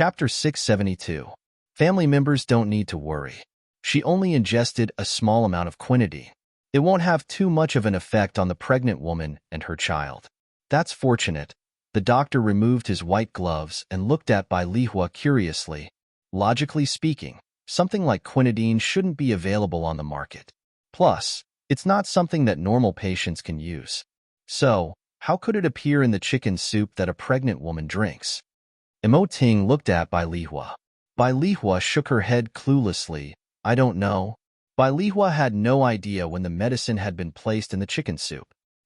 Chapter 672. Family members don't need to worry. She only ingested a small amount of quinidine. It won't have too much of an effect on the pregnant woman and her child. That's fortunate. The doctor removed his white gloves and looked at Bai Lihua curiously. Logically speaking, something like quinidine shouldn't be available on the market. Plus, it's not something that normal patients can use. So, how could it appear in the chicken soup that a pregnant woman drinks? Emoting looked at Bai Lihua. Bai Lihua shook her head cluelessly. I don't know. Bai Lihua had no idea when the medicine had been placed in the chicken soup.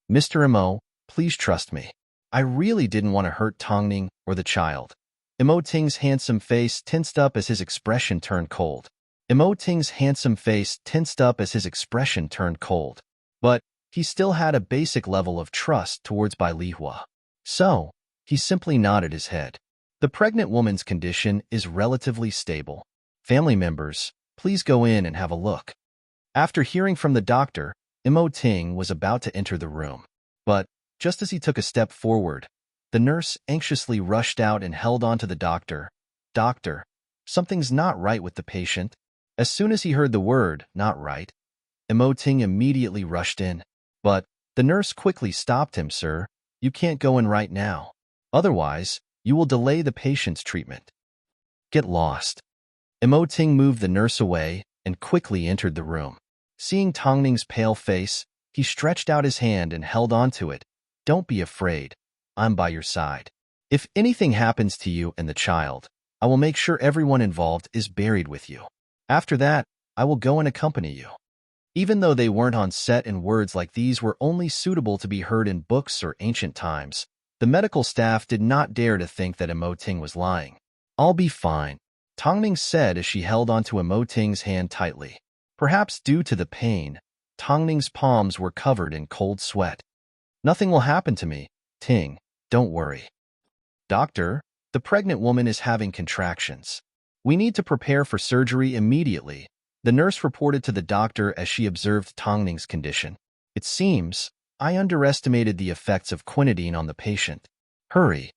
Mr. Emo, please trust me. I really didn't want to hurt Tongning or the child. Emoting's handsome face tensed up as his expression turned cold. But he still had a basic level of trust towards Bai Lihua. So, he simply nodded his head. The pregnant woman's condition is relatively stable. Family members, please go in and have a look. After hearing from the doctor, Emoting was about to enter the room. But, just as he took a step forward, the nurse anxiously rushed out and held on to the doctor. Doctor, something's not right with the patient. As soon as he heard the word, not right, Emoting immediately rushed in. But, the nurse quickly stopped him. Sir, you can't go in right now. Otherwise, you will delay the patient's treatment. Get lost. Emoting moved the nurse away and quickly entered the room. Seeing Tongning's pale face, he stretched out his hand and held on to it. Don't be afraid. I'm by your side. If anything happens to you and the child, I will make sure everyone involved is buried with you. After that, I will go and accompany you. Even though they weren't on set and words like these were only suitable to be heard in books or ancient times, the medical staff did not dare to think that Emoting was lying. I'll be fine, Tongning said as she held onto Emoting's hand tightly. Perhaps due to the pain, Tongning's palms were covered in cold sweat. Nothing will happen to me, Ting, don't worry. Doctor, the pregnant woman is having contractions. We need to prepare for surgery immediately, the nurse reported to the doctor as she observed Tongning's condition. It seems I underestimated the effects of quinidine on the patient. Hurry.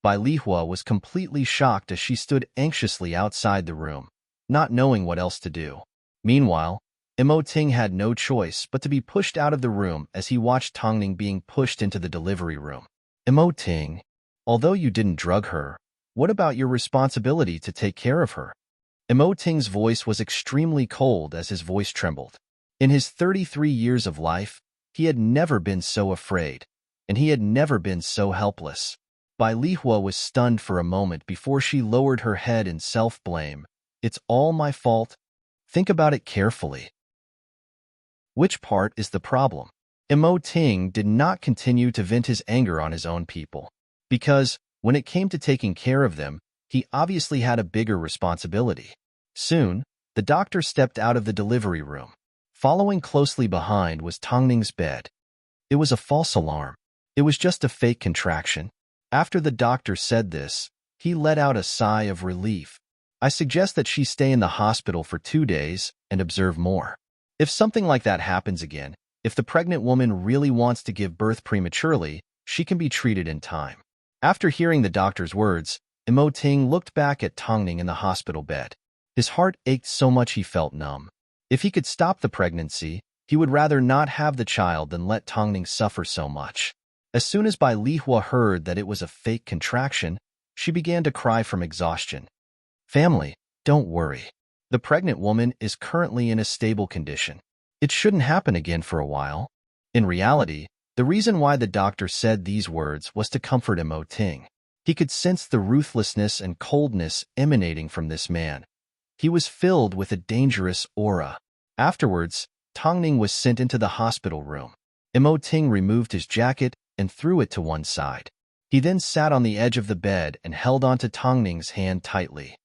Bai Lihua was completely shocked as she stood anxiously outside the room, not knowing what else to do. Meanwhile, Emoting had no choice but to be pushed out of the room as he watched Tongning being pushed into the delivery room. Emoting, although you didn't drug her, what about your responsibility to take care of her? Emoting's voice was extremely cold as his voice trembled. In his 33 years of life, he had never been so afraid, and he had never been so helpless. Bai Lihua was stunned for a moment before she lowered her head in self-blame. It's all my fault. Think about it carefully. Which part is the problem? Emoting did not continue to vent his anger on his own people, because, when it came to taking care of them, he obviously had a bigger responsibility. Soon, the doctor stepped out of the delivery room. Following closely behind was Tongning's bed. It was a false alarm. It was just a fake contraction. After the doctor said this, he let out a sigh of relief. I suggest that she stay in the hospital for 2 days and observe more. If something like that happens again, if the pregnant woman really wants to give birth prematurely, she can be treated in time. After hearing the doctor's words, Emoting looked back at Tongning in the hospital bed. His heart ached so much he felt numb. If he could stop the pregnancy, he would rather not have the child than let Tongning suffer so much. As soon as Bai Lihua heard that it was a fake contraction, she began to cry from exhaustion. Family, don't worry. The pregnant woman is currently in a stable condition. It shouldn't happen again for a while. In reality, the reason why the doctor said these words was to comfort Emoting. He could sense the ruthlessness and coldness emanating from this man. He was filled with a dangerous aura. Afterwards, Tongning was sent into the hospital room. Emoting removed his jacket and threw it to one side. He then sat on the edge of the bed and held onto Tongning's hand tightly.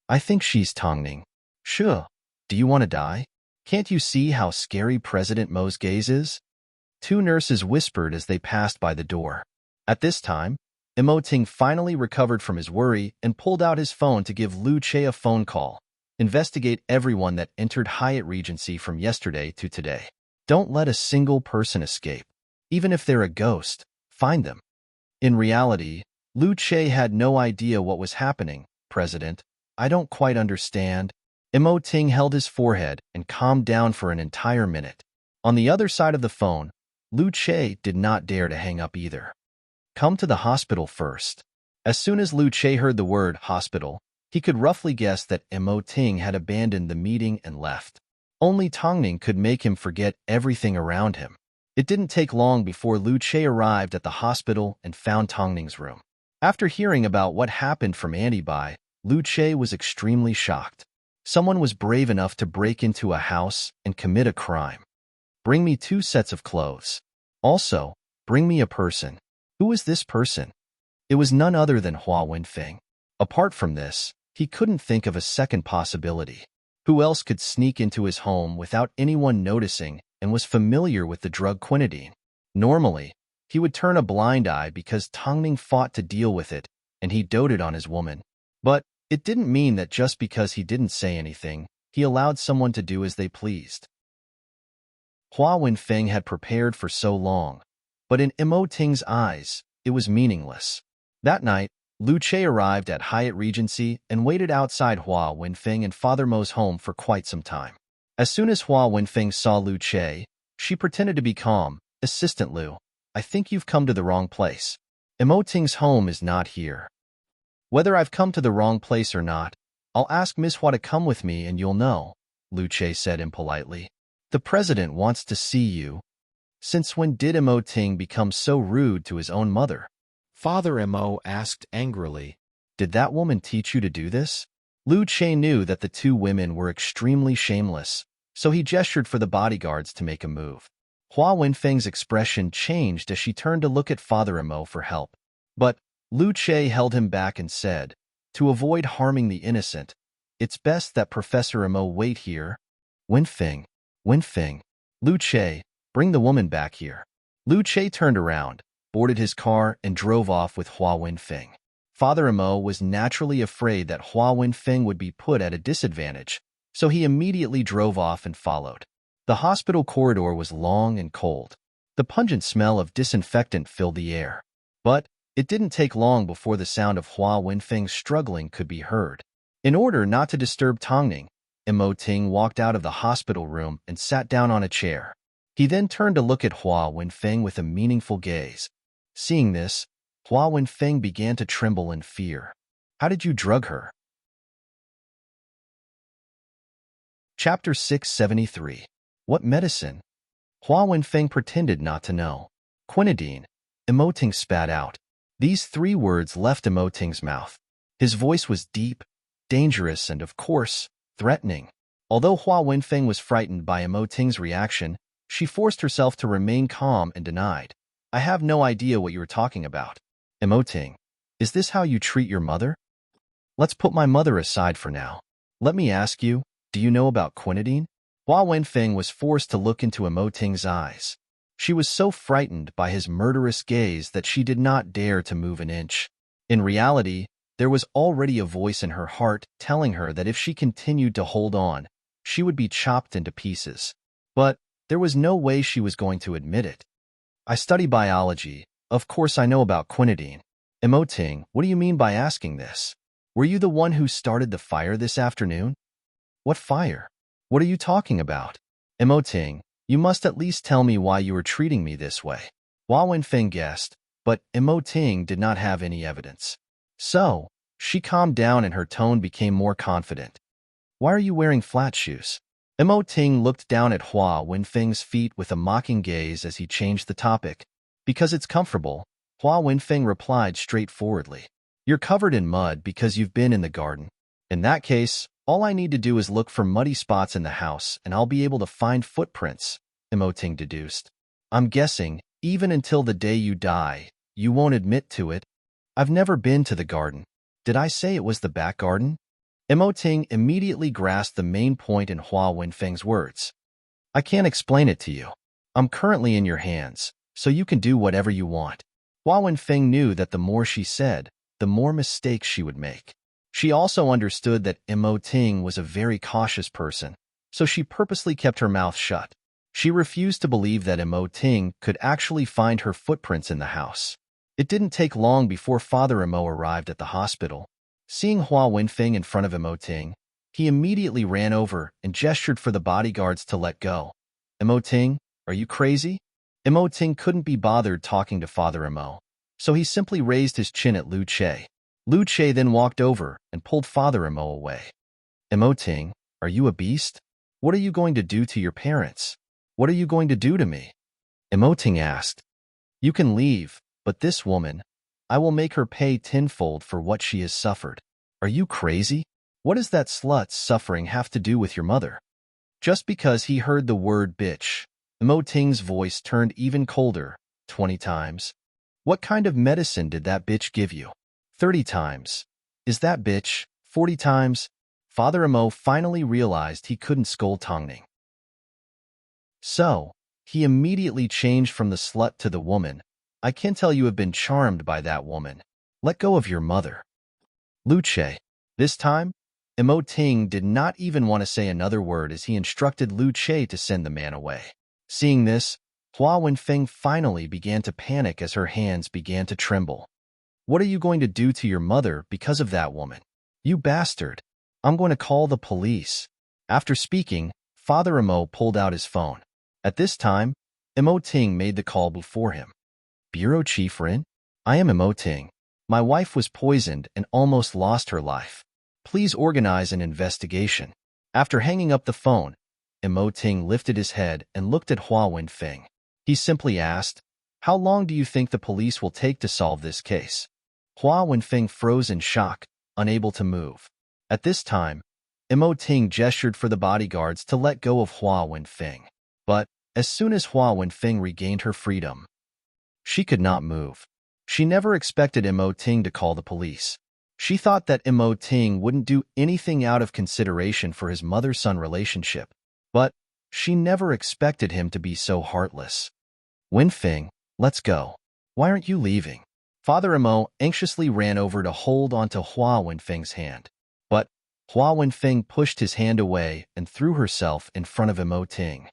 I think she's Tongning. Sure. Do you want to die? Can't you see how scary President Mo's gaze is? 2 nurses whispered as they passed by the door. At this time, Emoting finally recovered from his worry and pulled out his phone to give Lu Che a phone call. Investigate everyone that entered Hyatt Regency from yesterday to today. Don't let a single person escape. Even if they're a ghost, find them. In reality, Lu Che had no idea what was happening, President. I don't quite understand. Imo Ting held his forehead and calmed down for an entire minute. On the other side of the phone, Lu Che did not dare to hang up either. Come to the hospital first. As soon as Lu Che heard the word hospital, he could roughly guess that Imo Ting had abandoned the meeting and left. Only Tongning could make him forget everything around him. It didn't take long before Lu Che arrived at the hospital and found Tongning's room. After hearing about what happened from Antibai, Lu Che was extremely shocked. Someone was brave enough to break into a house and commit a crime. Bring me 2 sets of clothes. Also, bring me a person. Who is this person? It was none other than Hua Wenfeng. Apart from this, he couldn't think of a second possibility. Who else could sneak into his home without anyone noticing and was familiar with the drug quinidine? Normally, he would turn a blind eye because Tongning fought to deal with it and he doted on his woman. But it didn't mean that just because he didn't say anything, he allowed someone to do as they pleased. Hua Wenfeng had prepared for so long, but in Imo Ting's eyes, it was meaningless. That night, Lu Che arrived at Hyatt Regency and waited outside Hua Wenfeng and Father Mo's home for quite some time. As soon as Hua Wenfeng saw Lu Che, she pretended to be calm. Assistant Lu, I think you've come to the wrong place. Imo Ting's home is not here. Whether I've come to the wrong place or not, I'll ask Ms. Hua to come with me and you'll know, Lu Che said impolitely. The president wants to see you. Since when did Imo Ting become so rude to his own mother? Father Imo asked angrily. Did that woman teach you to do this? Lu Che knew that the 2 women were extremely shameless, so he gestured for the bodyguards to make a move. Hua Wenfeng's expression changed as she turned to look at Father Imo for help. But Lu Che held him back and said, to avoid harming the innocent, it's best that Professor Imo wait here. Wenfeng. Lu Che, bring the woman back here. Lu Che turned around, boarded his car, and drove off with Hua Wenfeng. Father Imo was naturally afraid that Hua Wenfeng would be put at a disadvantage, so he immediately drove off and followed. The hospital corridor was long and cold. The pungent smell of disinfectant filled the air. But it didn't take long before the sound of Hua Wenfeng's struggling could be heard. In order not to disturb Tongning, Imo Ting walked out of the hospital room and sat down on a chair. He then turned to look at Hua Wenfeng with a meaningful gaze. Seeing this, Hua Wenfeng began to tremble in fear. How did you drug her? Chapter 673. What medicine? Hua Wenfeng pretended not to know. Quinidine. Imo Ting spat out. These 3 words left Imo Ting's mouth. His voice was deep, dangerous, and of course, threatening. Although Hua Wenfeng was frightened by Imo Ting's reaction, she forced herself to remain calm and denied. I have no idea what you are talking about. Imo Ting, is this how you treat your mother? Let's put my mother aside for now. Let me ask you, do you know about quinidine? Hua Wenfeng was forced to look into Imo Ting's eyes. She was so frightened by his murderous gaze that she did not dare to move an inch. In reality, there was already a voice in her heart telling her that if she continued to hold on, she would be chopped into pieces. But there was no way she was going to admit it. I study biology. Of course I know about quinidine. Imo Ting, what do you mean by asking this? Were you the one who started the fire this afternoon? What fire? What are you talking about? Imo Ting, you must at least tell me why you were treating me this way. Hua Wenfeng guessed, but Imo Ting did not have any evidence. So, she calmed down and her tone became more confident. Why are you wearing flat shoes? Imo Ting looked down at Hua Wenfeng's feet with a mocking gaze as he changed the topic. Because it's comfortable, Hua Wenfeng replied straightforwardly. You're covered in mud because you've been in the garden. In that case, all I need to do is look for muddy spots in the house and I'll be able to find footprints, Imo Ting deduced. I'm guessing, even until the day you die, you won't admit to it. I've never been to the garden. Did I say it was the back garden? Imo Ting immediately grasped the main point in Hua Wenfeng's words. I can't explain it to you. I'm currently in your hands, so you can do whatever you want. Hua Wenfeng knew that the more she said, the more mistakes she would make. She also understood that Imo Ting was a very cautious person, so she purposely kept her mouth shut. She refused to believe that Imo Ting could actually find her footprints in the house. It didn't take long before Father Imo arrived at the hospital. Seeing Hua Wenfeng in front of Emoting, he immediately ran over and gestured for the bodyguards to let go. Emoting, are you crazy? Emoting couldn't be bothered talking to Father Emo, so he simply raised his chin at Lu Che. Lu Che then walked over and pulled Father Emo away. Emoting, are you a beast? What are you going to do to your parents? What are you going to do to me? Emoting asked. You can leave, but this woman, I will make her pay tenfold for what she has suffered. Are you crazy? What does that slut's suffering have to do with your mother? Just because he heard the word bitch, Emoting's voice turned even colder. 20 times. What kind of medicine did that bitch give you? 30 times. Is that bitch 40 times? Father Emo finally realized he couldn't scold Tongning. So, he immediately changed from the slut to the woman. I can tell you have been charmed by that woman. Let go of your mother. Lu Che. This time, Emoting did not even want to say another word as he instructed Lu Che to send the man away. Seeing this, Hua Wenfeng finally began to panic as her hands began to tremble. What are you going to do to your mother because of that woman? You bastard. I'm going to call the police. After speaking, Father Emo pulled out his phone. At this time, Emoting made the call before him. Bureau Chief Rin? I am Emoting. My wife was poisoned and almost lost her life. Please organize an investigation. After hanging up the phone, Emoting lifted his head and looked at Hua Wenfeng. He simply asked, how long do you think the police will take to solve this case? Hua Wenfeng froze in shock, unable to move. At this time, Emoting gestured for the bodyguards to let go of Hua Wenfeng. But, as soon as Hua Wenfeng regained her freedom, she could not move. She never expected Emoting to call the police. She thought that Emoting wouldn't do anything out of consideration for his mother-son relationship, but she never expected him to be so heartless. Wenfeng, let's go. Why aren't you leaving? Father Emo anxiously ran over to hold onto Hua Wenfeng's hand. But Hua Wenfeng pushed his hand away and threw herself in front of Emoting.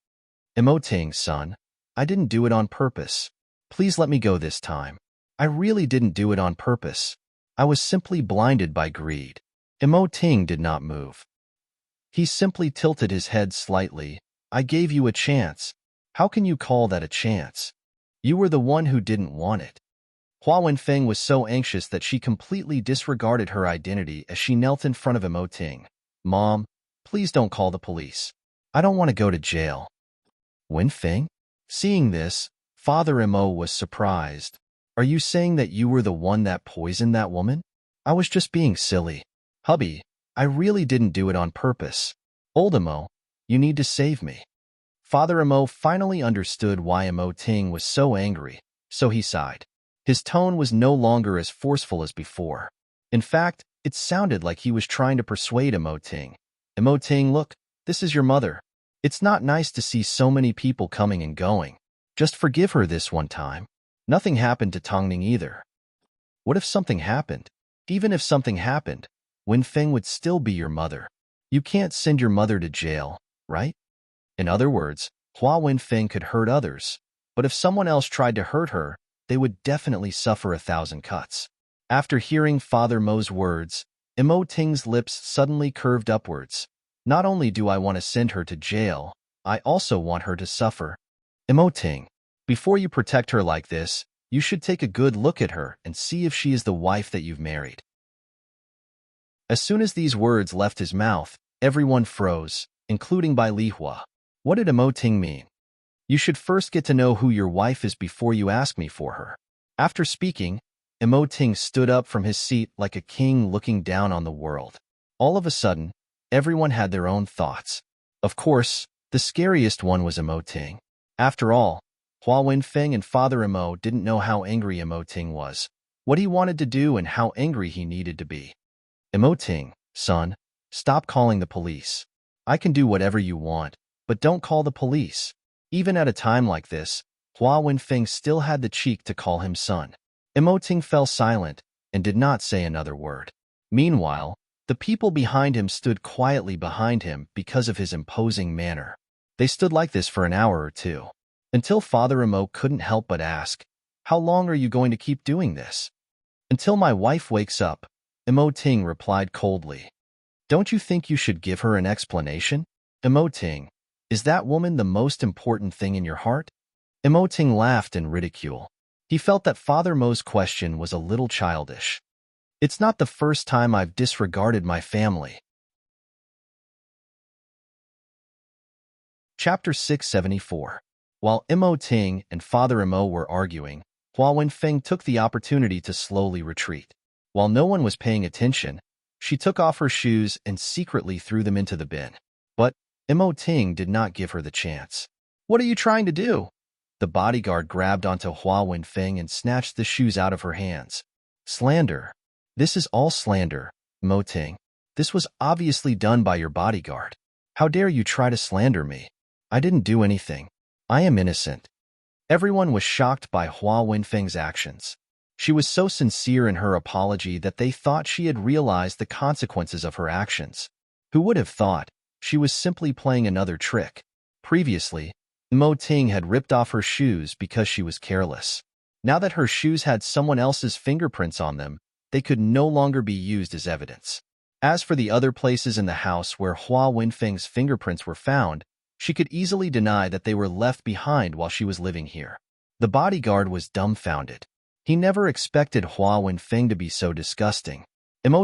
Emoting, son, I didn't do it on purpose. Please let me go this time. I really didn't do it on purpose. I was simply blinded by greed. Emoting did not move. He simply tilted his head slightly. I gave you a chance. How can you call that a chance? You were the one who didn't want it. Hua Wenfeng was so anxious that she completely disregarded her identity as she knelt in front of Emoting. Mom, please don't call the police. I don't want to go to jail. Wenfeng? Seeing this, Father Emo was surprised. Are you saying that you were the one that poisoned that woman? I was just being silly. Hubby, I really didn't do it on purpose. Old Emo, you need to save me. Father Emo finally understood why Emoting was so angry, so he sighed. His tone was no longer as forceful as before. In fact, it sounded like he was trying to persuade Emoting. Emoting, look, this is your mother. It's not nice to see so many people coming and going. Just forgive her this one time. Nothing happened to Tongning either. What if something happened? Even if something happened, Wenfeng would still be your mother. You can't send your mother to jail, right? In other words, Hua Wenfeng could hurt others, but if someone else tried to hurt her, they would definitely suffer 1,000 cuts. After hearing Father Mo's words, Emoting's lips suddenly curved upwards. Not only do I want to send her to jail, I also want her to suffer. Emoting, before you protect her like this, you should take a good look at her and see if she is the wife that you've married. As soon as these words left his mouth, everyone froze, including Bai Lihua. What did Emoting mean? You should first get to know who your wife is before you ask me for her. After speaking, Emoting stood up from his seat like a king looking down on the world. All of a sudden, everyone had their own thoughts. Of course, the scariest one was Emoting. After all, Hua Wenfeng and Father Emo didn't know how angry Emoting was, what he wanted to do and how angry he needed to be. Emoting, son, stop calling the police. I can do whatever you want, but don't call the police. Even at a time like this, Hua Wenfeng still had the cheek to call him son. Emoting fell silent and did not say another word. Meanwhile, the people behind him stood quietly behind him because of his imposing manner. They stood like this for an hour or two, until Father Emo couldn't help but ask, how long are you going to keep doing this? Until my wife wakes up, Ting replied coldly. Don't you think you should give her an explanation? Ting, is that woman the most important thing in your heart? Ting laughed in ridicule. He felt that Father Mo's question was a little childish. It's not the first time I've disregarded my family. Chapter 674. While Ting and Father Imo were arguing, Hua Wenfeng took the opportunity to slowly retreat. While no one was paying attention, she took off her shoes and secretly threw them into the bin. But Ting did not give her the chance. What are you trying to do? The bodyguard grabbed onto Hua Wenfeng and snatched the shoes out of her hands. Slander. This is all slander, Ting. This was obviously done by your bodyguard. How dare you try to slander me? I didn't do anything. I am innocent. Everyone was shocked by Hua Wenfeng's actions. She was so sincere in her apology that they thought she had realized the consequences of her actions. Who would have thought she was simply playing another trick? Previously, Ting had ripped off her shoes because she was careless. Now that her shoes had someone else's fingerprints on them, they could no longer be used as evidence. As for the other places in the house where Hua Wenfeng's fingerprints were found, she could easily deny that they were left behind while she was living here. The bodyguard was dumbfounded. He never expected Hua Wenfeng to be so disgusting.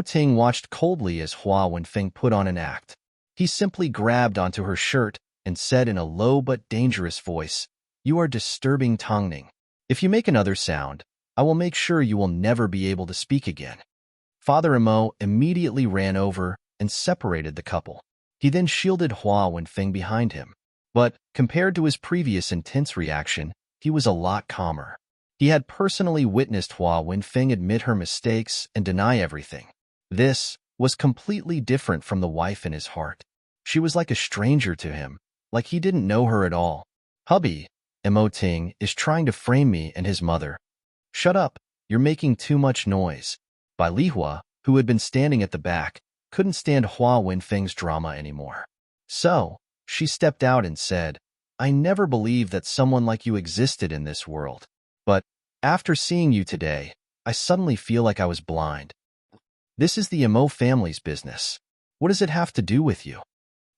Ting watched coldly as Hua Wenfeng put on an act. He simply grabbed onto her shirt and said in a low but dangerous voice, "You are disturbing Tongning. If you make another sound, I will make sure you will never be able to speak again." Father Imo immediately ran over and separated the couple. He then shielded Hua Wenfeng behind him. But, compared to his previous intense reaction, he was a lot calmer. He had personally witnessed Hua Wenfeng admit her mistakes and deny everything. This was completely different from the wife in his heart. She was like a stranger to him, like he didn't know her at all. "Hubby, Ting is trying to frame me and his mother." "Shut up, you're making too much noise." Bai Lihua, who had been standing at the back, couldn't stand Hua Wenfeng's drama anymore. So, she stepped out and said, "I never believed that someone like you existed in this world. But, after seeing you today, I suddenly feel like I was blind. This is the Imo family's business. What does it have to do with you?"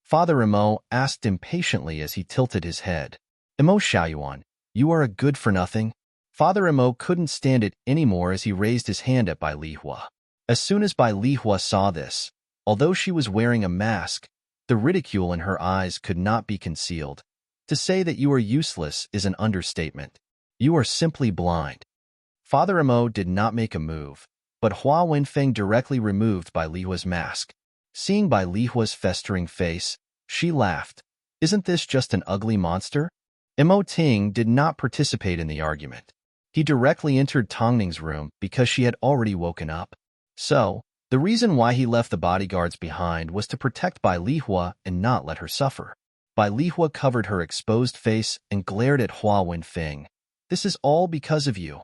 Father Imo asked impatiently as he tilted his head. "Imo Xiaoyuan, you are a good-for-nothing." Father Imo couldn't stand it anymore as he raised his hand at Bai Lihua. As soon as Bai Lihua saw this, although she was wearing a mask, the ridicule in her eyes could not be concealed. To say that you are useless is an understatement. You are simply blind. Father Imo did not make a move, but Hua Wenfeng directly removed Bai Lihua's mask. Seeing Bai Lihua's festering face, she laughed. "Isn't this just an ugly monster?" Ting did not participate in the argument. He directly entered Tongning's room because she had already woken up. So, the reason why he left the bodyguards behind was to protect Bai Lihua and not let her suffer. Bai Lihua covered her exposed face and glared at Hua Wenfeng. "This is all because of you."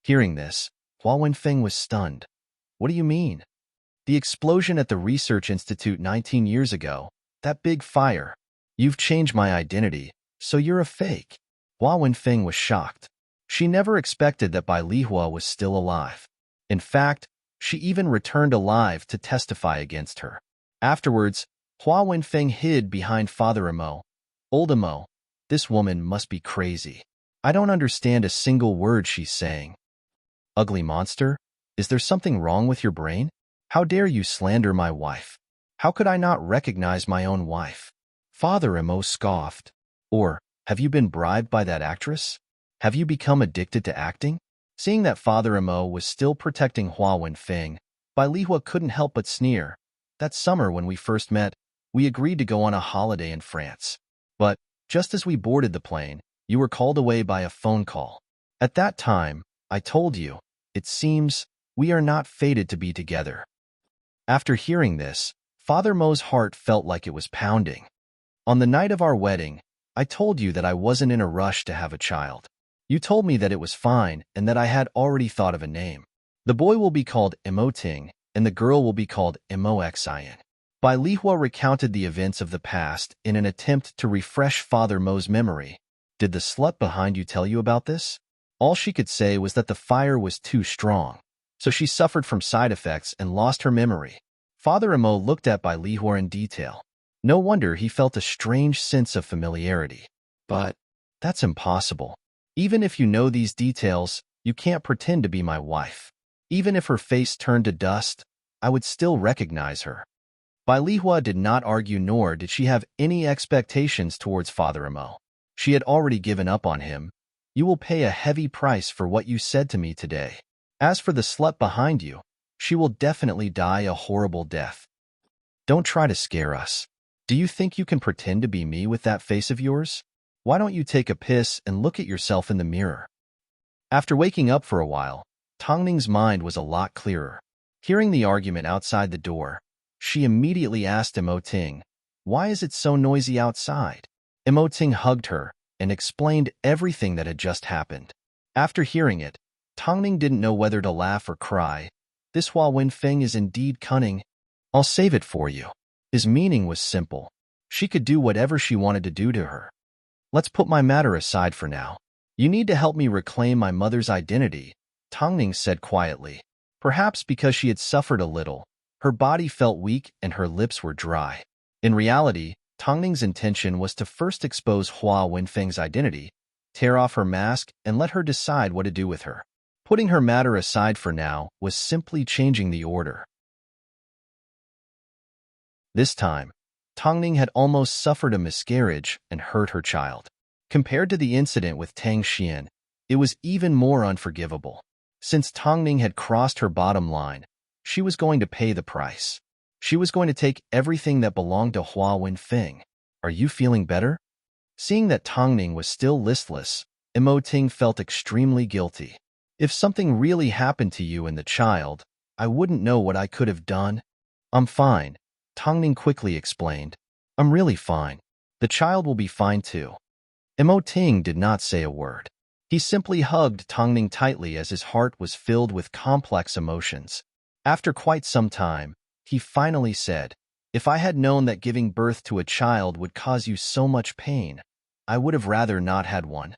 Hearing this, Hua Wenfeng was stunned. "What do you mean?" "The explosion at the Research Institute 19 years ago, that big fire. You've changed my identity, so you're a fake." Hua Wenfeng was shocked. She never expected that Bai Lihua was still alive. In fact, she even returned alive to testify against her. Afterwards, Hua Wenfeng hid behind Father Imo. "Old Imo, this woman must be crazy. I don't understand a single word she's saying." "Ugly monster, is there something wrong with your brain? How dare you slander my wife? How could I not recognize my own wife?" Father Imo scoffed. "Or, have you been bribed by that actress? Have you become addicted to acting?" Seeing that Father Imo was still protecting Hua Wenfeng, Bai Lihua couldn't help but sneer. "That summer when we first met, we agreed to go on a holiday in France. But, just as we boarded the plane, you were called away by a phone call. At that time, I told you, it seems, we are not fated to be together." After hearing this, Father Mo's heart felt like it was pounding. "On the night of our wedding, I told you that I wasn't in a rush to have a child. You told me that it was fine and that I had already thought of a name. The boy will be called Ting, and the girl will be called Xian." Bai Lihua recounted the events of the past in an attempt to refresh Father Mo's memory. "Did the slut behind you tell you about this?" All she could say was that the fire was too strong. so she suffered from side effects and lost her memory. Father Imo looked at Bai Lihua in detail. No wonder he felt a strange sense of familiarity. But that's impossible. Even if you know these details, you can't pretend to be my wife. Even if her face turned to dust, I would still recognize her. Bai Lihua did not argue, nor did she have any expectations towards Father Imo. She had already given up on him. You will pay a heavy price for what you said to me today. As for the slut behind you, she will definitely die a horrible death. Don't try to scare us. Do you think you can pretend to be me with that face of yours? Why don't you take a piss and look at yourself in the mirror? After waking up for a while, Tongning's mind was a lot clearer. Hearing the argument outside the door, she immediately asked Imo Ting, "Why is it so noisy outside?" Imo Ting hugged her and explained everything that had just happened. After hearing it, Tongning didn't know whether to laugh or cry. This Hua Wenfeng is indeed cunning. I'll save it for you. His meaning was simple. She could do whatever she wanted to do to her. Let's put my matter aside for now. You need to help me reclaim my mother's identity, Tongning said quietly. Perhaps because she had suffered a little, her body felt weak and her lips were dry. In reality, Tongning's intention was to first expose Hua Wenfeng's identity, tear off her mask, and let her decide what to do with her. Putting her matter aside for now was simply changing the order. This time, Tongning had almost suffered a miscarriage and hurt her child. Compared to the incident with Tang Xian, it was even more unforgivable. Since Tongning had crossed her bottom line, she was going to pay the price. She was going to take everything that belonged to Hua Wenfeng. Are you feeling better? Seeing that Tongning was still listless, Imo Ting felt extremely guilty. If something really happened to you and the child, I wouldn't know what I could have done. I'm fine, Tongning quickly explained. I'm really fine. The child will be fine too. Imo Ting did not say a word. He simply hugged Tongning tightly as his heart was filled with complex emotions. After quite some time, he finally said, "If I had known that giving birth to a child would cause you so much pain, I would have rather not had one."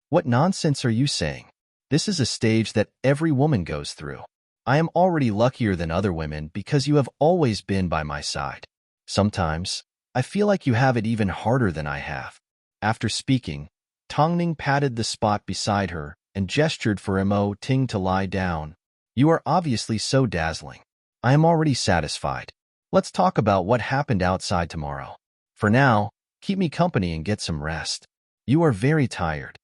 What nonsense are you saying? This is a stage that every woman goes through. I am already luckier than other women because you have always been by my side. Sometimes, I feel like you have it even harder than I have. After speaking, Tongning patted the spot beside her and gestured for Imo Ting to lie down. You are obviously so dazzling. I am already satisfied. Let's talk about what happened outside tomorrow. For now, keep me company and get some rest. You are very tired.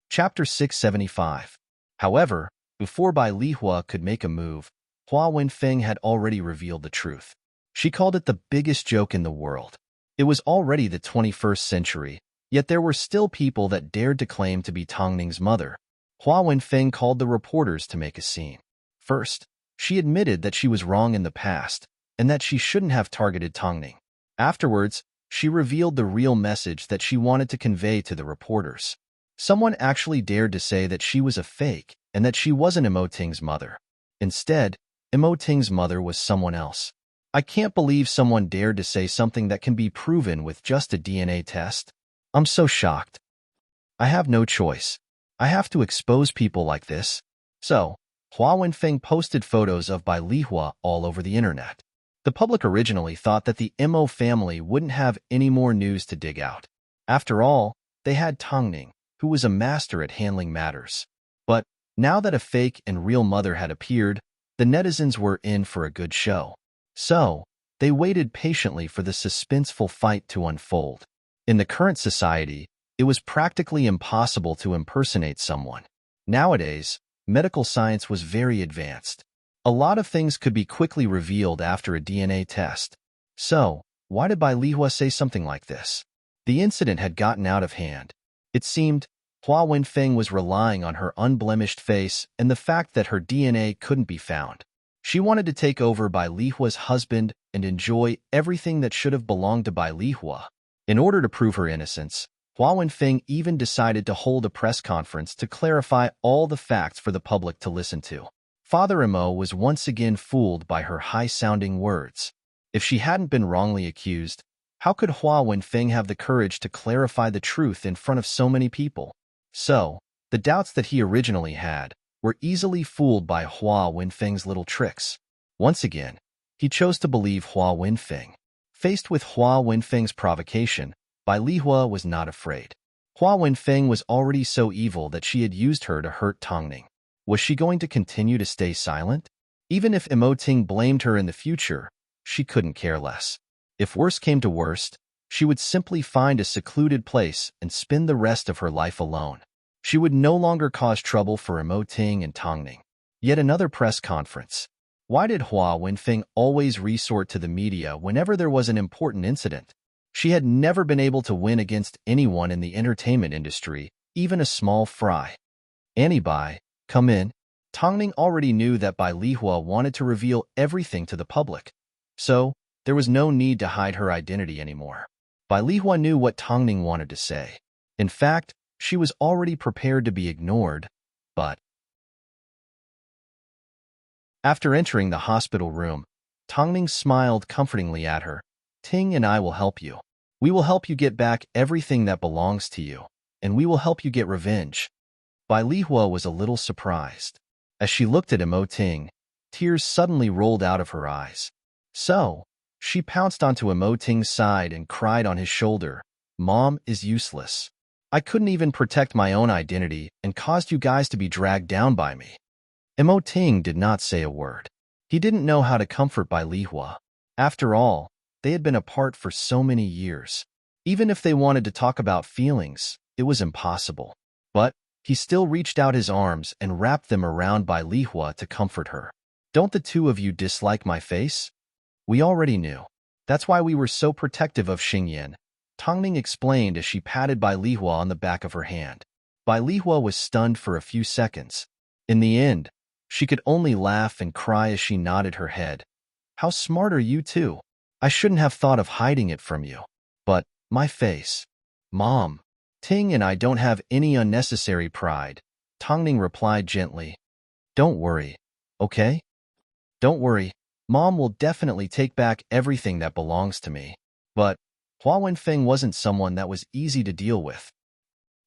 Chapter 675. However, before Bai Lihua could make a move, Hua Wenfeng had already revealed the truth. She called it the biggest joke in the world. It was already the 21st century, yet there were still people that dared to claim to be Tongning's mother. Hua Wenfeng called the reporters to make a scene. First, she admitted that she was wrong in the past, and that she shouldn't have targeted Tongning. Afterwards, she revealed the real message that she wanted to convey to the reporters. Someone actually dared to say that she was a fake and that she wasn't Imo Ting's mother. Instead, Imo Ting's mother was someone else. I can't believe someone dared to say something that can be proven with just a DNA test. I'm so shocked. I have no choice. I have to expose people like this. So, Hua Wenfeng posted photos of Bai Lihua all over the internet. The public originally thought that the Imo family wouldn't have any more news to dig out. After all, they had Tongning, who was a master at handling matters. But now that a fake and real mother had appeared, the netizens were in for a good show. So, they waited patiently for the suspenseful fight to unfold. In the current society, it was practically impossible to impersonate someone. Nowadays, medical science was very advanced. A lot of things could be quickly revealed after a DNA test. So, why did Bai Lihua say something like this? The incident had gotten out of hand. It seemed Hua Wenfeng was relying on her unblemished face and the fact that her DNA couldn't be found. She wanted to take over Bai Lihua's husband and enjoy everything that should have belonged to Bai Lihua. In order to prove her innocence, Hua Wenfeng even decided to hold a press conference to clarify all the facts for the public to listen to. Father Imo was once again fooled by her high-sounding words. If she hadn't been wrongly accused, how could Hua Wenfeng have the courage to clarify the truth in front of so many people? So, The doubts that he originally had were easily fooled by Hua Wenfeng's little tricks. Once again, he chose to believe Hua Wenfeng. Faced with Hua Wenfeng's provocation, Bai Lihua was not afraid. Hua Wenfeng was already so evil that she had used her to hurt Tongning. Was she going to continue to stay silent? Even if Emoting blamed her in the future, she couldn't care less. If worse came to worst, she would simply find a secluded place and spend the rest of her life alone. She would no longer cause trouble for Emoting and Tongning. Yet another press conference. Why did Hua Wenfeng always resort to the media whenever there was an important incident? She had never been able to win against anyone in the entertainment industry, even a small fry. "Annie Bai, come in." Tongning already knew that Bai Lihua wanted to reveal everything to the public, so there was no need to hide her identity anymore. Bai Lihua knew what Tongning wanted to say. In fact, she was already prepared to be ignored, but after entering the hospital room, Tongning smiled comfortingly at her. "Ting and I will help you. We will help you get back everything that belongs to you, and we will help you get revenge." Bai Lihua was a little surprised. As she looked at Emoting, tears suddenly rolled out of her eyes. So, she pounced onto Emoting's side and cried on his shoulder, "Mom is useless. I couldn't even protect my own identity and caused you guys to be dragged down by me." Emoting did not say a word. He didn't know how to comfort Bai Lihua. After all, they had been apart for so many years. Even if they wanted to talk about feelings, it was impossible. But he still reached out his arms and wrapped them around Bai Lihua to comfort her. "Don't the two of you dislike my face? We already knew. That's why we were so protective of Xingyan," Tongning explained as she patted Bai Lihua on the back of her hand. Bai Lihua was stunned for a few seconds. In the end, she could only laugh and cry as she nodded her head. "How smart are you two? I shouldn't have thought of hiding it from you. But, my face. Mom, Ting and I don't have any unnecessary pride," Tongning replied gently. "Don't worry, okay? Don't worry. Mom will definitely take back everything that belongs to me." But Hua Wenfeng wasn't someone that was easy to deal with.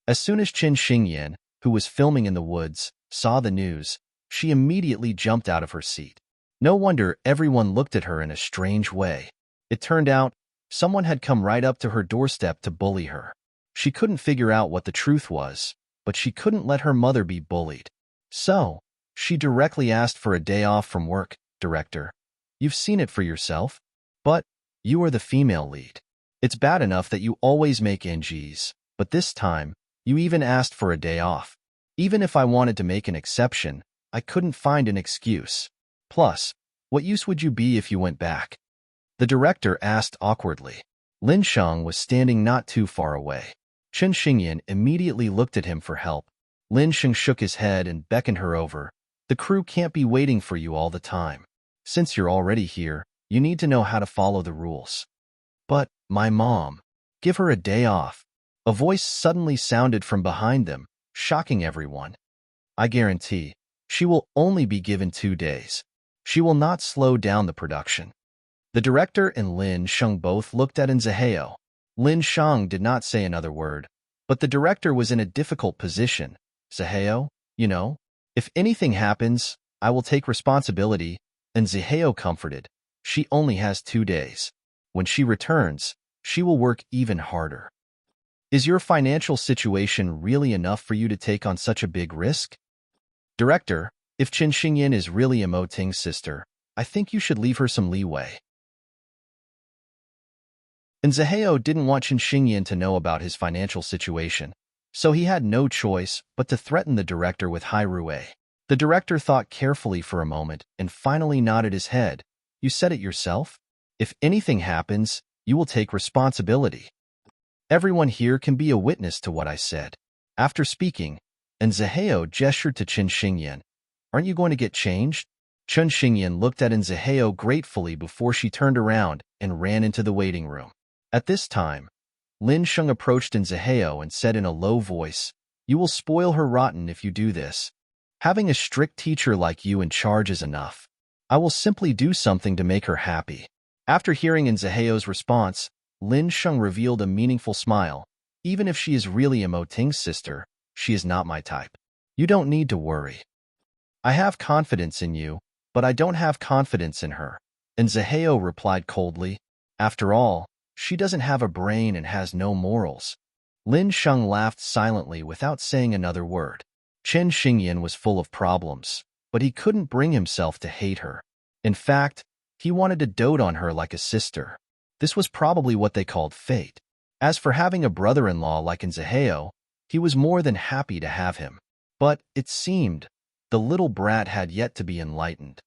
As soon as Qin Xingyan, who was filming in the woods, saw the news, she immediately jumped out of her seat. No wonder everyone looked at her in a strange way. It turned out, someone had come right up to her doorstep to bully her. She couldn't figure out what the truth was, but she couldn't let her mother be bullied. So, she directly asked for a day off from work. "Director, you've seen it for yourself. But you are the female lead. It's bad enough that you always make NGs, but this time, you even asked for a day off. Even if I wanted to make an exception, I couldn't find an excuse. Plus, what use would you be if you went back?" The director asked awkwardly. Lin Sheng was standing not too far away. Chen Xingyan immediately looked at him for help. Lin Sheng shook his head and beckoned her over. "The crew can't be waiting for you all the time. Since you're already here, you need to know how to follow the rules." "But, my mom, give her a day off." A voice suddenly sounded from behind them, shocking everyone. "I guarantee, she will only be given 2 days. She will not slow down the production." The director and Lin Sheng both looked at Nzaheo. Lin Sheng did not say another word, but the director was in a difficult position. "Zaheo, you know, if anything happens, I will take responsibility," and Zaheo comforted. "She only has 2 days. When she returns, she will work even harder." "Is your financial situation really enough for you to take on such a big risk?" "Director, if Qin Xingyan is really Emoting's sister, I think you should leave her some leeway." And Zaheo didn't want Qin Xingyan to know about his financial situation, so he had no choice but to threaten the director with Hai Rue. The director thought carefully for a moment and finally nodded his head. "You said it yourself. If anything happens, you will take responsibility. Everyone here can be a witness to what I said." After speaking, and Zaheo gestured to Qin Xingyan. "Aren't you going to get changed?" Qin Xingyan looked at Zaheo gratefully before she turned around and ran into the waiting room. At this time, Lin Sheng approached Zaheo and said in a low voice, "You will spoil her rotten if you do this. Having a strict teacher like you in charge is enough. I will simply do something to make her happy." After hearing Zaheo's response, Lin Sheng revealed a meaningful smile. "Even if she is really Emoting's sister, she is not my type. You don't need to worry. I have confidence in you, but I don't have confidence in her. And Zaheo replied coldly, after all, she doesn't have a brain and has no morals. Lin Sheng laughed silently without saying another word. Chen Xingyan was full of problems, but he couldn't bring himself to hate her. In fact, he wanted to dote on her like a sister. This was probably what they called fate. As for having a brother-in-law like in Zaheo, he was more than happy to have him. But, it seemed, the little brat had yet to be enlightened.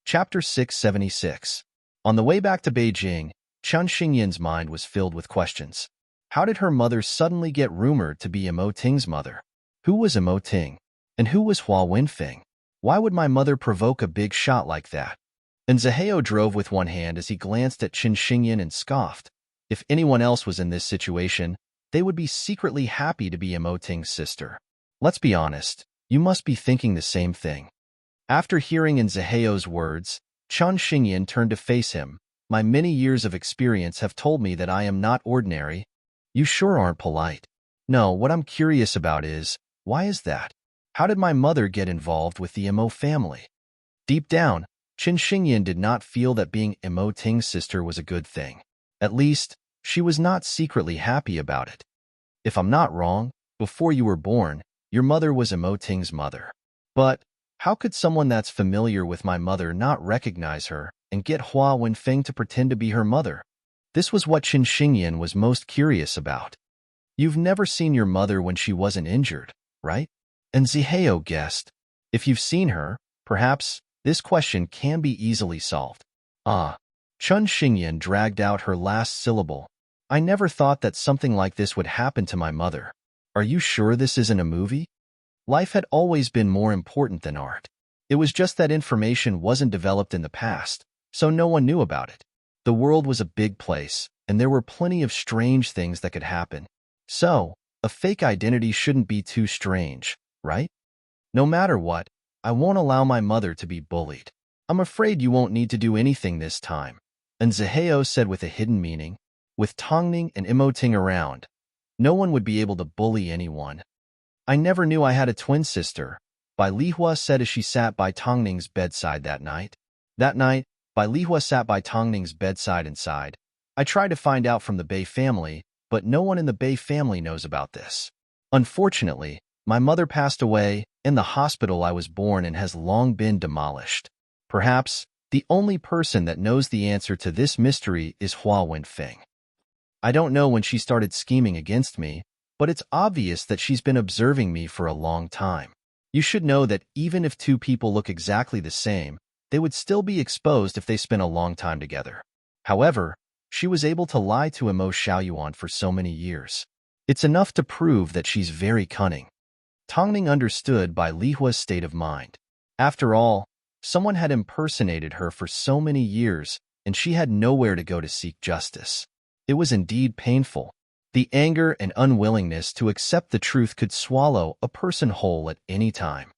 Chapter 676. On the way back to Beijing, Chen Xingyan's mind was filled with questions. How did her mother suddenly get rumored to be Imo Ting's mother? Who was Imo Ting? And who was Hua Wenfeng? Why would my mother provoke a big shot like that? And Zaheo drove with one hand as he glanced at Chen Xingyan and scoffed. If anyone else was in this situation, they would be secretly happy to be Imo Ting's sister. Let's be honest, you must be thinking the same thing. After hearing in Zaheo's words, Chen Xingyan turned to face him. My many years of experience have told me that I am not ordinary. You sure aren't polite. No, what I'm curious about is, why is that? How did my mother get involved with the Imo family? Deep down, Chen Xingyan did not feel that being Imo Ting's sister was a good thing. At least, she was not secretly happy about it. If I'm not wrong, before you were born, your mother was Imo Ting's mother. But, how could someone that's familiar with my mother not recognize her and get Hua Wenfeng to pretend to be her mother? This was what Chen Xingyan was most curious about. You've never seen your mother when she wasn't injured, right? And Zaheo guessed. If you've seen her, perhaps, this question can be easily solved. Chen Xingyan dragged out her last syllable. I never thought that something like this would happen to my mother. Are you sure this isn't a movie? Life had always been more important than art. It was just that information wasn't developed in the past, so no one knew about it. The world was a big place, and there were plenty of strange things that could happen. So, a fake identity shouldn't be too strange, right? No matter what, I won't allow my mother to be bullied. I'm afraid you won't need to do anything this time. And Zaheo said with a hidden meaning, with Tongning and Imo Ting around, no one would be able to bully anyone. I never knew I had a twin sister, Bai Lihua said as she sat by Tongning's bedside that night. That night, Bai Lihua sat by Tongning's bedside and sighed. I tried to find out from the Bei family, but no one in the Bei family knows about this. Unfortunately, my mother passed away in the hospital I was born and has long been demolished. Perhaps, the only person that knows the answer to this mystery is Hua Wenfeng. I don't know when she started scheming against me, but it's obvious that she's been observing me for a long time. You should know that even if two people look exactly the same, they would still be exposed if they spent a long time together. However, she was able to lie to Imo Xiaoyuan for so many years. It's enough to prove that she's very cunning. Tongning understood Bai Lihua's state of mind. After all, someone had impersonated her for so many years, and she had nowhere to go to seek justice. It was indeed painful. The anger and unwillingness to accept the truth could swallow a person whole at any time.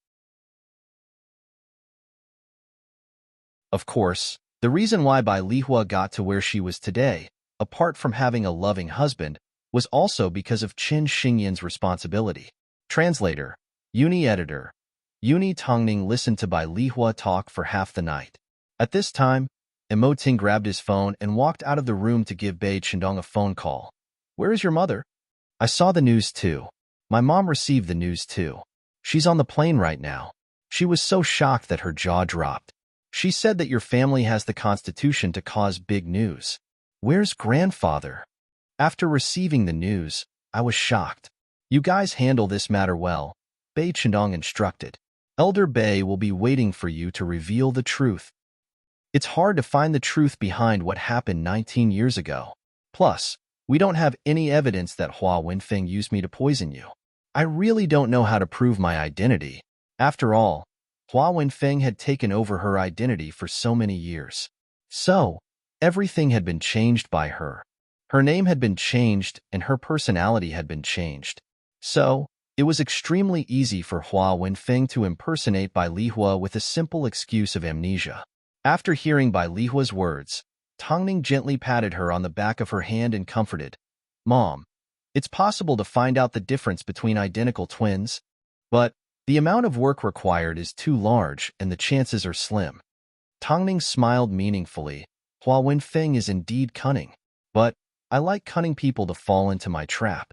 Of course, the reason why Bai Lihua got to where she was today, apart from having a loving husband, was also because of Chen Xingyan's responsibility. Translator, Uni-editor, Uni Tongning listened to Bai Lihua talk for half the night. At this time, Imo Ting grabbed his phone and walked out of the room to give Bai Chendong a phone call. Where is your mother? I saw the news too. My mom received the news too. She's on the plane right now. She was so shocked that her jaw dropped. She said that your family has the constitution to cause big news. Where's grandfather? After receiving the news, I was shocked. You guys handle this matter well, Bai Chendong instructed. Elder Bai will be waiting for you to reveal the truth. It's hard to find the truth behind what happened 19 years ago. Plus, we don't have any evidence that Hua Wenfeng used me to poison you. I really don't know how to prove my identity. After all, Hua Wenfeng had taken over her identity for so many years. So, everything had been changed by her. Her name had been changed and her personality had been changed. So, it was extremely easy for Hua Wenfeng to impersonate Bai Lihua with a simple excuse of amnesia. After hearing Bai Lihua's words, Tongning gently patted her on the back of her hand and comforted. Mom, it's possible to find out the difference between identical twins, but the amount of work required is too large and the chances are slim. Tongning smiled meaningfully. Hua Wenfeng is indeed cunning, but I like cunning people to fall into my trap.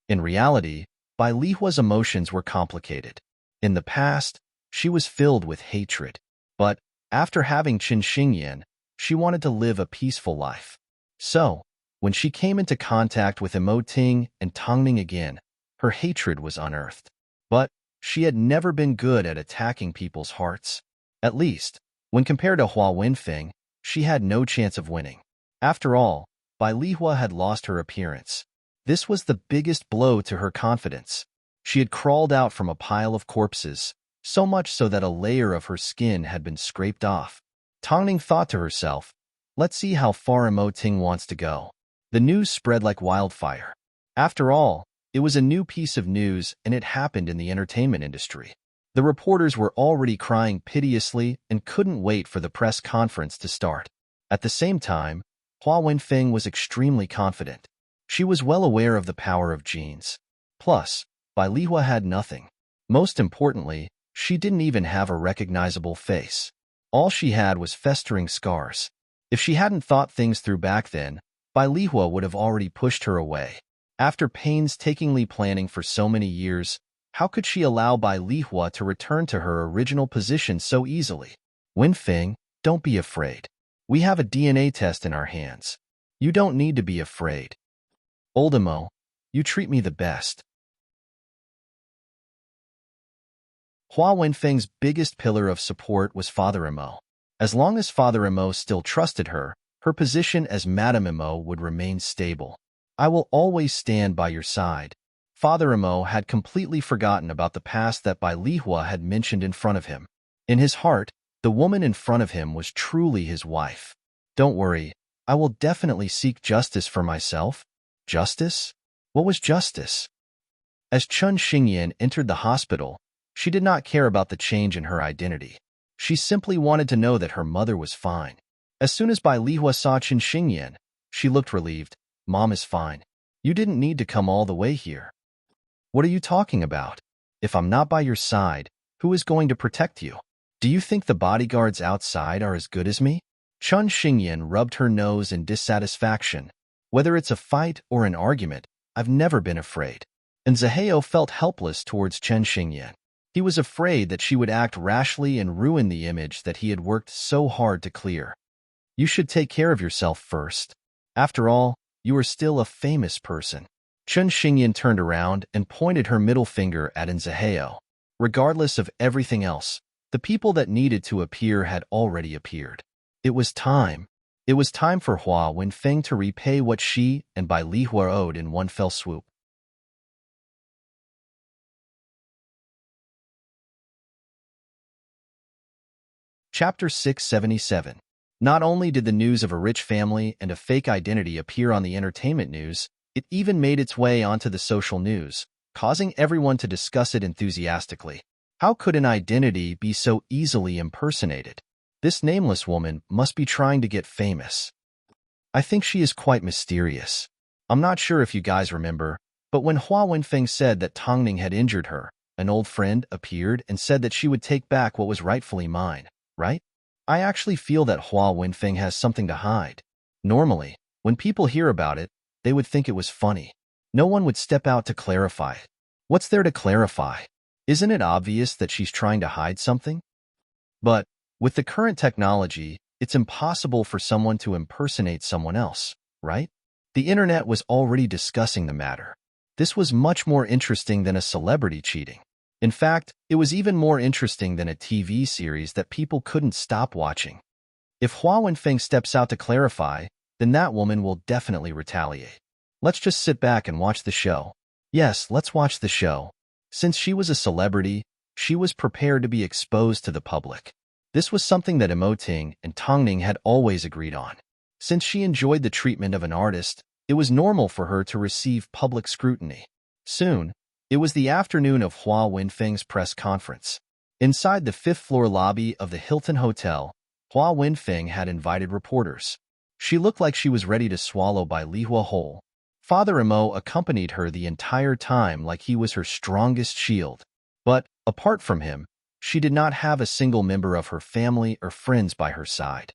In reality, Bai Lihua's emotions were complicated. In the past, she was filled with hatred, but after having Qin Xingyan, she wanted to live a peaceful life. So, when she came into contact with Emoting and Tongning again, her hatred was unearthed. But she had never been good at attacking people's hearts. At least, when compared to Hua Wenfeng, she had no chance of winning. After all, Bai Lihua had lost her appearance. This was the biggest blow to her confidence. She had crawled out from a pile of corpses, so much so that a layer of her skin had been scraped off. Tongning thought to herself, let's see how far Emoting wants to go. The news spread like wildfire. After all, it was a new piece of news and it happened in the entertainment industry. The reporters were already crying piteously and couldn't wait for the press conference to start. At the same time, Hua Wenfeng was extremely confident. She was well aware of the power of genes. Plus, Bai Lihua had nothing. Most importantly, she didn't even have a recognizable face. All she had was festering scars. If she hadn't thought things through back then, Bai Lihua would have already pushed her away. After painstakingly planning for so many years, how could she allow Bai Lihua to return to her original position so easily? Wenfeng, don't be afraid. We have a DNA test in our hands. You don't need to be afraid. Old Emo, you treat me the best. Hua Wenfeng's biggest pillar of support was Father Emo. As long as Father Emo still trusted her, her position as Madame Emo would remain stable. I will always stand by your side. Father Emo had completely forgotten about the past that Bai Lihua had mentioned in front of him. In his heart, the woman in front of him was truly his wife. Don't worry, I will definitely seek justice for myself. Justice? What was justice? As Qin Xingyan entered the hospital, she did not care about the change in her identity. She simply wanted to know that her mother was fine. As soon as Bai Lihua saw Qin Xingyan, she looked relieved. Mom is fine. You didn't need to come all the way here. What are you talking about? If I'm not by your side, who is going to protect you? Do you think the bodyguards outside are as good as me? Qin Xingyan rubbed her nose in dissatisfaction. Whether it's a fight or an argument, I've never been afraid. And Zaheo felt helpless towards Qin Xingyan. He was afraid that she would act rashly and ruin the image that he had worked so hard to clear. You should take care of yourself first. After all, you are still a famous person. Qin Xingyan turned around and pointed her middle finger at Zaheo. Regardless of everything else, the people that needed to appear had already appeared. It was time. It was time for Hua Wenfeng to repay what she and Bai Lihua owed in one fell swoop. Chapter 677. Not only did the news of a rich family and a fake identity appear on the entertainment news, it even made its way onto the social news, causing everyone to discuss it enthusiastically. How could an identity be so easily impersonated? This nameless woman must be trying to get famous. I think she is quite mysterious. I'm not sure if you guys remember, but when Hua Wenfeng said that Tongning had injured her, an old friend appeared and said that she would take back what was rightfully mine. Right? I actually feel that Hua Wenfeng has something to hide. Normally, when people hear about it, they would think it was funny. No one would step out to clarify it. What's there to clarify? Isn't it obvious that she's trying to hide something? But, with the current technology, it's impossible for someone to impersonate someone else, right? The internet was already discussing the matter. This was much more interesting than a celebrity cheating. In fact, it was even more interesting than a TV series that people couldn't stop watching. If Hua Wenfeng steps out to clarify, then that woman will definitely retaliate. Let's just sit back and watch the show. Yes, let's watch the show. Since she was a celebrity, she was prepared to be exposed to the public. This was something that Emoting and Tongning had always agreed on. Since she enjoyed the treatment of an artist, it was normal for her to receive public scrutiny. Soon, it was the afternoon of Hua Wenfeng's press conference. Inside the fifth-floor lobby of the Hilton Hotel, Hua Wenfeng had invited reporters. She looked like she was ready to swallow Bai Lihua whole. Father Imo accompanied her the entire time like he was her strongest shield. But, apart from him, she did not have a single member of her family or friends by her side.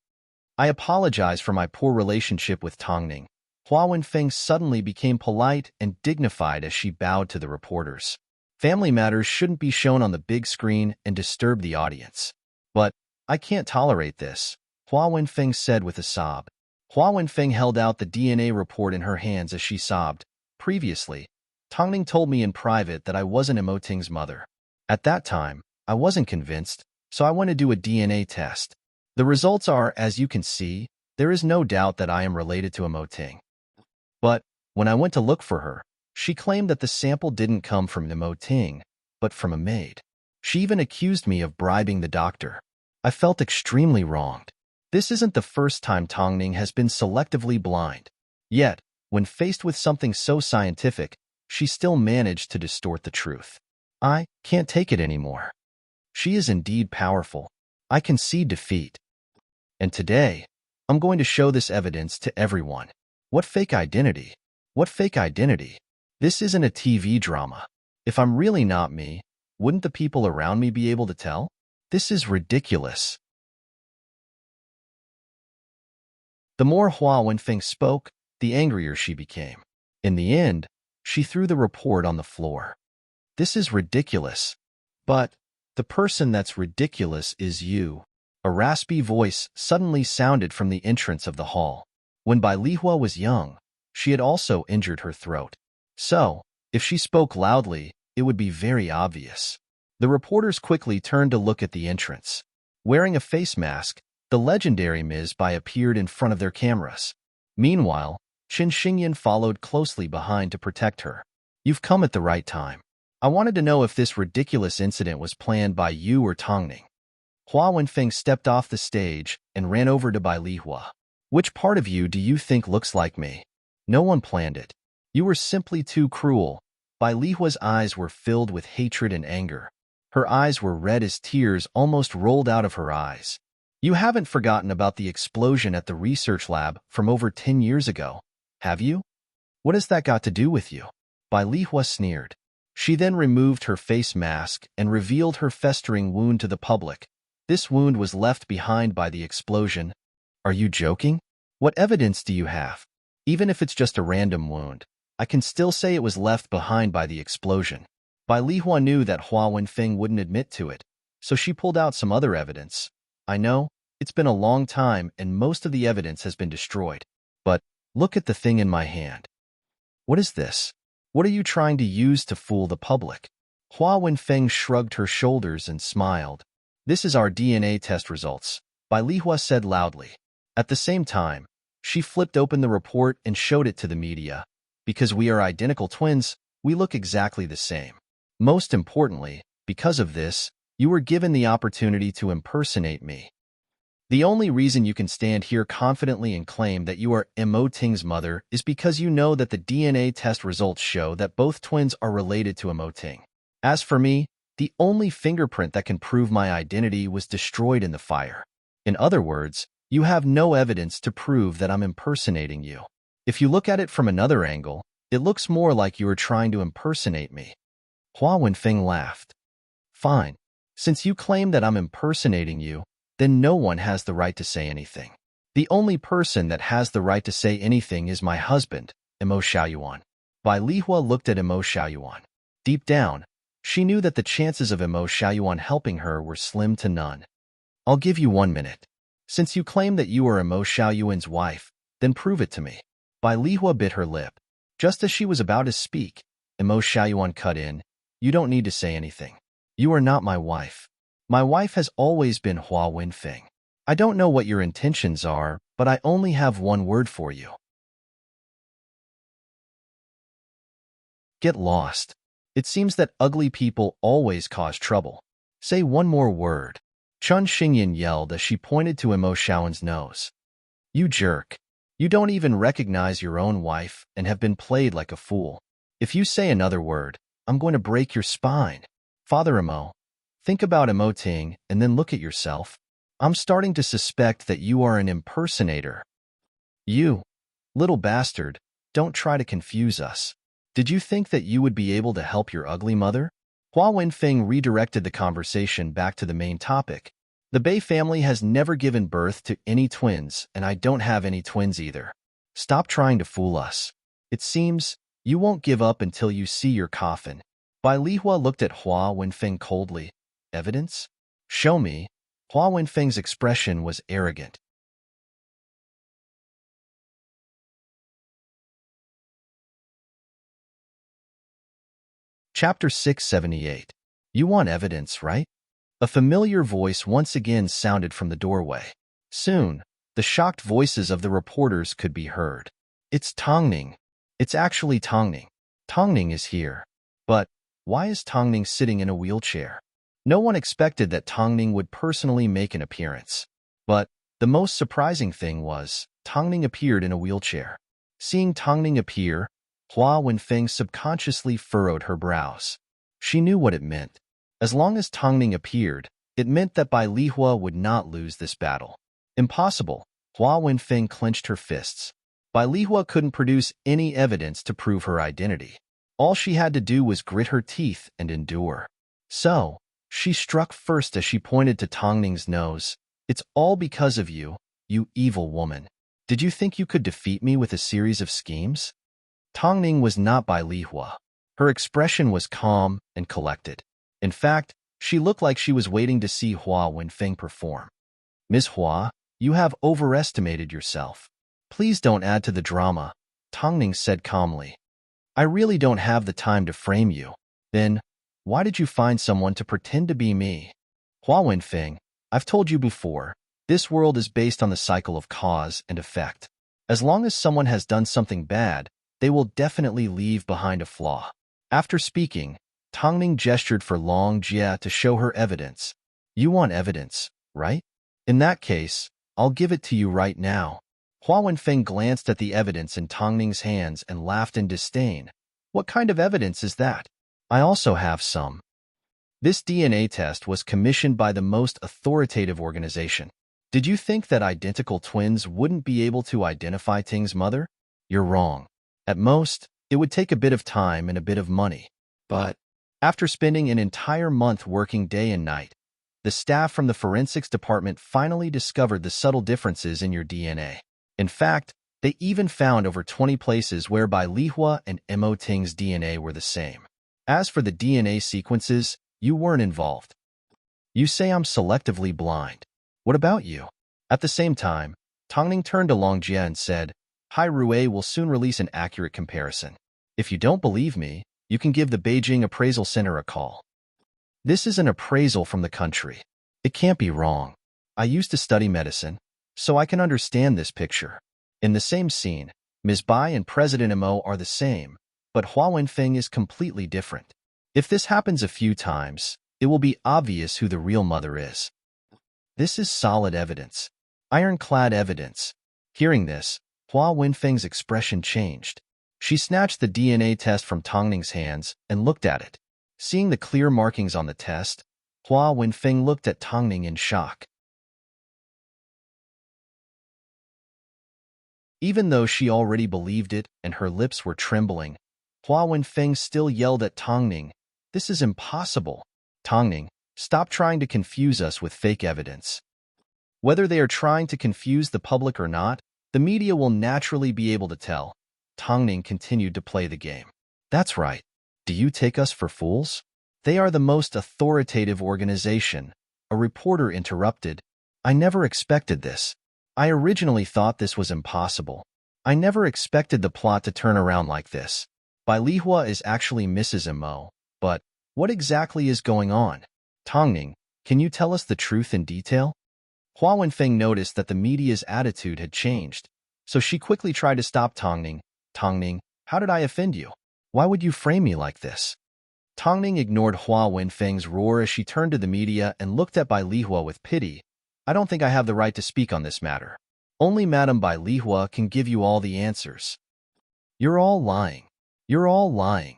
I apologize for my poor relationship with Tongning. Hua Wenfeng suddenly became polite and dignified as she bowed to the reporters. Family matters shouldn't be shown on the big screen and disturb the audience. But, I can't tolerate this, Hua Wenfeng said with a sob. Hua Wenfeng held out the DNA report in her hands as she sobbed. Previously, Tongning told me in private that I wasn't Emoting's mother. At that time, I wasn't convinced, so I went to do a DNA test. The results are, as you can see, there is no doubt that I am related to Emoting. But, when I went to look for her, she claimed that the sample didn't come from Emoting, but from a maid. She even accused me of bribing the doctor. I felt extremely wronged. This isn't the first time Tongning has been selectively blind. Yet, when faced with something so scientific, she still managed to distort the truth. I can't take it anymore. She is indeed powerful. I concede defeat. And today, I'm going to show this evidence to everyone. What fake identity? What fake identity? This isn't a TV drama. If I'm really not me, wouldn't the people around me be able to tell? This is ridiculous. The more Hua Wenfeng spoke, the angrier she became. In the end, she threw the report on the floor. This is ridiculous. But the person that's ridiculous is you. A raspy voice suddenly sounded from the entrance of the hall. When Bai Lihua was young, she had also injured her throat. So, if she spoke loudly, it would be very obvious. The reporters quickly turned to look at the entrance. Wearing a face mask, the legendary Ms. Bai appeared in front of their cameras. Meanwhile, Qin Xingyan followed closely behind to protect her. You've come at the right time. I wanted to know if this ridiculous incident was planned by you or Tongning. Hua Wenfeng stepped off the stage and ran over to Bai Lihua. Which part of you do you think looks like me? No one planned it. You were simply too cruel. Bai Lihua's eyes were filled with hatred and anger. Her eyes were red as tears almost rolled out of her eyes. You haven't forgotten about the explosion at the research lab from over 10 years ago, have you? What has that got to do with you? Bai Lihua sneered. She then removed her face mask and revealed her festering wound to the public. This wound was left behind by the explosion. Are you joking? What evidence do you have? Even if it's just a random wound, I can still say it was left behind by the explosion. Bai Lihua knew that Hua Wenfeng wouldn't admit to it, so she pulled out some other evidence. I know, it's been a long time and most of the evidence has been destroyed. But, look at the thing in my hand. What is this? What are you trying to use to fool the public? Hua Wenfeng shrugged her shoulders and smiled. This is our DNA test results, Bai Lihua said loudly. At the same time, she flipped open the report and showed it to the media. Because we are identical twins, we look exactly the same. Most importantly, because of this, you were given the opportunity to impersonate me. The only reason you can stand here confidently and claim that you are Emoting's mother is because you know that the DNA test results show that both twins are related to Emoting. As for me, the only fingerprint that can prove my identity was destroyed in the fire. In other words, you have no evidence to prove that I'm impersonating you. If you look at it from another angle, it looks more like you are trying to impersonate me. Hua Wenfeng laughed. Fine. Since you claim that I'm impersonating you, then no one has the right to say anything. The only person that has the right to say anything is my husband, Imo Xiaoyuan. Bai Lihua looked at Imo Xiaoyuan. Deep down, she knew that the chances of Imo Xiaoyuan helping her were slim to none. I'll give you 1 minute. Since you claim that you are Imo Xiaoyuan's wife, then prove it to me. Bai Lihua bit her lip. Just as she was about to speak, Imo Xiaoyuan cut in. You don't need to say anything. You are not my wife. My wife has always been Hua Wenfeng. I don't know what your intentions are, but I only have one word for you. Get lost. It seems that ugly people always cause trouble. Say one more word. Qin Xingyan yelled as she pointed to Imo Xiaoyuan's nose. You jerk. You don't even recognize your own wife and have been played like a fool. If you say another word, I'm going to break your spine. Father Imo, think about Emoting and then look at yourself. I'm starting to suspect that you are an impersonator. You, little bastard, don't try to confuse us. Did you think that you would be able to help your ugly mother? Hua Wenfeng redirected the conversation back to the main topic. The Bei family has never given birth to any twins, and I don't have any twins either. Stop trying to fool us. It seems you won't give up until you see your coffin. Bai Lihua looked at Hua Wenfeng coldly. Evidence? Show me. Hua Wenfeng's expression was arrogant. Chapter 678. You want evidence, right? A familiar voice once again sounded from the doorway. Soon, the shocked voices of the reporters could be heard. It's Tongning. It's actually Tongning. Tongning is here. But why is Tongning sitting in a wheelchair? No one expected that Tongning would personally make an appearance. But the most surprising thing was, Tongning appeared in a wheelchair. Seeing Tongning appear, Hua Wenfeng subconsciously furrowed her brows. She knew what it meant. As long as Tongning appeared, it meant that Bai Lihua would not lose this battle. Impossible. Hua Wenfeng clenched her fists. Bai Lihua couldn't produce any evidence to prove her identity. All she had to do was grit her teeth and endure. So, she struck first as she pointed to Tongning's nose. It's all because of you, you evil woman. Did you think you could defeat me with a series of schemes? Tongning was not Bai Lihua. Her expression was calm and collected. In fact, she looked like she was waiting to see Hua Wenfeng perform. Ms. Hua, you have overestimated yourself. Please don't add to the drama, Tongning said calmly. I really don't have the time to frame you. Then, why did you find someone to pretend to be me? Hua Wenfeng, I've told you before, this world is based on the cycle of cause and effect. As long as someone has done something bad, they will definitely leave behind a flaw. After speaking, Tongning gestured for Long Jie to show her evidence. You want evidence, right? In that case, I'll give it to you right now. Hua Wenfeng glanced at the evidence in Tongning's hands and laughed in disdain. What kind of evidence is that? I also have some. This DNA test was commissioned by the most authoritative organization. Did you think that identical twins wouldn't be able to identify Ting's mother? You're wrong. At most, it would take a bit of time and a bit of money. But after spending an entire month working day and night, the staff from the forensics department finally discovered the subtle differences in your DNA. In fact, they even found over 20 places whereby Lihua and Mo Ting's DNA were the same. As for the DNA sequences, you weren't involved. You say I'm selectively blind. What about you? At the same time, Tongning turned to Long Jie and said, Hai Rui will soon release an accurate comparison. If you don't believe me, you can give the Beijing Appraisal Center a call. This is an appraisal from the country. It can't be wrong. I used to study medicine, so I can understand this picture. In the same scene, Ms. Bai and President Mo are the same, but Hua Wenfeng is completely different. If this happens a few times, it will be obvious who the real mother is. This is solid evidence. Ironclad evidence. Hearing this, Hua Wenfeng's expression changed. She snatched the DNA test from Tongning's hands and looked at it. Seeing the clear markings on the test, Hua Wenfeng looked at Tongning in shock. Even though she already believed it and her lips were trembling, Hua Wenfeng still yelled at Tongning, This is impossible. Tongning, stop trying to confuse us with fake evidence. Whether they are trying to confuse the public or not, the media will naturally be able to tell. Tongning continued to play the game. That's right. Do you take us for fools? They are the most authoritative organization. A reporter interrupted. I never expected this. I originally thought this was impossible. I never expected the plot to turn around like this. Bai Lihua is actually Mrs. Mo, but what exactly is going on? Tongning, can you tell us the truth in detail? Hua Wenfeng noticed that the media's attitude had changed, so she quickly tried to stop Tongning. Tongning, how did I offend you? Why would you frame me like this? Tongning ignored Hua Wenfeng's roar as she turned to the media and looked at Bai Lihua with pity. I don't think I have the right to speak on this matter. Only Madame Bai Lihua can give you all the answers. You're all lying. You're all lying.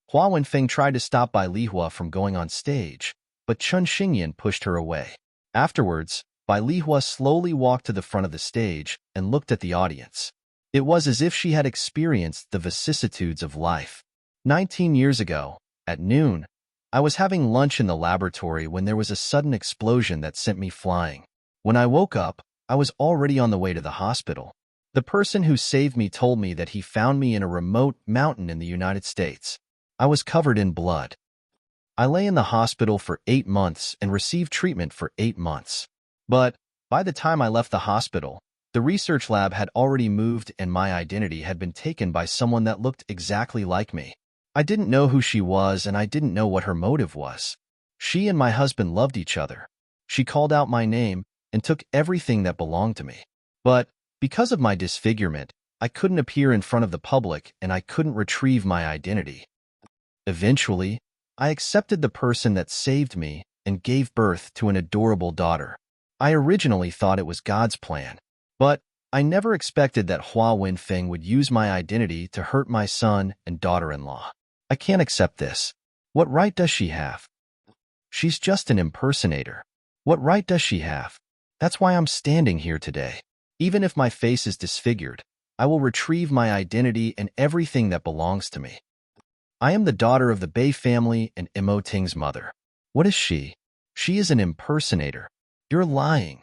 Hua Wenfeng tried to stop Bai Lihua from going on stage, but Chun Xingyan pushed her away. Afterwards, Bai Lihua slowly walked to the front of the stage and looked at the audience. It was as if she had experienced the vicissitudes of life. 19 years ago, at noon, I was having lunch in the laboratory when there was a sudden explosion that sent me flying. When I woke up, I was already on the way to the hospital. The person who saved me told me that he found me in a remote mountain in the United States. I was covered in blood. I lay in the hospital for 8 months and received treatment for 8 months. But by the time I left the hospital, the research lab had already moved and my identity had been taken by someone that looked exactly like me. I didn't know who she was and I didn't know what her motive was. She and my husband loved each other. She called out my name and took everything that belonged to me. But because of my disfigurement, I couldn't appear in front of the public and I couldn't retrieve my identity. Eventually, I accepted the person that saved me and gave birth to an adorable daughter. I originally thought it was God's plan, but I never expected that Hua Wenfeng would use my identity to hurt my son and daughter-in-law. I can't accept this. What right does she have? She's just an impersonator. What right does she have? That's why I'm standing here today. Even if my face is disfigured, I will retrieve my identity and everything that belongs to me. I am the daughter of the Bei family and Imo Ting's mother. What is she? She is an impersonator. You're lying.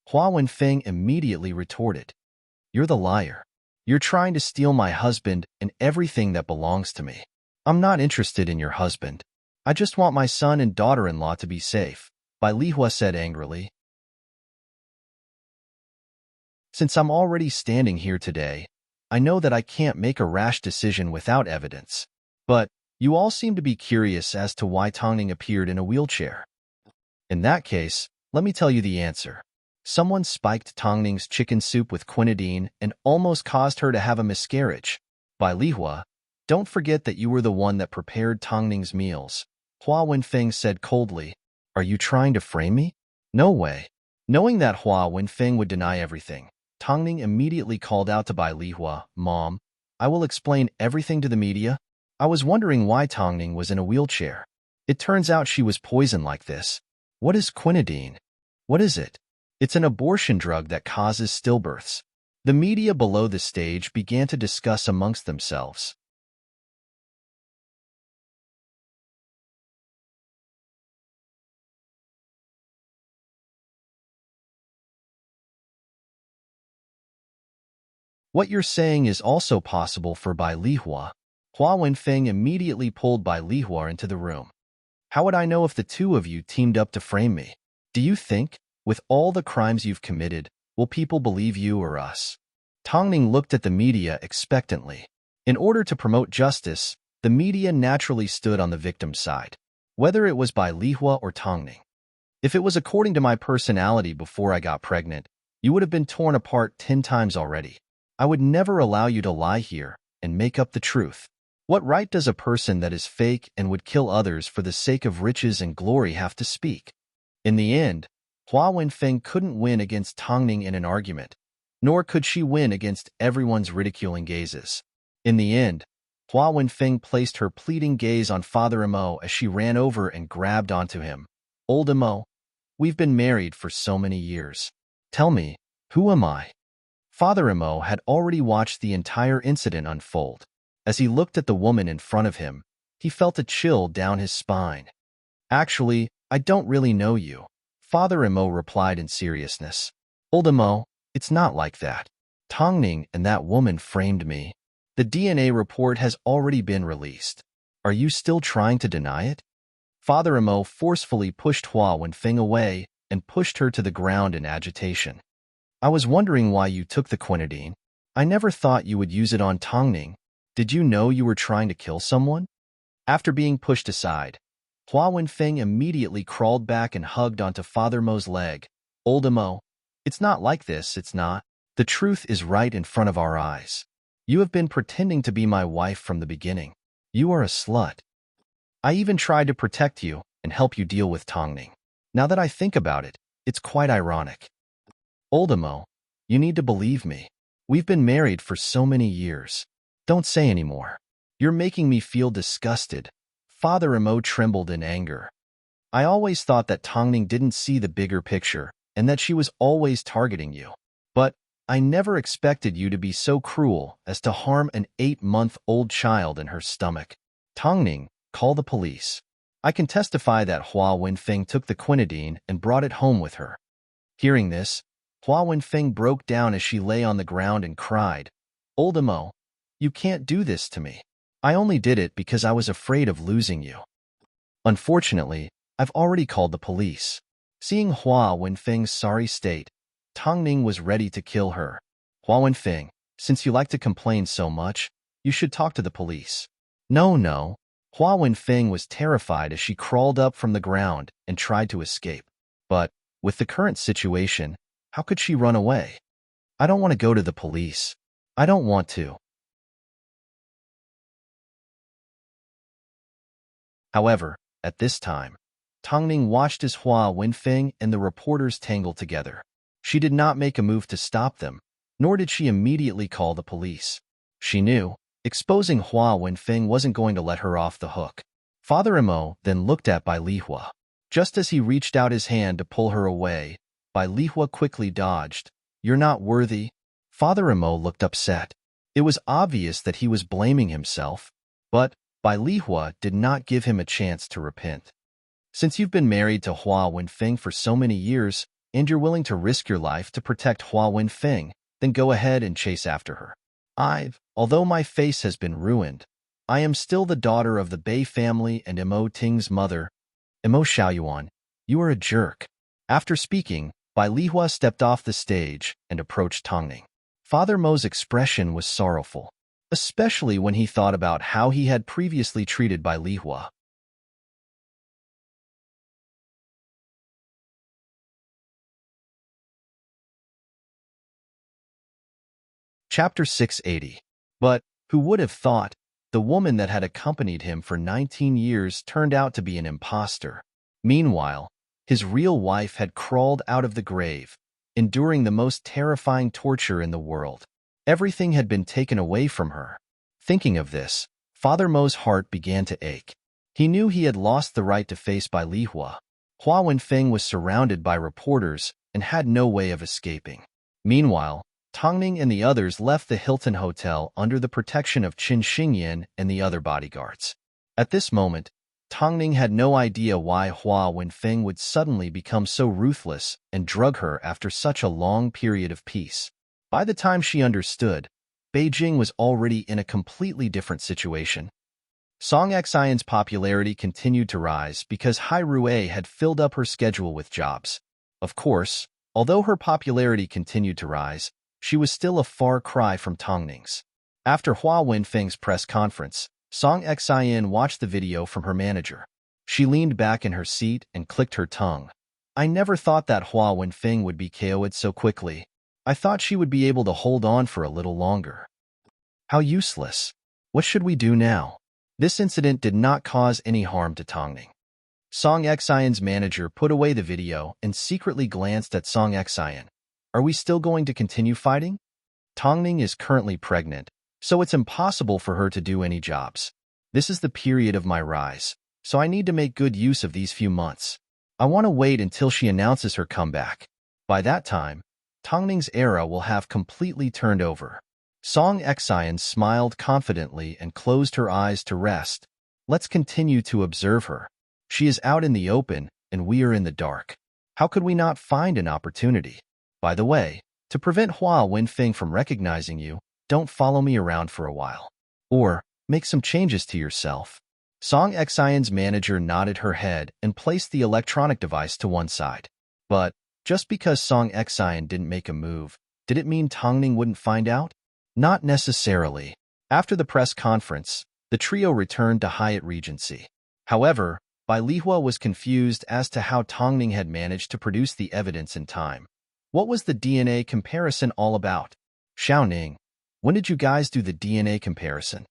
Hua Wenfeng immediately retorted. You're the liar. You're trying to steal my husband and everything that belongs to me. I'm not interested in your husband. I just want my son and daughter-in-law to be safe, Bai Lihua said angrily. Since I'm already standing here today, I know that I can't make a rash decision without evidence. But you all seem to be curious as to why Tongning appeared in a wheelchair. In that case, let me tell you the answer. Someone spiked Tongning's chicken soup with quinidine and almost caused her to have a miscarriage. Bai Lihua, don't forget that you were the one that prepared Tongning's meals. Hua Wenfeng said coldly. Are you trying to frame me? No way. Knowing that Hua Wenfeng would deny everything, Tongning immediately called out to Bai Lihua, Mom, I will explain everything to the media. I was wondering why Tongning was in a wheelchair. It turns out she was poisoned like this. What is quinidine? What is it? It's an abortion drug that causes stillbirths. The media below the stage began to discuss amongst themselves. What you're saying is also possible for Bai Lihua. Hua Wenfeng immediately pulled Bai Lihua into the room. How would I know if the two of you teamed up to frame me? Do you think, with all the crimes you've committed, will people believe you or us? Tongning looked at the media expectantly. In order to promote justice, the media naturally stood on the victim's side, whether it was Bai Lihua or Tongning. If it was according to my personality before I got pregnant, you would have been torn apart 10 times already. I would never allow you to lie here and make up the truth. What right does a person that is fake and would kill others for the sake of riches and glory have to speak? In the end, Hua Wenfeng couldn't win against Tongning in an argument, nor could she win against everyone's ridiculing gazes. In the end, Hua Wenfeng placed her pleading gaze on Father Imo as she ran over and grabbed onto him. Old Imo, we've been married for so many years. Tell me, who am I? Father Imo had already watched the entire incident unfold. As he looked at the woman in front of him, he felt a chill down his spine. Actually, I don't really know you, Father Imo replied in seriousness. Old Imo, it's not like that. Tongning and that woman framed me. The DNA report has already been released. Are you still trying to deny it? Father Imo forcefully pushed Hua Wenfeng away and pushed her to the ground in agitation. I was wondering why you took the quinidine. I never thought you would use it on Tongning. Did you know you were trying to kill someone? After being pushed aside, Hua Wenfeng immediately crawled back and hugged onto Father Mo's leg. Old Imo, it's not like this, it's not. The truth is right in front of our eyes. You have been pretending to be my wife from the beginning. You are a slut. I even tried to protect you and help you deal with Tongning. Now that I think about it, it's quite ironic. Old Imo, you need to believe me. We've been married for so many years. Don't say any more. You're making me feel disgusted. Father Imo trembled in anger. I always thought that Tongning didn't see the bigger picture and that she was always targeting you. But I never expected you to be so cruel as to harm an 8-month-old child in her stomach. Tongning, call the police. I can testify that Hua Wenfeng took the quinidine and brought it home with her. Hearing this, Hua Wenfeng broke down as she lay on the ground and cried, Old Imo, you can't do this to me. I only did it because I was afraid of losing you. Unfortunately, I've already called the police. Seeing Hua Wenfeng's sorry state, Tongning was ready to kill her. Hua Wenfeng, since you like to complain so much, you should talk to the police. No. Hua Wenfeng was terrified as she crawled up from the ground and tried to escape. But, with the current situation, how could she run away? I don't want to go to the police. I don't want to. However, at this time, Tongning watched as Hua Wenfeng and the reporters tangled together. She did not make a move to stop them, nor did she immediately call the police. She knew, exposing Hua Wenfeng wasn't going to let her off the hook. Father Imo then looked at Bai Lihua. Just as he reached out his hand to pull her away, Bai Lihua quickly dodged. You're not worthy. Father Imo looked upset. It was obvious that he was blaming himself, but Bai Lihua did not give him a chance to repent. Since you've been married to Hua Wenfeng for so many years, and you're willing to risk your life to protect Hua Wenfeng, then go ahead and chase after her. Although my face has been ruined, I am still the daughter of the Bei family and Imo Ting's mother. Imo Xiaoyuan, you are a jerk. After speaking, Bai Lihua stepped off the stage and approached Tongning. Father Mo's expression was sorrowful, especially when he thought about how he had previously treated Bai Lihua. Chapter 680. But, who would have thought, the woman that had accompanied him for 19 years turned out to be an impostor. Meanwhile, his real wife had crawled out of the grave, enduring the most terrifying torture in the world. Everything had been taken away from her. Thinking of this, Father Mo's heart began to ache. He knew he had lost the right to face Bai Lihua. Hua Wenfeng was surrounded by reporters and had no way of escaping. Meanwhile, Tongning and the others left the Hilton Hotel under the protection of Qin Xingyan and the other bodyguards. At this moment, Tongning had no idea why Hua Wenfeng would suddenly become so ruthless and drug her after such a long period of peace. By the time she understood, Beijing was already in a completely different situation. Song Xian's popularity continued to rise because Hai Rui had filled up her schedule with jobs. Of course, although her popularity continued to rise, she was still a far cry from Tongning's. After Hua Wenfeng's press conference, Song Xian watched the video from her manager. She leaned back in her seat and clicked her tongue. I never thought that Hua Wenfeng would be KO'd so quickly. I thought she would be able to hold on for a little longer. How useless. What should we do now? This incident did not cause any harm to Tongning. Song Xian's manager put away the video and secretly glanced at Song Xian. Are we still going to continue fighting? Tongning is currently pregnant, so it's impossible for her to do any jobs. This is the period of my rise, so I need to make good use of these few months. I want to wait until she announces her comeback. By that time, Tongning's era will have completely turned over. Song Xian smiled confidently and closed her eyes to rest. Let's continue to observe her. She is out in the open, and we are in the dark. How could we not find an opportunity? By the way, to prevent Hua Wenfeng from recognizing you, don't follow me around for a while. Or, make some changes to yourself. Song Xian's manager nodded her head and placed the electronic device to one side. But, just because Song Xian didn't make a move, did it mean Tongning wouldn't find out? Not necessarily. After the press conference, the trio returned to Hyatt Regency. However, Bai Lihua was confused as to how Tongning had managed to produce the evidence in time. What was the DNA comparison all about? Xiaoning, when did you guys do the DNA comparison?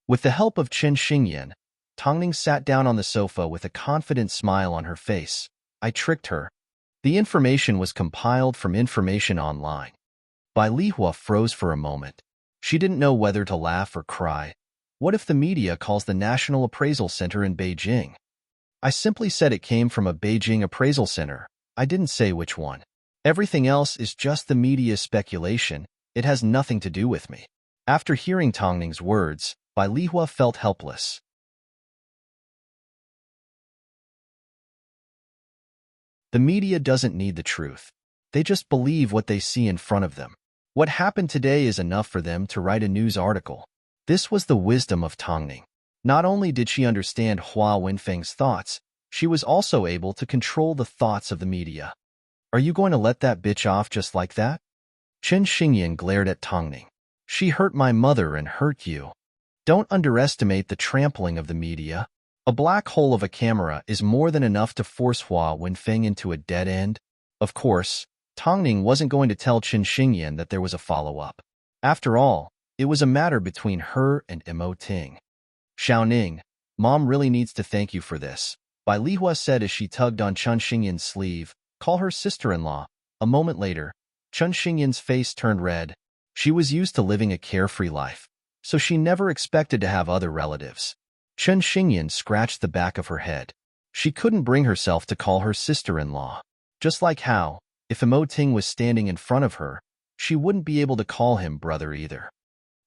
With the help of Qin Xingyan, Tongning sat down on the sofa with a confident smile on her face. I tricked her. The information was compiled from information online. Bai Lihua froze for a moment. She didn't know whether to laugh or cry. What if the media calls the National Appraisal Center in Beijing? I simply said it came from a Beijing appraisal center. I didn't say which one. Everything else is just the media's speculation. It has nothing to do with me. After hearing Tong Ning's words, Bai Lihua felt helpless. The media doesn't need the truth. They just believe what they see in front of them. What happened today is enough for them to write a news article. This was the wisdom of Tong Ning. Not only did she understand Hua Wenfeng's thoughts, she was also able to control the thoughts of the media. Are you going to let that bitch off just like that? Chen Xingyan glared at Tong Ning. She hurt my mother and hurt you. Don't underestimate the trampling of the media. A black hole of a camera is more than enough to force Hua Wenfeng into a dead end. Of course, Tong Ning wasn't going to tell Chen Xingyan that there was a follow-up. After all, it was a matter between her and Mo Ting. Xiaoning, Mom really needs to thank you for this, Bai Lihua said as she tugged on Chen Xingyan's sleeve. Call her sister-in-law. A moment later, Chen Xingyan's face turned red. She was used to living a carefree life, so she never expected to have other relatives. Chen Xingyan scratched the back of her head. She couldn't bring herself to call her sister-in-law. Just like how, if Mo Ting was standing in front of her, she wouldn't be able to call him brother either.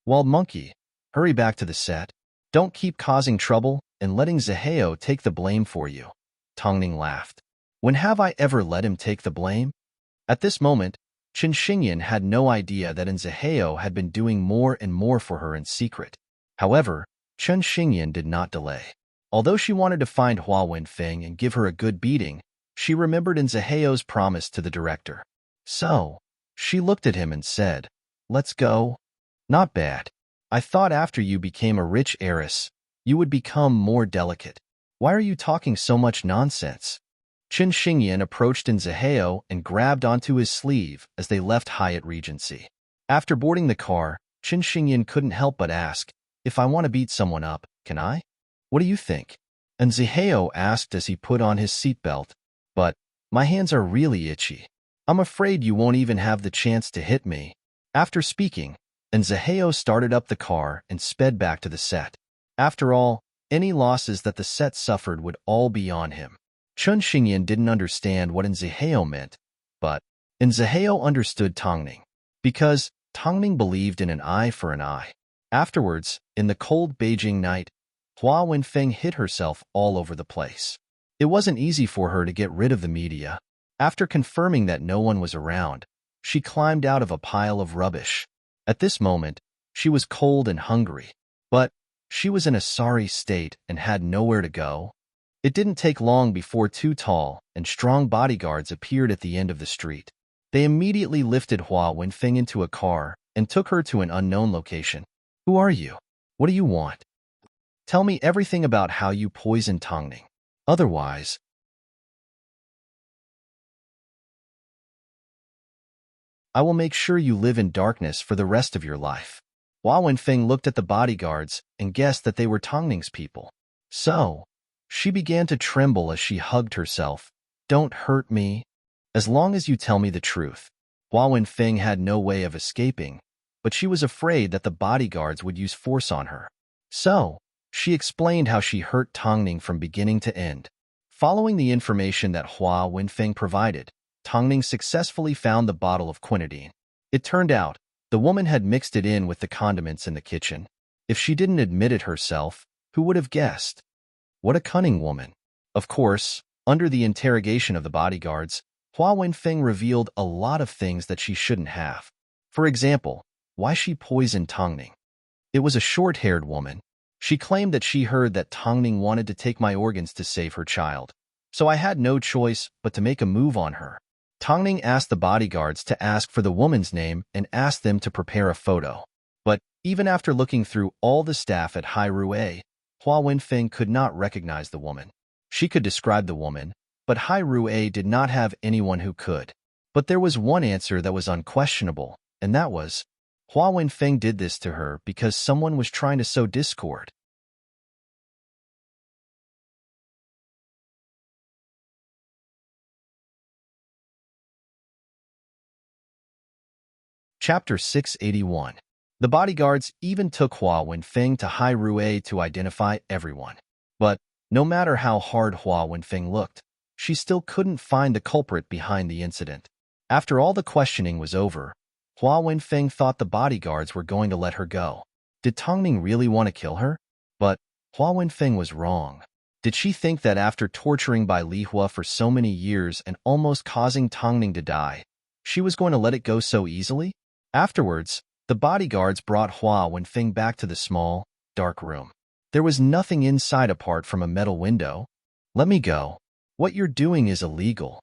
Well, monkey, hurry back to the set. Don't keep causing trouble and letting Zaheo take the blame for you. Tong Ning laughed. When have I ever let him take the blame? At this moment, Chen Xingyan had no idea that Zaheo had been doing more and more for her in secret. However, Chen Xingyan did not delay. Although she wanted to find Hua Wenfeng and give her a good beating, she remembered Zaheo's promise to the director. So, she looked at him and said, "Let's go." Not bad. I thought after you became a rich heiress, you would become more delicate. Why are you talking so much nonsense? Chen Xingyan approached Zaheo and grabbed onto his sleeve as they left Hyatt Regency. After boarding the car, Chen Xingyan couldn't help but ask, "If I want to beat someone up, can I? What do you think?" And Zaheo asked as he put on his seatbelt. "But my hands are really itchy. I'm afraid you won't even have the chance to hit me." After speaking, Zaheo started up the car and sped back to the set. After all, any losses that the set suffered would all be on him. Chen Xingyan didn't understand what Zaheo meant, but Zaheo understood Tong Ning, because Tong Ning believed in an eye for an eye. Afterwards, in the cold Beijing night, Hua Wenfeng hid herself all over the place. It wasn't easy for her to get rid of the media. After confirming that no one was around, she climbed out of a pile of rubbish. At this moment, she was cold and hungry, but she was in a sorry state and had nowhere to go. It didn't take long before two tall and strong bodyguards appeared at the end of the street. They immediately lifted Hua Wenfeng into a car and took her to an unknown location. "Who are you? What do you want? Tell me everything about how you poisoned Tong Ning. Otherwise, I will make sure you live in darkness for the rest of your life." Hua Wenfeng looked at the bodyguards and guessed that they were Tong Ning's people. So, she began to tremble as she hugged herself. "Don't hurt me. As long as you tell me the truth." Hua Wenfeng had no way of escaping, but she was afraid that the bodyguards would use force on her. So, she explained how she hurt Tong Ning from beginning to end. Following the information that Hua Wenfeng provided, Tong Ning successfully found the bottle of quinidine. It turned out, the woman had mixed it in with the condiments in the kitchen. If she didn't admit it herself, who would have guessed? What a cunning woman. Of course, under the interrogation of the bodyguards, Hua Wenfeng revealed a lot of things that she shouldn't have. For example, why she poisoned Tong Ning. It was a short-haired woman. She claimed that she heard that Tong Ning wanted to take my organs to save her child, so I had no choice but to make a move on her. Tong Ning asked the bodyguards to ask for the woman's name and asked them to prepare a photo. But even after looking through all the staff at Hai Rue, Hua Wenfeng could not recognize the woman. She could describe the woman, but Hai Rue did not have anyone who could. But there was one answer that was unquestionable, and that was, Hua Wenfeng did this to her because someone was trying to sow discord. Chapter 681. The bodyguards even took Hua Wenfeng to Hai Rue to identify everyone. But no matter how hard Hua Wenfeng looked, she still couldn't find the culprit behind the incident. After all the questioning was over, Hua Wenfeng thought the bodyguards were going to let her go. Did Tongning really want to kill her? But Hua Wenfeng was wrong. Did she think that after torturing by Li Hua for so many years and almost causing Tongning to die, she was going to let it go so easily? Afterwards, the bodyguards brought Hua Wenfeng back to the small, dark room. There was nothing inside apart from a metal window. "Let me go. What you're doing is illegal."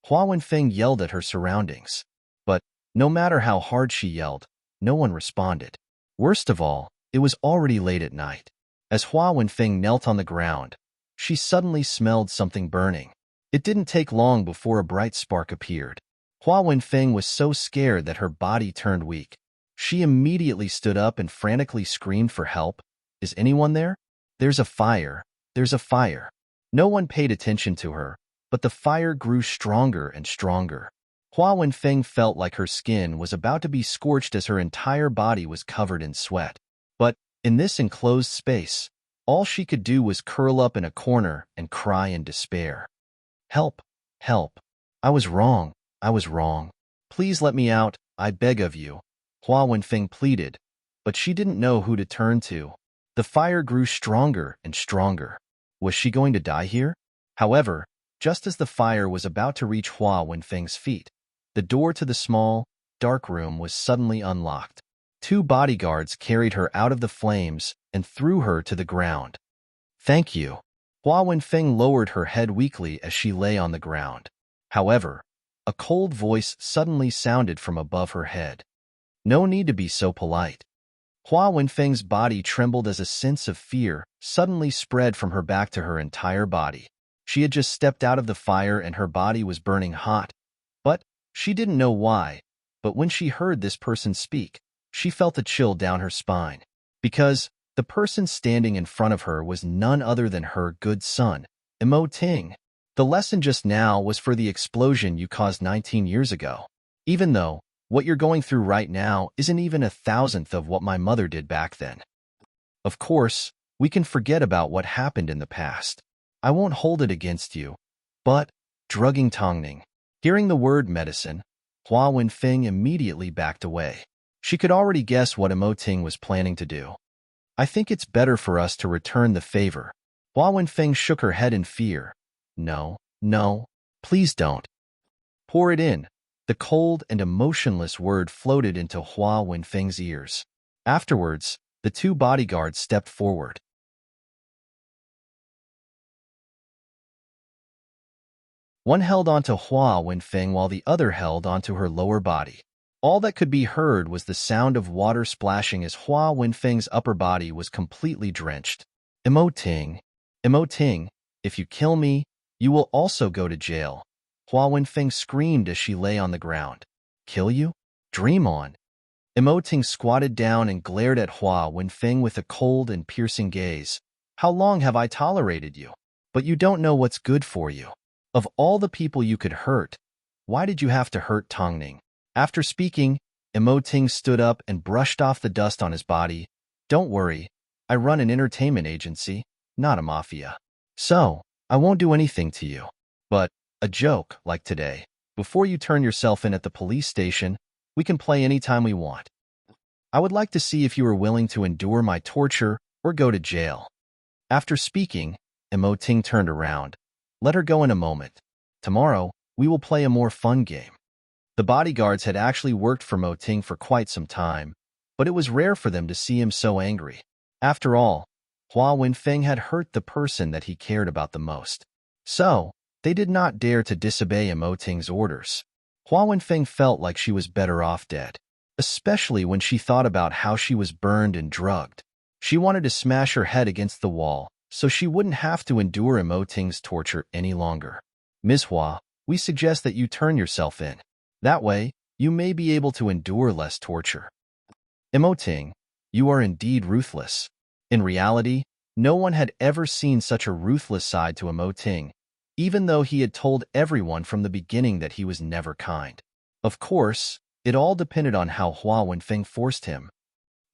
Hua Wenfeng yelled at her surroundings. But no matter how hard she yelled, no one responded. Worst of all, it was already late at night. As Hua Wenfeng knelt on the ground, she suddenly smelled something burning. It didn't take long before a bright spark appeared. Hua Wenfeng was so scared that her body turned weak. She immediately stood up and frantically screamed for help. "Is anyone there? There's a fire. There's a fire." No one paid attention to her, but the fire grew stronger and stronger. Hua Wenfeng felt like her skin was about to be scorched as her entire body was covered in sweat. But in this enclosed space, all she could do was curl up in a corner and cry in despair. "Help! Help! I was wrong. I was wrong. Please let me out, I beg of you," Hua Wenfeng pleaded, but she didn't know who to turn to. The fire grew stronger and stronger. Was she going to die here? However, just as the fire was about to reach Hua Wenfeng's feet, the door to the small, dark room was suddenly unlocked. Two bodyguards carried her out of the flames and threw her to the ground. "Thank you." Hua Wenfeng lowered her head weakly as she lay on the ground. However, a cold voice suddenly sounded from above her head. "No need to be so polite." Hua Wenfeng's body trembled as a sense of fear suddenly spread from her back to her entire body. She had just stepped out of the fire and her body was burning hot. But she didn't know why. But when she heard this person speak, she felt a chill down her spine. Because the person standing in front of her was none other than her good son, Imo Ting. The lesson just now was for the explosion you caused 19 years ago. Even though what you're going through right now isn't even 1,000th of what my mother did back then. Of course, we can forget about what happened in the past. I won't hold it against you. But, drugging Tongning. Hearing the word medicine, Hua Wenfeng immediately backed away. She could already guess what Imo Ting was planning to do. "I think it's better for us to return the favor." Hua Wenfeng shook her head in fear. "No, no, please don't." "Pour it in." The cold and emotionless word floated into Hua Wenfeng's ears. Afterwards, the two bodyguards stepped forward. One held onto Hua Wenfeng while the other held onto her lower body. All that could be heard was the sound of water splashing as Hua Wenfeng's upper body was completely drenched. Imo Ting, if you kill me, you will also go to jail." Hua Wenfeng screamed as she lay on the ground. "Kill you? Dream on." Imo Ting squatted down and glared at Hua Wenfeng with a cold and piercing gaze. "How long have I tolerated you? But you don't know what's good for you. Of all the people you could hurt, why did you have to hurt Tongning?" After speaking, Imo Ting stood up and brushed off the dust on his body. "Don't worry, I run an entertainment agency, not a mafia. So, I won't do anything to you. But a joke like today, before you turn yourself in at the police station, we can play any time we want. I would like to see if you are willing to endure my torture or go to jail." After speaking, Imo Ting turned around. "Let her go in a moment. Tomorrow, we will play a more fun game." The bodyguards had actually worked for Mo Ting for quite some time, but it was rare for them to see him so angry. After all, Hua Wenfeng had hurt the person that he cared about the most. So, they did not dare to disobey Imo Ting's orders. Hua Wenfeng felt like she was better off dead, especially when she thought about how she was burned and drugged. She wanted to smash her head against the wall so she wouldn't have to endure Imo Ting's torture any longer. "Ms. Hua, we suggest that you turn yourself in. That way, you may be able to endure less torture." "Imo Ting, you are indeed ruthless." In reality, no one had ever seen such a ruthless side to Imo Ting, even though he had told everyone from the beginning that he was never kind. Of course, it all depended on how Hua Wenfeng forced him.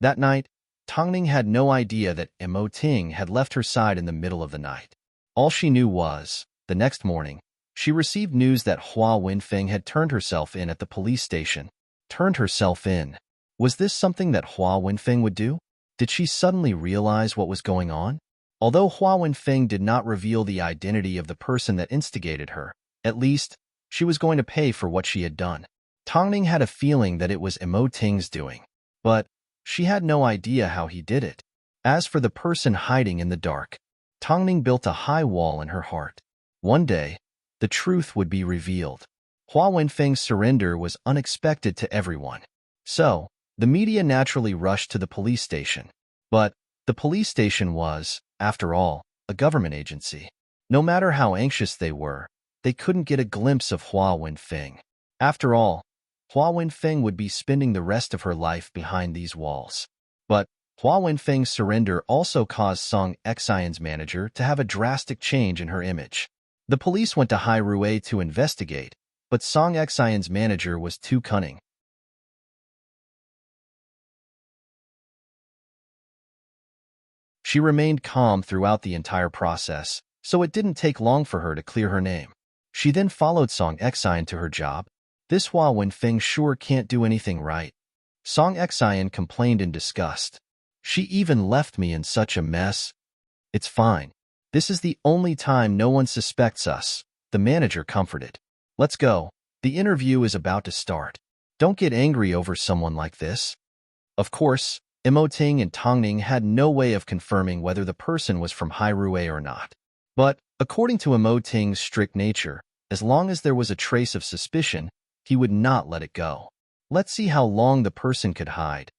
That night, Tongning had no idea that Imo Ting had left her side in the middle of the night. All she knew was, the next morning, She received news that Hua Wenfeng had turned herself in at the police station. Turned herself in. Was this something that Hua Wenfeng would do? Did she suddenly realize what was going on? Although Hua Wenfeng did not reveal the identity of the person that instigated her, at least, she was going to pay for what she had done. Tongning had a feeling that it was Imo Ting's doing, but she had no idea how he did it. As for the person hiding in the dark, Tongning built a high wall in her heart. One day, the truth would be revealed. Hua Wenfeng's surrender was unexpected to everyone. So, the media naturally rushed to the police station. But the police station was, after all, a government agency. No matter how anxious they were, they couldn't get a glimpse of Hua Wenfeng. After all, Hua Wenfeng would be spending the rest of her life behind these walls. But Hua Wenfeng's surrender also caused Song Xian's manager to have a drastic change in her image. The police went to Hai Rui to investigate, but Song Xian's manager was too cunning. She remained calm throughout the entire process, so it didn't take long for her to clear her name. She then followed Song Xian to her job. This Hua Wenfeng sure can't do anything right. Song Xian complained in disgust. She even left me in such a mess. It's fine. This is the only time no one suspects us, the manager comforted. Let's go. The interview is about to start. Don't get angry over someone like this. Of course, Imo Ting and Tongning had no way of confirming whether the person was from Hai Rui or not. But, according to Imo Ting's strict nature, as long as there was a trace of suspicion, he would not let it go. Let's see how long the person could hide.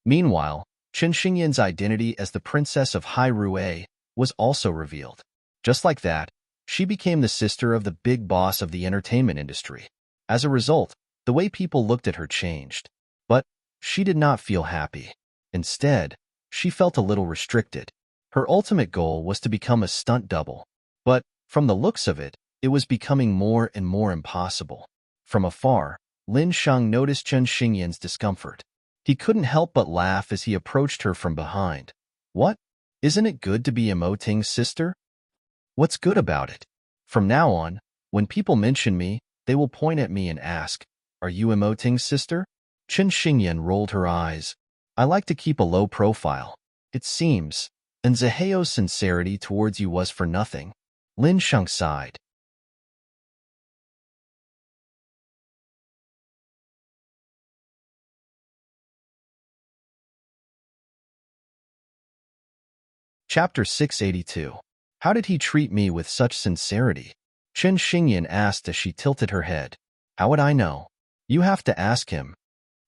Meanwhile, Chen Xingyan's identity as the princess of Hai Rui was also revealed. Just like that, she became the sister of the big boss of the entertainment industry. As a result, the way people looked at her changed. But she did not feel happy. Instead, she felt a little restricted. Her ultimate goal was to become a stunt double. But, from the looks of it, it was becoming more and more impossible. From afar, Lin Sheng noticed Chen Xingyan's discomfort. He couldn't help but laugh as he approached her from behind. What? Isn't it good to be Imo Ting's sister? What's good about it? From now on, when people mention me, they will point at me and ask, "Are you Imo Ting's sister?" Chen Xingyan rolled her eyes. I like to keep a low profile. It seems, and Zaheo's sincerity towards you was for nothing. Lin Sheng sighed. Chapter 682. How did he treat me with such sincerity? Chen Xingyan asked as she tilted her head. How would I know? You have to ask him.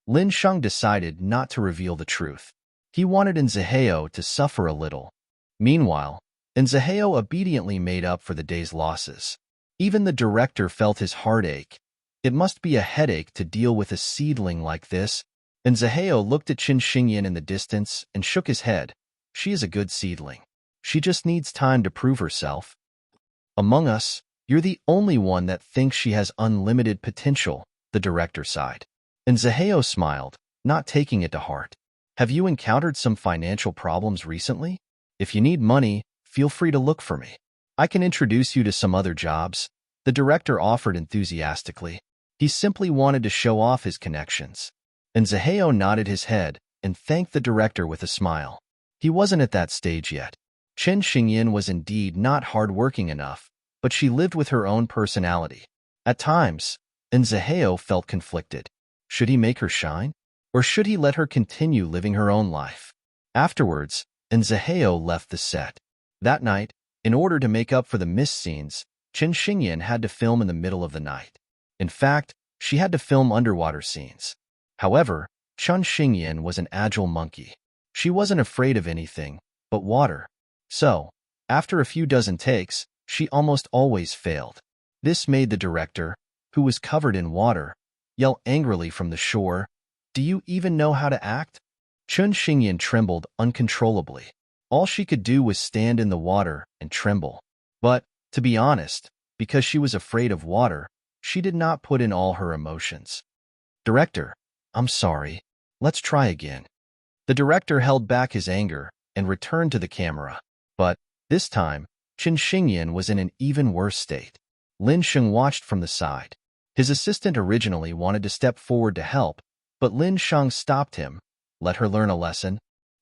Lin Sheng decided not to reveal the truth. He wanted Zaheo to suffer a little. Meanwhile, Zaheo obediently made up for the day's losses. Even the director felt his heart ache. It must be a headache to deal with a seedling like this. Zaheo looked at Chen Xingyan in the distance and shook his head. She is a good seedling. She just needs time to prove herself. Among us, you're the only one that thinks she has unlimited potential, the director sighed. Zaheo smiled, not taking it to heart. Have you encountered some financial problems recently? If you need money, feel free to look for me. I can introduce you to some other jobs, the director offered enthusiastically. He simply wanted to show off his connections. Zaheo nodded his head and thanked the director with a smile. He wasn't at that stage yet. Chen Xingyan was indeed not hard-working enough, but she lived with her own personality. At times, Zaheo felt conflicted. Should he make her shine? Or should he let her continue living her own life? Afterwards, Zaheo left the set. That night, in order to make up for the missed scenes, Chen Xingyan had to film in the middle of the night. In fact, she had to film underwater scenes. However, Chen Xingyan was an agile monkey. She wasn't afraid of anything but water. So, after a few dozen takes, she almost always failed. This made the director, who was covered in water, yell angrily from the shore, "Do you even know how to act?" Chen Xingyan trembled uncontrollably. All she could do was stand in the water and tremble. But, to be honest, because she was afraid of water, she did not put in all her emotions. Director, I'm sorry. Let's try again. The director held back his anger and returned to the camera. But, this time, Chen Xingyan was in an even worse state. Lin Sheng watched from the side. His assistant originally wanted to step forward to help, but Lin Sheng stopped him. Let her learn a lesson.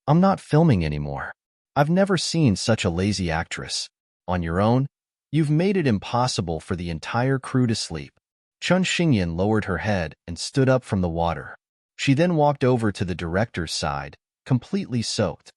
I'm not filming anymore. I've never seen such a lazy actress. On your own, you've made it impossible for the entire crew to sleep. Chun Xingyan lowered her head and stood up from the water. She then walked over to the director's side, completely soaked.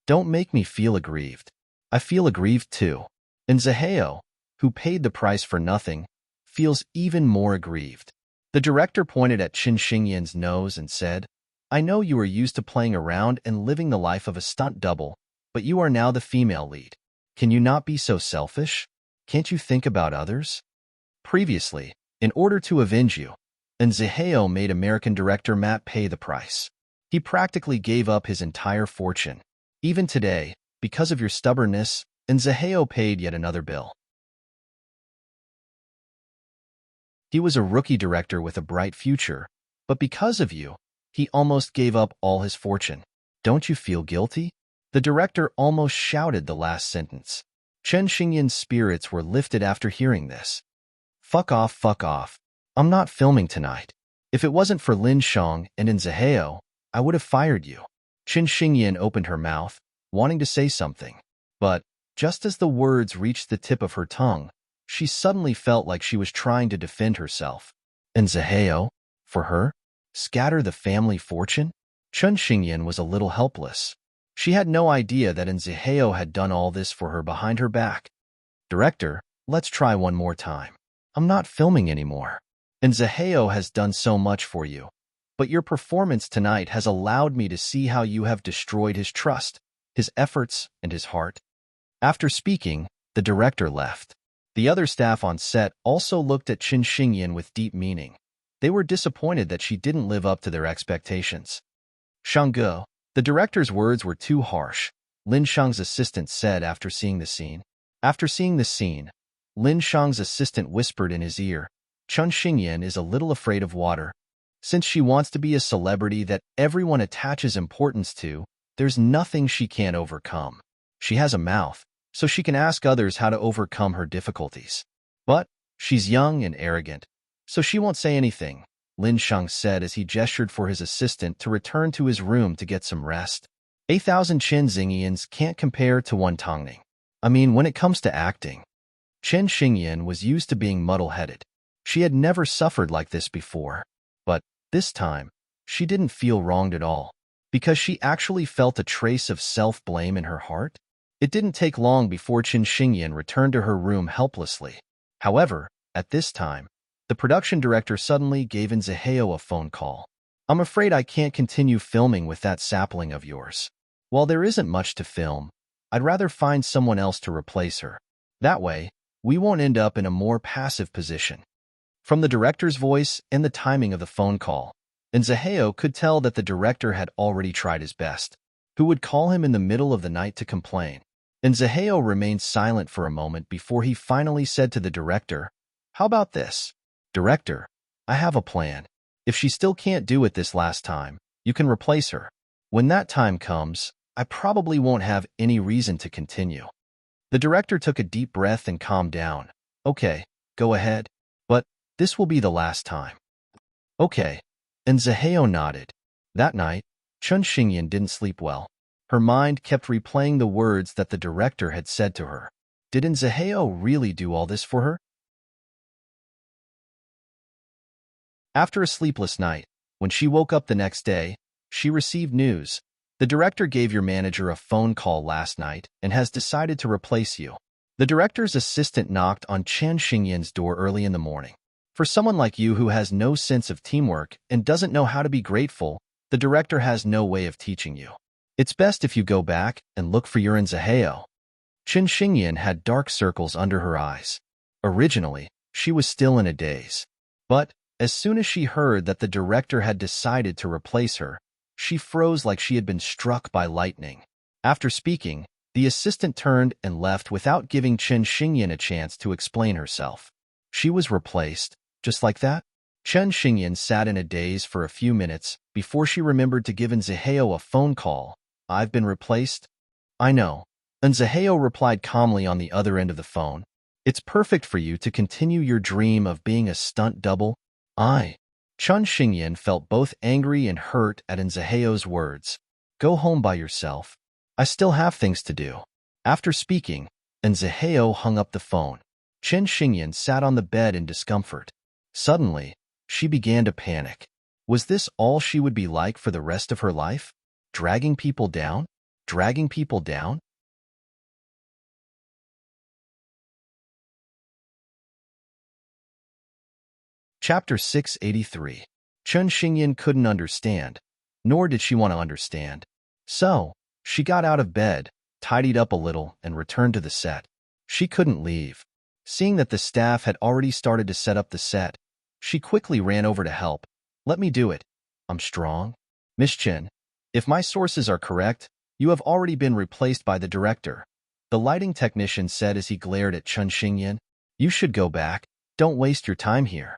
Don't make me feel aggrieved. I feel aggrieved too. And Zaheo, who paid the price for nothing, feels even more aggrieved. The director pointed at Qin Xingyan's nose and said, I know you are used to playing around and living the life of a stunt double, but you are now the female lead. Can you not be so selfish? Can't you think about others? Previously, in order to avenge you, and Zaheo made American director Matt pay the price. He practically gave up his entire fortune. Even today, because of your stubbornness, and Zaheo paid yet another bill. He was a rookie director with a bright future, but because of you, he almost gave up all his fortune. Don't you feel guilty? The director almost shouted the last sentence. Chen Xingyan's spirits were lifted after hearing this. Fuck off, fuck off. I'm not filming tonight. If it wasn't for Lin Sheng and Zaheo, I would have fired you. Qin Xingyan opened her mouth, wanting to say something. But, just as the words reached the tip of her tongue, she suddenly felt like she was trying to defend herself. And Zaheo? For her? Scatter the family fortune? Chun Xingyan was a little helpless. She had no idea that Zaheo had done all this for her behind her back. Director, let's try one more time. I'm not filming anymore. And Zaheo has done so much for you. But your performance tonight has allowed me to see how you have destroyed his trust, his efforts, and his heart. After speaking, the director left. The other staff on set also looked at Qin Xingyan with deep meaning. They were disappointed that she didn't live up to their expectations. Shangge, the director's words were too harsh, Lin Sheng's assistant said after seeing the scene. After seeing the scene, Lin Sheng's assistant whispered in his ear, Chun Xingyan is a little afraid of water. Since she wants to be a celebrity that everyone attaches importance to, there's nothing she can't overcome. She has a mouth, so she can ask others how to overcome her difficulties. But she's young and arrogant, so she won't say anything, Lin Sheng said as he gestured for his assistant to return to his room to get some rest. 8,000 Chen Xingyans can't compare to one Tongning. I mean, when it comes to acting. Chen Xingyan was used to being muddle-headed. She had never suffered like this before. But this time, she didn't feel wronged at all, because she actually felt a trace of self-blame in her heart. It didn't take long before Qin Xingyan returned to her room helplessly. However, at this time, the production director suddenly gave Zaheo a phone call. I'm afraid I can't continue filming with that sapling of yours. While there isn't much to film, I'd rather find someone else to replace her. That way, we won't end up in a more passive position. From the director's voice and the timing of the phone call, Zaheo could tell that the director had already tried his best. Who would call him in the middle of the night to complain? Zaheo remained silent for a moment before he finally said to the director, How about this? Director, I have a plan. If she still can't do it this last time, you can replace her. When that time comes, I probably won't have any reason to continue. The director took a deep breath and calmed down. Okay, go ahead. But this will be the last time. Okay. And Zaheo nodded. That night, Chun Xingyan didn't sleep well. Her mind kept replaying the words that the director had said to her. Did Zaheo really do all this for her? After a sleepless night, when she woke up the next day, she received news. The director gave your manager a phone call last night and has decided to replace you. The director's assistant knocked on Chen Xingyan's door early in the morning. For someone like you who has no sense of teamwork and doesn't know how to be grateful, the director has no way of teaching you. It's best if you go back and look for your Zaheo. Chen Xingyan had dark circles under her eyes. Originally, she was still in a daze. But, as soon as she heard that the director had decided to replace her, she froze like she had been struck by lightning. After speaking, the assistant turned and left without giving Chen Xingyan a chance to explain herself. She was replaced, just like that? Chen Xingyan sat in a daze for a few minutes before she remembered to give Zaheo a phone call. I've been replaced? I know. Zaheo replied calmly on the other end of the phone. It's perfect for you to continue your dream of being a stunt double. Chun Xingyan felt both angry and hurt at Enzaheo's words. Go home by yourself. I still have things to do. After speaking, Enzaheo hung up the phone. Chen Xingyan sat on the bed in discomfort. Suddenly, she began to panic. Was this all she would be like for the rest of her life? Dragging people down? Dragging people down? Chapter 683. Chen Xingyan couldn't understand, nor did she want to understand. So, she got out of bed, tidied up a little, and returned to the set. She couldn't leave. Seeing that the staff had already started to set up the set, she quickly ran over to help. Let me do it. I'm strong. Miss Chen, if my sources are correct, you have already been replaced by the director. The lighting technician said as he glared at Chen Xingyan. You should go back. Don't waste your time here.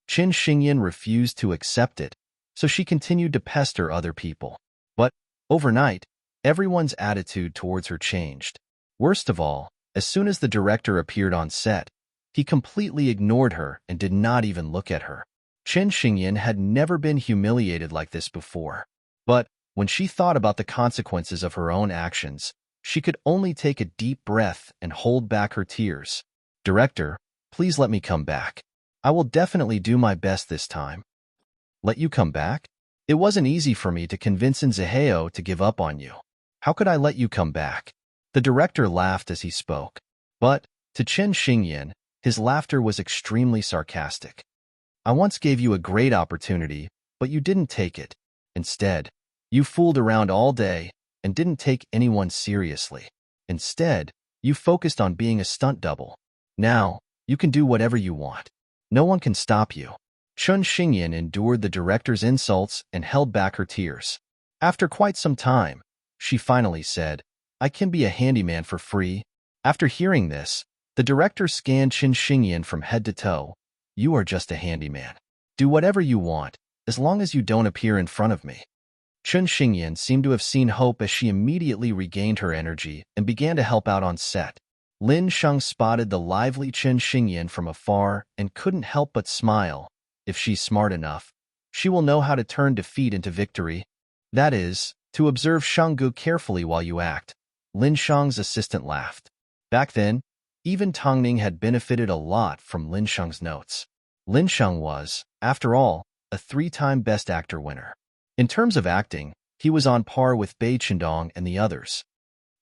Chen Xingyan refused to accept it, so she continued to pester other people. But, overnight, everyone's attitude towards her changed. Worst of all, as soon as the director appeared on set, he completely ignored her and did not even look at her. Chen Xingyan had never been humiliated like this before. But, when she thought about the consequences of her own actions, she could only take a deep breath and hold back her tears. Director, please let me come back. I will definitely do my best this time. Let you come back? It wasn't easy for me to convince Nzaheo to give up on you. How could I let you come back? The director laughed as he spoke. But, to Chen Xingyan, his laughter was extremely sarcastic. I once gave you a great opportunity, but you didn't take it. Instead, you fooled around all day and didn't take anyone seriously. Instead, you focused on being a stunt double. Now, you can do whatever you want. No one can stop you. Chen Xingyan endured the director's insults and held back her tears. After quite some time, she finally said, I can be a handyman for free. After hearing this, the director scanned Chen Xingyan from head to toe. You are just a handyman. Do whatever you want, as long as you don't appear in front of me. Chen Xingyan seemed to have seen hope as she immediately regained her energy and began to help out on set. Lin Sheng spotted the lively Chen Xingyan from afar and couldn't help but smile. If she's smart enough, she will know how to turn defeat into victory. That is, to observe Shanggu carefully while you act. Lin Sheng's assistant laughed. Back then, even Tongning had benefited a lot from Lin Sheng's notes. Lin Sheng was, after all, a 3-time Best Actor winner. In terms of acting, he was on par with Bai Chendong and the others.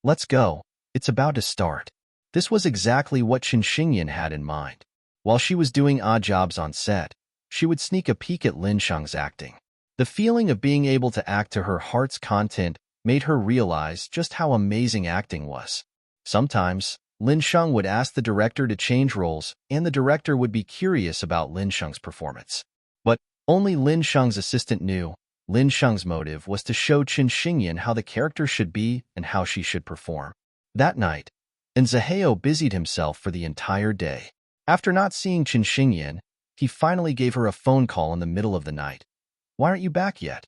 Let's go. It's about to start. This was exactly what Chen Xingyan had in mind. While she was doing odd jobs on set, she would sneak a peek at Lin Sheng's acting. The feeling of being able to act to her heart's content made her realize just how amazing acting was. Sometimes, Lin Sheng would ask the director to change roles, and the director would be curious about Lin Sheng's performance. But only Lin Sheng's assistant knew. Lin Sheng's motive was to show Chen Xingyan how the character should be and how she should perform. That night, Nzaheo busied himself for the entire day. After not seeing Chen Xingyan, he finally gave her a phone call in the middle of the night. Why aren't you back yet?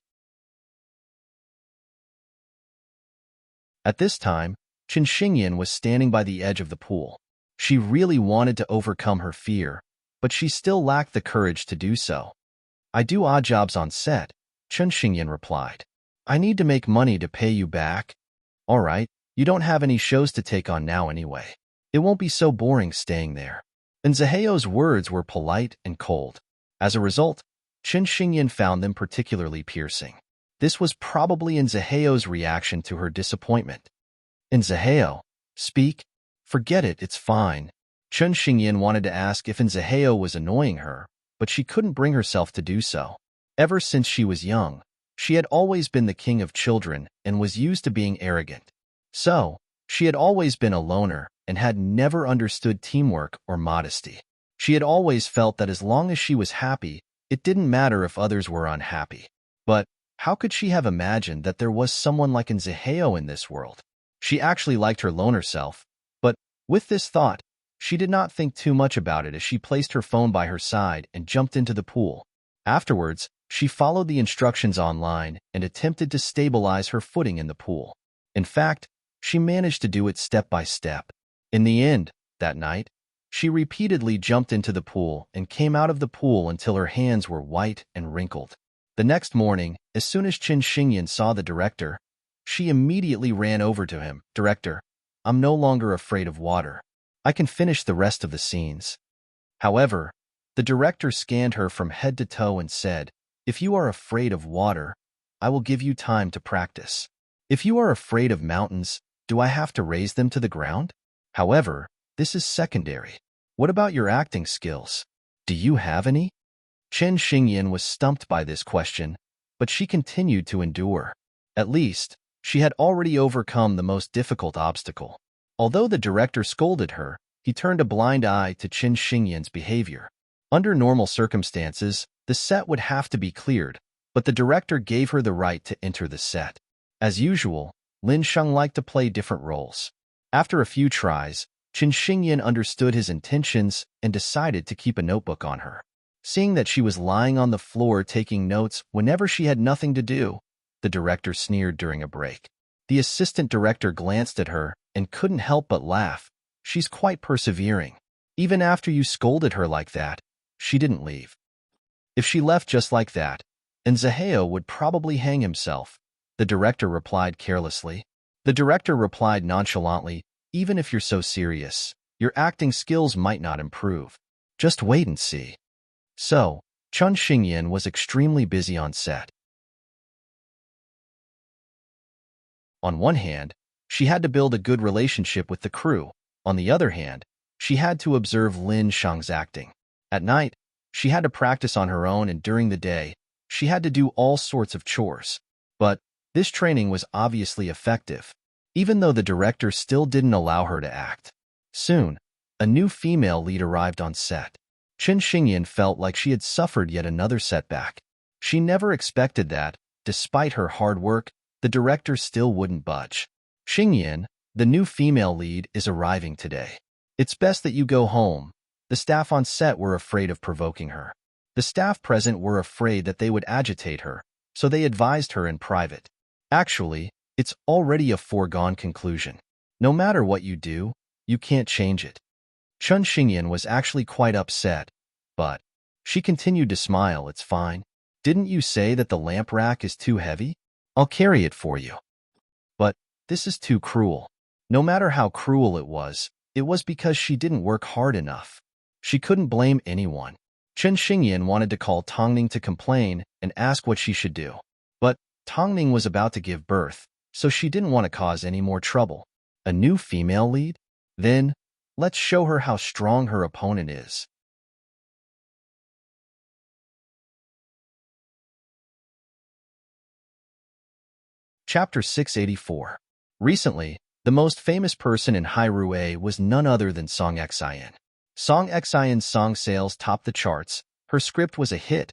At this time, Chen Xingyan was standing by the edge of the pool. She really wanted to overcome her fear, but she still lacked the courage to do so. I do odd jobs on set, Chen Xingyan replied. I need to make money to pay you back. All right, you don't have any shows to take on now anyway. It won't be so boring staying there. Nzaheo's words were polite and cold. As a result, Chen Xingyan found them particularly piercing. This was probably Nzaheo's reaction to her disappointment. Nzaheo, speak. Forget it, it's fine. Chen Xingyan wanted to ask if Nzaheo was annoying her, but she couldn't bring herself to do so. Ever since she was young, she had always been the king of children and was used to being arrogant. So, she had always been a loner and had never understood teamwork or modesty. She had always felt that as long as she was happy, it didn't matter if others were unhappy. But how could she have imagined that there was someone like Nzaheo in this world? She actually liked her loner self, but with this thought, she did not think too much about it as she placed her phone by her side and jumped into the pool. Afterwards, she followed the instructions online and attempted to stabilize her footing in the pool. In fact, she managed to do it step by step. In the end, that night, She repeatedly jumped into the pool and came out of the pool until her hands were white and wrinkled. The next morning, as soon as Qin Xingyan saw the director, she immediately ran over to him. "Director, I'm no longer afraid of water. I can finish the rest of the scenes." However, the director scanned her from head to toe and said, "If you are afraid of water, I will give you time to practice. If you are afraid of mountains, do I have to raise them to the ground? However, this is secondary. What about your acting skills? Do you have any?" Qin Xingyan was stumped by this question, but she continued to endure. At least, she had already overcome the most difficult obstacle. Although the director scolded her, he turned a blind eye to Qin Xingyan's behavior. Under normal circumstances, the set would have to be cleared, but the director gave her the right to enter the set. As usual, Lin Sheng liked to play different roles. After a few tries, Qin Xingyan understood his intentions and decided to keep a notebook on her. Seeing that she was lying on the floor taking notes whenever she had nothing to do, the director sneered during a break. The assistant director glanced at her and couldn't help but laugh. "She's quite persevering. Even after you scolded her like that, she didn't leave." "If she left just like that, and Zaheo would probably hang himself," the director replied carelessly. The director replied nonchalantly, "Even if you're so serious, your acting skills might not improve. Just wait and see." So, Qin Xingyan was extremely busy on set. On one hand, she had to build a good relationship with the crew. On the other hand, she had to observe Lin Sheng's acting. At night, she had to practice on her own, and during the day, she had to do all sorts of chores. But this training was obviously effective, even though the director still didn't allow her to act. Soon, a new female lead arrived on set. Qin Xingyan felt like she had suffered yet another setback. She never expected that, despite her hard work, the director still wouldn't budge. "Xingyan, the new female lead is arriving today. It's best that you go home." The staff on set were afraid of provoking her. The staff present were afraid that they would agitate her, so they advised her in private. Actually, it's already a foregone conclusion. No matter what you do, you can't change it. Qin Xingyan was actually quite upset, but she continued to smile. "It's fine. Didn't you say that the lamp rack is too heavy? I'll carry it for you." But this is too cruel. No matter how cruel it was because she didn't work hard enough. She couldn't blame anyone. Qin Xingyan wanted to call Tongning to complain and ask what she should do. But Tongning was about to give birth, so she didn't want to cause any more trouble. A new female lead? Then, let's show her how strong her opponent is. Chapter 684. Recently, the most famous person in Hyrule was none other than Song Xian. Song Xian's song sales topped the charts, her script was a hit,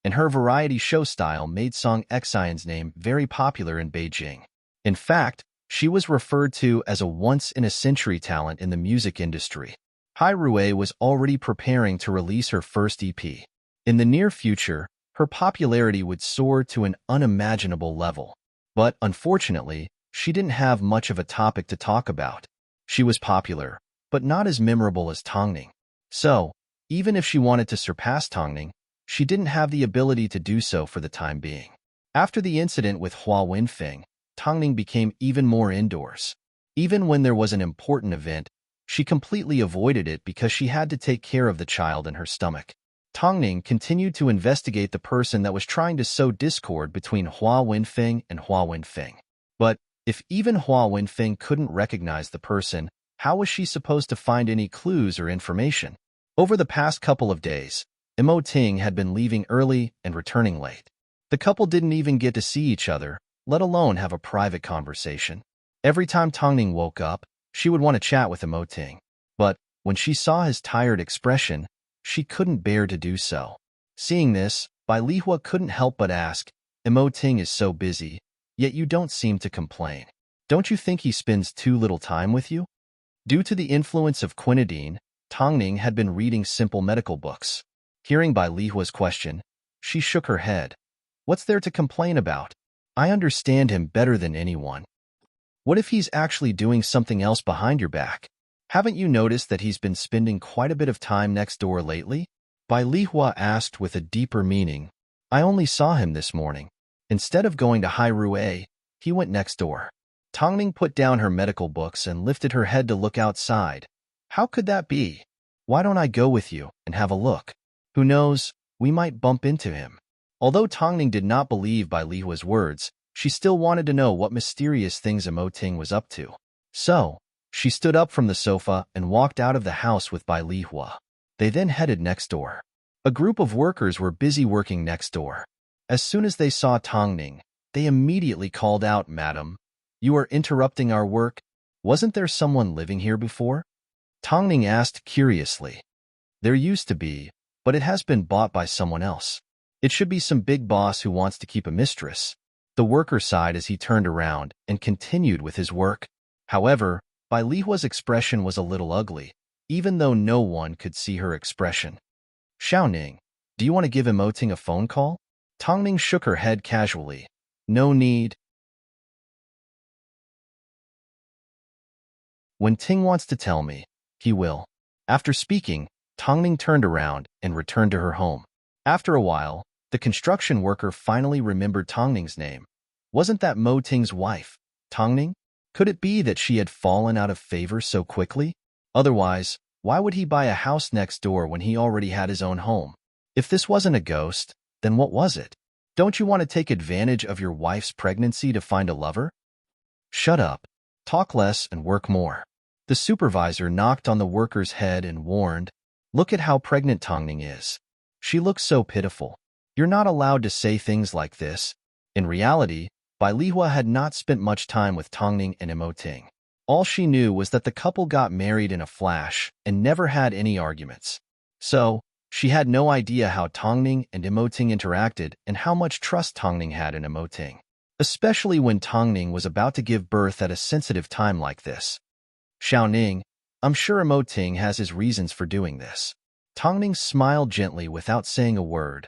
and her variety show style made Song Xian's name very popular in Beijing. In fact, she was referred to as a once-in-a-century talent in the music industry. Hyrule was already preparing to release her first EP. In the near future, her popularity would soar to an unimaginable level. But, unfortunately, she didn't have much of a topic to talk about. She was popular, but not as memorable as Tongning. So, even if she wanted to surpass Tongning, she didn't have the ability to do so for the time being. After the incident with Hua Wenfeng, Tongning became even more indoors. Even when there was an important event, she completely avoided it because she had to take care of the child in her stomach. Tongning continued to investigate the person that was trying to sow discord between Hua Wenfeng and Hua Wenfeng. But if even Hua Wenfeng couldn't recognize the person, how was she supposed to find any clues or information? Over the past couple of days, Imo Ting had been leaving early and returning late. The couple didn't even get to see each other, let alone have a private conversation. Every time Tongning woke up, she would want to chat with Imo Ting. But when she saw his tired expression, she couldn't bear to do so. Seeing this, Bai Lihua couldn't help but ask, "Imo Ting is so busy, yet you don't seem to complain. Don't you think he spends too little time with you?" Due to the influence of quinidine, Tongning had been reading simple medical books. Hearing Bai Lihua's question, she shook her head. "What's there to complain about? I understand him better than anyone. What if he's actually doing something else behind your back?" Haven't you noticed that he's been spending quite a bit of time next door lately? Bai Lihua asked with a deeper meaning. I only saw him this morning. Instead of going to Hairue, he went next door. Tongning put down her medical books and lifted her head to look outside. How could that be? Why don't I go with you and have a look? Who knows, we might bump into him. Although Tongning did not believe Bai Lihua's words, she still wanted to know what mysterious things Emoting was up to. So, she stood up from the sofa and walked out of the house with Bai Lihua. They then headed next door. A group of workers were busy working next door. As soon as they saw Tongning, they immediately called out, Madam, you are interrupting our work? Wasn't there someone living here before? Tongning asked curiously. There used to be, but it has been bought by someone else. It should be some big boss who wants to keep a mistress. The worker sighed as he turned around and continued with his work. However, Bai Lihua's expression was a little ugly, even though no one could see her expression. Xiaoning, do you want to give Emoting a phone call? Tongning shook her head casually. No need. When Ting wants to tell me, he will. After speaking, Tongning turned around and returned to her home. After a while, the construction worker finally remembered Tongning's name. Wasn't that Mo Ting's wife, Tongning? Could it be that she had fallen out of favor so quickly? Otherwise, why would he buy a house next door when he already had his own home? If this wasn't a ghost, then what was it? Don't you want to take advantage of your wife's pregnancy to find a lover? Shut up. Talk less and work more. The supervisor knocked on the worker's head and warned, Look at how pregnant Tongning is. She looks so pitiful. You're not allowed to say things like this. In reality, Bai Lihua had not spent much time with Tongning and Emoting. All she knew was that the couple got married in a flash and never had any arguments. So, she had no idea how Tongning and Emoting interacted and how much trust Tongning had in Emoting, especially when Tongning was about to give birth at a sensitive time like this. Xiaoning, I'm sure Emoting has his reasons for doing this. Tongning smiled gently without saying a word.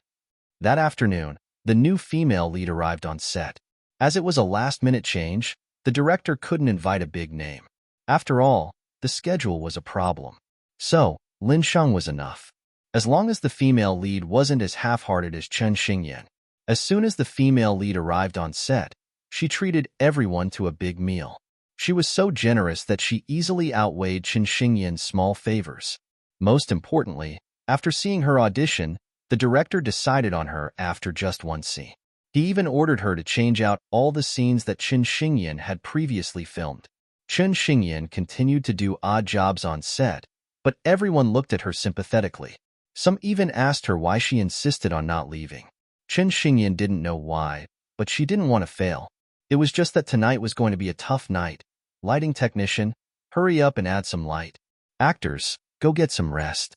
That afternoon, the new female lead arrived on set. As it was a last-minute change, the director couldn't invite a big name. After all, the schedule was a problem. So, Lin Sheng was enough. As long as the female lead wasn't as half-hearted as Chen Xingyan. As soon as the female lead arrived on set, she treated everyone to a big meal. She was so generous that she easily outweighed Chen Xingyan's small favors. Most importantly, after seeing her audition, the director decided on her after just one scene. He even ordered her to change out all the scenes that Chen Xingyan had previously filmed. Chen Xingyan continued to do odd jobs on set, but everyone looked at her sympathetically. Some even asked her why she insisted on not leaving. Chen Xingyan didn't know why, but she didn't want to fail. It was just that tonight was going to be a tough night. Lighting technician, hurry up and add some light. Actors, go get some rest.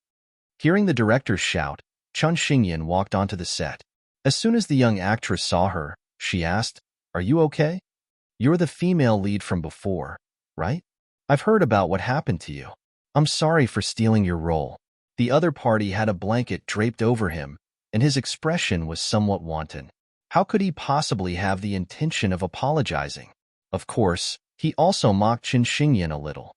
Hearing the director's shout, Chen Xingyan walked onto the set. As soon as the young actress saw her, she asked, Are you okay? You're the female lead from before, right? I've heard about what happened to you. I'm sorry for stealing your role. The other party had a blanket draped over him, and his expression was somewhat wanton. How could he possibly have the intention of apologizing? Of course, he also mocked Chen Xingyan a little.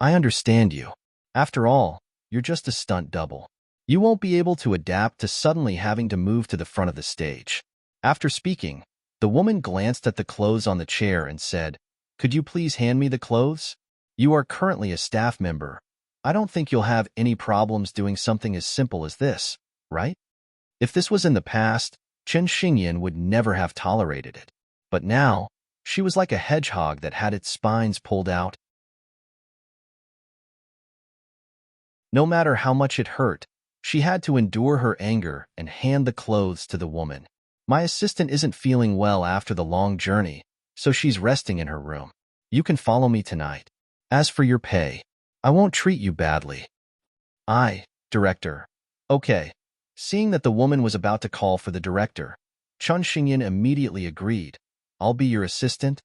I understand you. After all, you're just a stunt double. You won't be able to adapt to suddenly having to move to the front of the stage. After speaking, the woman glanced at the clothes on the chair and said, Could you please hand me the clothes? You are currently a staff member. I don't think you'll have any problems doing something as simple as this, right? If this was in the past, Chen Xingyan would never have tolerated it. But now, she was like a hedgehog that had its spines pulled out. No matter how much it hurt, she had to endure her anger and hand the clothes to the woman. My assistant isn't feeling well after the long journey, so she's resting in her room. You can follow me tonight. As for your pay, I won't treat you badly. Director. Okay. Seeing that the woman was about to call for the director, Chen Xingyan immediately agreed. I'll be your assistant?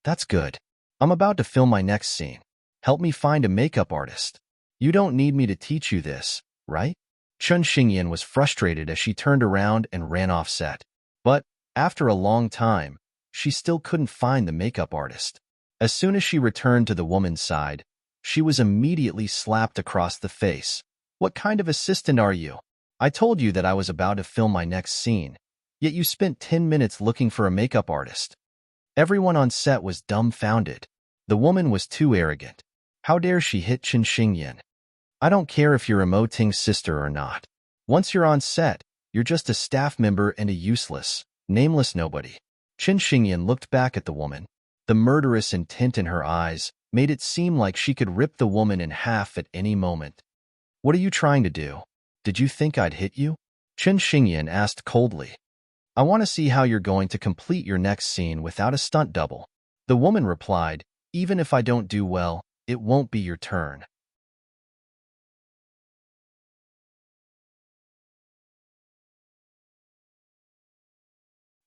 That's good. I'm about to film my next scene. Help me find a makeup artist. You don't need me to teach you this, right? Chen Xingyan was frustrated as she turned around and ran off set. But, after a long time, she still couldn't find the makeup artist. As soon as she returned to the woman's side, She was immediately slapped across the face. "What kind of assistant are you? I told you that I was about to film my next scene, yet you spent 10 minutes looking for a makeup artist." Everyone on set was dumbfounded. The woman was too arrogant. How dare she hit Chen Xingyan? "I don't care if you're Mo Ting's sister or not. Once you're on set, you're just a staff member and a useless, nameless nobody." Chen Xingyan looked back at the woman. The murderous intent in her eyes made it seem like she could rip the woman in half at any moment. "What are you trying to do? Did you think I'd hit you?" Chen Xingyan asked coldly. "I want to see how you're going to complete your next scene without a stunt double." The woman replied, "Even if I don't do well, it won't be your turn."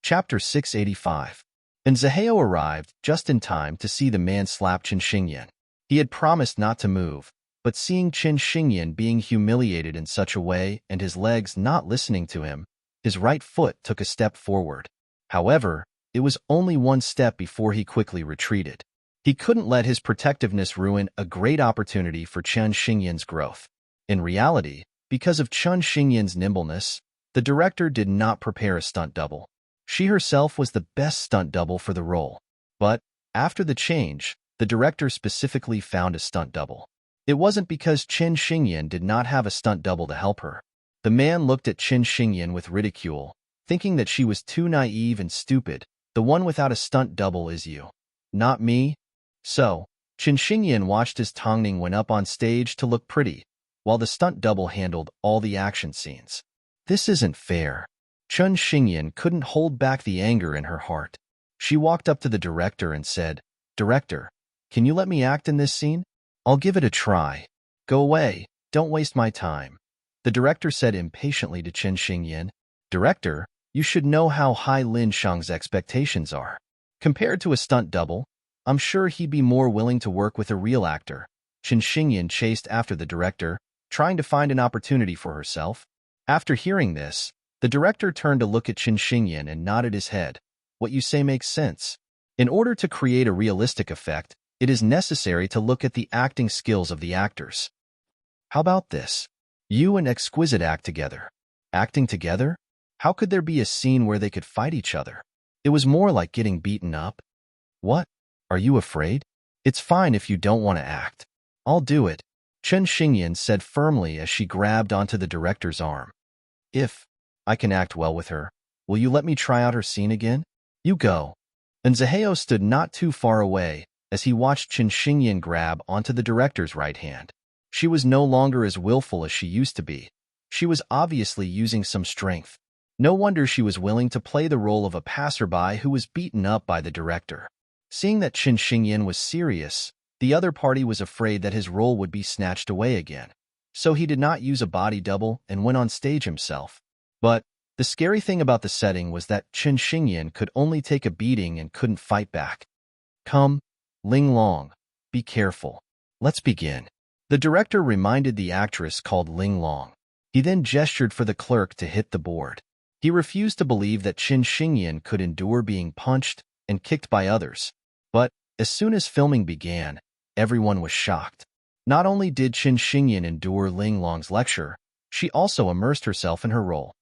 Chapter 685. And Zaheo arrived just in time to see the man slap Chen Xingyan. He had promised not to move, but seeing Chen Xingyan being humiliated in such a way and his legs not listening to him, his right foot took a step forward. However, it was only one step before he quickly retreated. He couldn't let his protectiveness ruin a great opportunity for Chen Xingyan's growth. In reality, because of Chen Xingyan's nimbleness, the director did not prepare a stunt double. She herself was the best stunt double for the role. But, after the change, the director specifically found a stunt double. It wasn't because Chen Xingyan did not have a stunt double to help her. The man looked at Chen Xingyan with ridicule, thinking that she was too naive and stupid. "The one without a stunt double is you, not me." So, Chen Xingyan watched as Tongning went up on stage to look pretty, while the stunt double handled all the action scenes. This isn't fair. Chen Xingyan couldn't hold back the anger in her heart. She walked up to the director and said, "Director, can you let me act in this scene? I'll give it a try." "Go away, don't waste my time," the director said impatiently to Chen Xingyan. "Director, you should know how high Lin Shang's expectations are. Compared to a stunt double, I'm sure he'd be more willing to work with a real actor." Chen Xingyan chased after the director, trying to find an opportunity for herself. After hearing this, the director turned to look at Chen Xingyan and nodded his head. "What you say makes sense. In order to create a realistic effect, it is necessary to look at the acting skills of the actors. How about this? You and Exquisite act together." Acting together? How could there be a scene where they could fight each other? It was more like getting beaten up. "What? Are you afraid? It's fine if you don't want to act. I'll do it," Chen Xingyan said firmly as she grabbed onto the director's arm. "If I can act well with her, will you let me try out her scene again?" "You go." And Zaheo stood not too far away as he watched Chen Xingyan grab onto the director's right hand. She was no longer as willful as she used to be. She was obviously using some strength. No wonder she was willing to play the role of a passerby who was beaten up by the director. Seeing that Chen Xingyan was serious, the other party was afraid that his role would be snatched away again. So he did not use a body double and went on stage himself. But the scary thing about the setting was that Chen Xingyan could only take a beating and couldn't fight back. "Come, Ling Long, be careful. Let's begin." The director reminded the actress called Ling Long. He then gestured for the clerk to hit the board. He refused to believe that Chen Xingyan could endure being punched and kicked by others. But as soon as filming began, everyone was shocked. Not only did Chen Xingyan endure Ling Long's lecture, she also immersed herself in her role.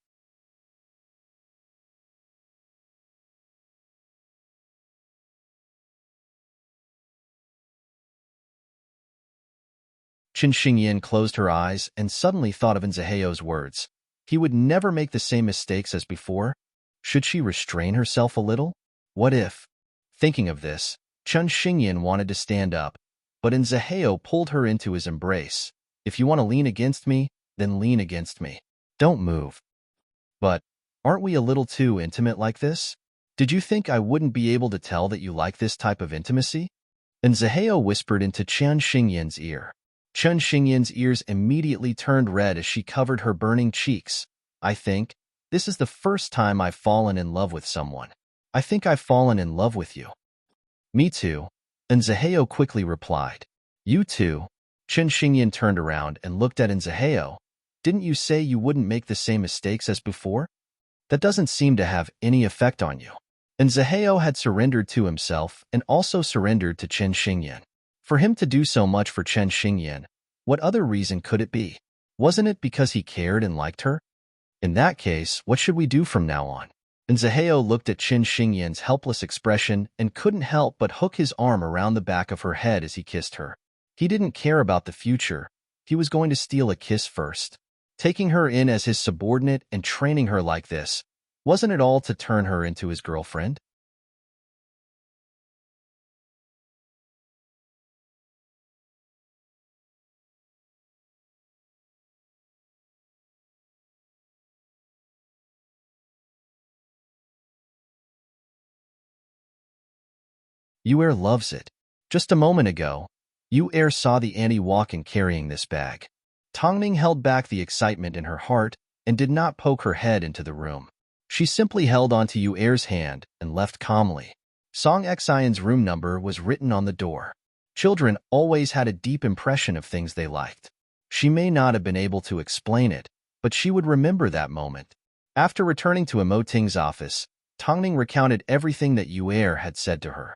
Chen Xingyan closed her eyes and suddenly thought of Zaheo's words. He would never make the same mistakes as before. Should she restrain herself a little? What if? Thinking of this, Chen Xingyan wanted to stand up, but Zaheo pulled her into his embrace. "If you want to lean against me, then lean against me. Don't move." "But aren't we a little too intimate like this? Did you think I wouldn't be able to tell that you like this type of intimacy?" And Zaheo whispered into Chen Xingyan's ear. Chen Xingyan's ears immediately turned red as she covered her burning cheeks. "I think this is the first time I've fallen in love with someone. I think I've fallen in love with you." "Me too," and Zaheo quickly replied. "You too." Chen Xingyan turned around and looked at Zaheo. "Didn't you say you wouldn't make the same mistakes as before? That doesn't seem to have any effect on you." And Zaheo had surrendered to himself and also surrendered to Chen Xingyan. For him to do so much for Chen Xingyan, what other reason could it be? Wasn't it because he cared and liked her? In that case, what should we do from now on? And Zaheo looked at Chen Xingyan's helpless expression and couldn't help but hook his arm around the back of her head as he kissed her. He didn't care about the future. He was going to steal a kiss first. Taking her in as his subordinate and training her like this, wasn't it all to turn her into his girlfriend? Yu loves it. Just a moment ago, Yu saw the Annie walk in carrying this bag. Tongning held back the excitement in her heart and did not poke her head into the room. She simply held onto Yu's hand and left calmly. Song Xian's room number was written on the door. Children always had a deep impression of things they liked. She may not have been able to explain it, but she would remember that moment. After returning to Emoting's office, Tongning recounted everything that Yu had said to her.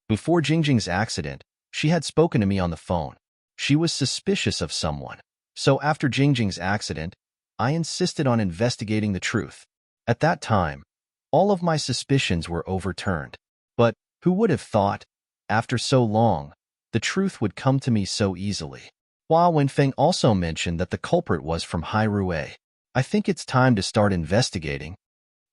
Before Jingjing's accident, she had spoken to me on the phone. She was suspicious of someone. So after Jingjing's accident, I insisted on investigating the truth. At that time, all of my suspicions were overturned. But who would have thought, after so long, the truth would come to me so easily? Hua Wenfeng also mentioned that the culprit was from Hairue. I think it's time to start investigating.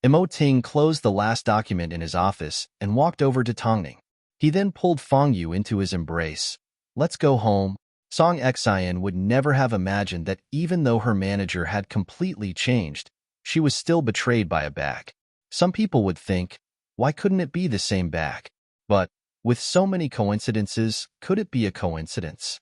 Emoting closed the last document in his office and walked over to Tongning. He then pulled Fang Yu into his embrace. Let's go home. Song Xian would never have imagined that even though her manager had completely changed, she was still betrayed by a bag. Some people would think, why couldn't it be the same bag? But, with so many coincidences, could it be a coincidence?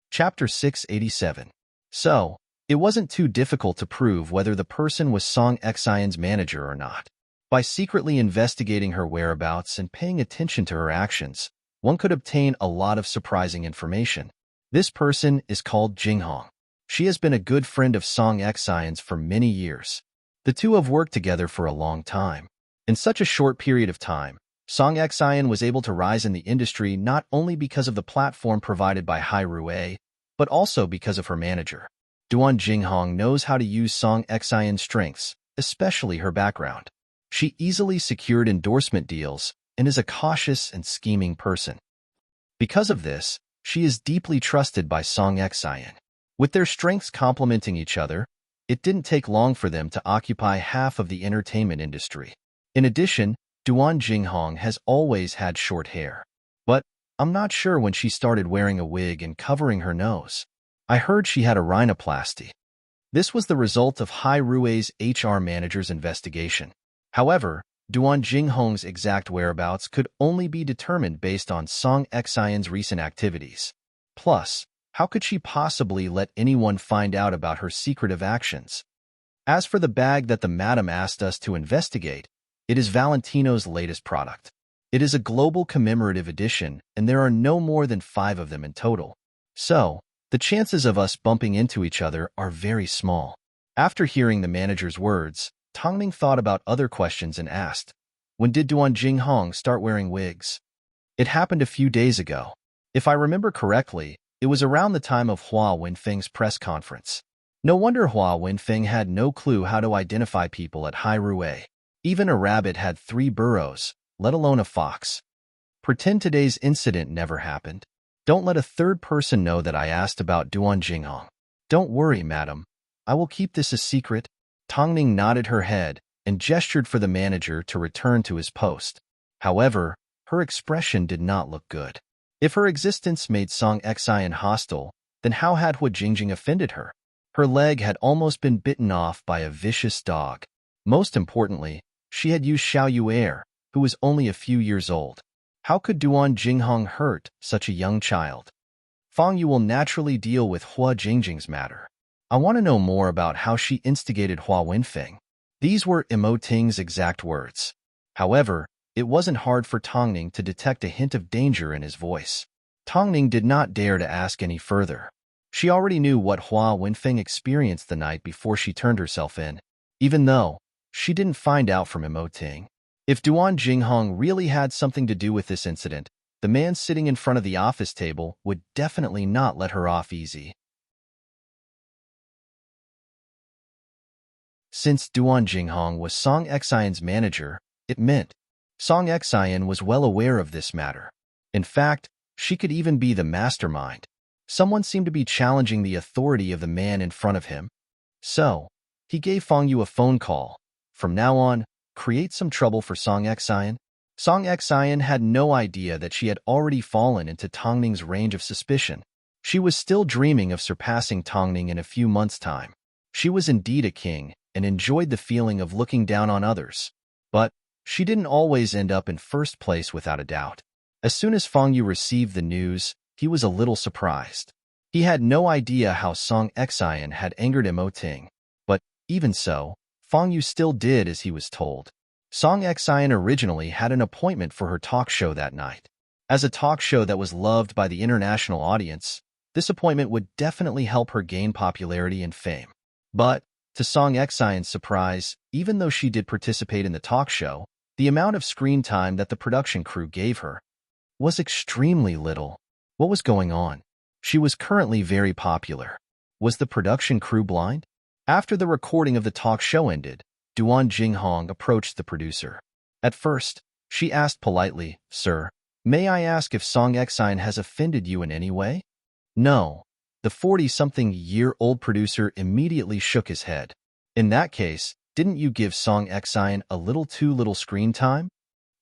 Chapter 687. So, it wasn't too difficult to prove whether the person was Song Xian's manager or not. By secretly investigating her whereabouts and paying attention to her actions, one could obtain a lot of surprising information. This person is called Jinghong. She has been a good friend of Song Xian's for many years. The two have worked together for a long time. In such a short period of time, Song Xian was able to rise in the industry not only because of the platform provided by Hairue, but also because of her manager. Duan Jinghong knows how to use Song Xian's strengths, especially her background. She easily secured endorsement deals and is a cautious and scheming person. Because of this, she is deeply trusted by Song Xian. With their strengths complementing each other, it didn't take long for them to occupy half of the entertainment industry. In addition, Duan Jinghong has always had short hair. But I'm not sure when she started wearing a wig and covering her nose. I heard she had a rhinoplasty. This was the result of Hairue's HR manager's investigation. However, Duan Jinghong's exact whereabouts could only be determined based on Song Xian's recent activities. Plus, how could she possibly let anyone find out about her secretive actions? As for the bag that the madam asked us to investigate, it is Valentino's latest product. It is a global commemorative edition, and there are no more than 5 of them in total. So, the chances of us bumping into each other are very small. After hearing the manager's words, Tongning thought about other questions and asked, when did Duan Jinghong start wearing wigs? It happened a few days ago. If I remember correctly, it was around the time of Hua Wenfeng's press conference. No wonder Hua Wenfeng had no clue how to identify people at Hairue. Even a rabbit had 3 burrows, let alone a fox. Pretend today's incident never happened. Don't let a third person know that I asked about Duan Jinghong. Don't worry, madam. I will keep this a secret. Tongning nodded her head and gestured for the manager to return to his post. However, her expression did not look good. If her existence made Song Xian hostile, then how had Hua Jingjing offended her? Her leg had almost been bitten off by a vicious dog. Most importantly, she had used Xiao Yu, who was only a few years old. How could Duan Jinghong hurt such a young child? Fang Yu will naturally deal with Hua Jingjing's matter. I want to know more about how she instigated Hua Wenfeng. These were Emoting's exact words. However, it wasn't hard for Tongning to detect a hint of danger in his voice. Tongning did not dare to ask any further. She already knew what Hua Wenfeng experienced the night before she turned herself in, even though she didn't find out from Imo Ting. If Duan Jinghong really had something to do with this incident, the man sitting in front of the office table would definitely not let her off easy. Since Duan Jinghong was Song Xian's manager, it meant Song Xian was well aware of this matter. In fact, she could even be the mastermind. Someone seemed to be challenging the authority of the man in front of him. So, he gave Fong Yu a phone call. From now on, create some trouble for Song Xian. Song Xian had no idea that she had already fallen into Tongning's range of suspicion. She was still dreaming of surpassing Tongning in a few months' time. She was indeed a king and enjoyed the feeling of looking down on others. But she didn't always end up in first place without a doubt. As soon as Fong Yu received the news, he was a little surprised. He had no idea how Song Xian had angered Imo Ting. But even so, Fong Yu still did as he was told. Song Xian originally had an appointment for her talk show that night. As a talk show that was loved by the international audience, this appointment would definitely help her gain popularity and fame. But, to Song Xian's surprise, even though she did participate in the talk show, the amount of screen time that the production crew gave her was extremely little. What was going on? She was currently very popular. Was the production crew blind? After the recording of the talk show ended, Duan Jinghong approached the producer. At first, she asked politely, "Sir, may I ask if Song Xian has offended you in any way?" No. The 40-something-year-old producer immediately shook his head. In that case, didn't you give Song Xian a little too little screen time?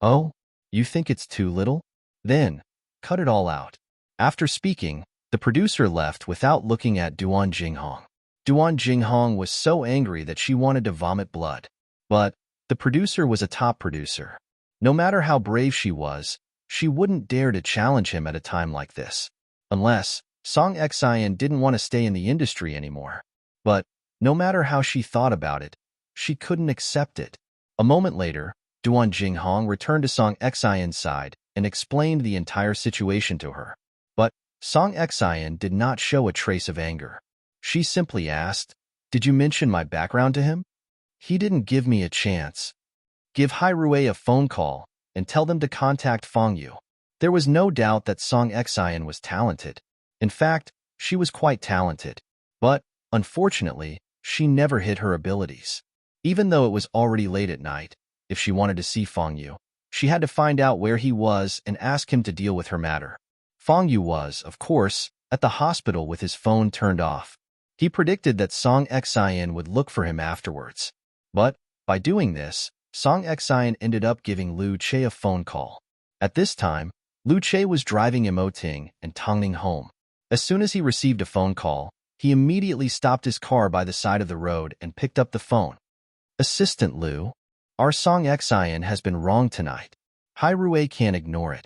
Oh, you think it's too little? Then, cut it all out. After speaking, the producer left without looking at Duan Jinghong. Duan Jinghong was so angry that she wanted to vomit blood. But the producer was a top producer. No matter how brave she was, she wouldn't dare to challenge him at a time like this. Unless Song Xian didn't want to stay in the industry anymore. But no matter how she thought about it, she couldn't accept it. A moment later, Duan Jinghong returned to Song Xian's side and explained the entire situation to her. But Song Xian did not show a trace of anger. She simply asked, "Did you mention my background to him?" "He didn't give me a chance." "Give Hai Rui a phone call and tell them to contact Fong Yu." There was no doubt that Song Xian was talented. In fact, she was quite talented. But, unfortunately, she never hid her abilities. Even though it was already late at night, if she wanted to see Fong Yu, she had to find out where he was and ask him to deal with her matter. Fong Yu was, of course, at the hospital with his phone turned off. He predicted that Song Xian would look for him afterwards. But, by doing this, Song Xian ended up giving Lu Che a phone call. At this time, Lu Che was driving Imo Ting and Tongning home. As soon as he received a phone call, he immediately stopped his car by the side of the road and picked up the phone. "Assistant Lu, our Song Xian has been wrong tonight. Hai Rui can't ignore it."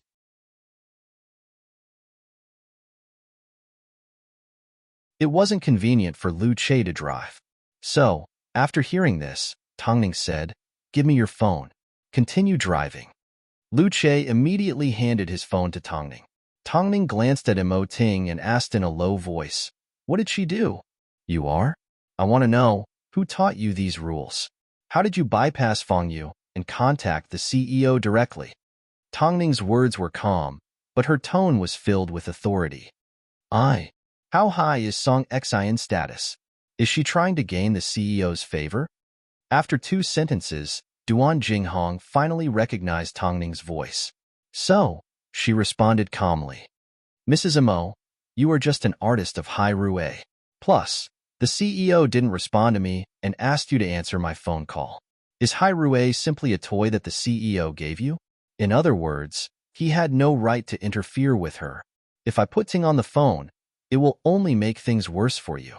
It wasn't convenient for Lu Che to drive. So, after hearing this, Tongning said, "Give me your phone. Continue driving." Lu Che immediately handed his phone to Tongning. Tongning glanced at Imo Ting and asked in a low voice, "What did she do?" "You are? I want to know, who taught you these rules? How did you bypass Fong Yu and contact the CEO directly?" Tongning's words were calm, but her tone was filled with authority. How high is Song Xian's status? Is she trying to gain the CEO's favor?" After 2 sentences, Duan Jinghong finally recognized Tongning's voice. "So," she responded calmly, "Mrs. Imo, you are just an artist of Hai Rui. Plus, the CEO didn't respond to me and asked you to answer my phone call. Is Hai Rui simply a toy that the CEO gave you? In other words, he had no right to interfere with her. If I put Ting on the phone, it will only make things worse for you."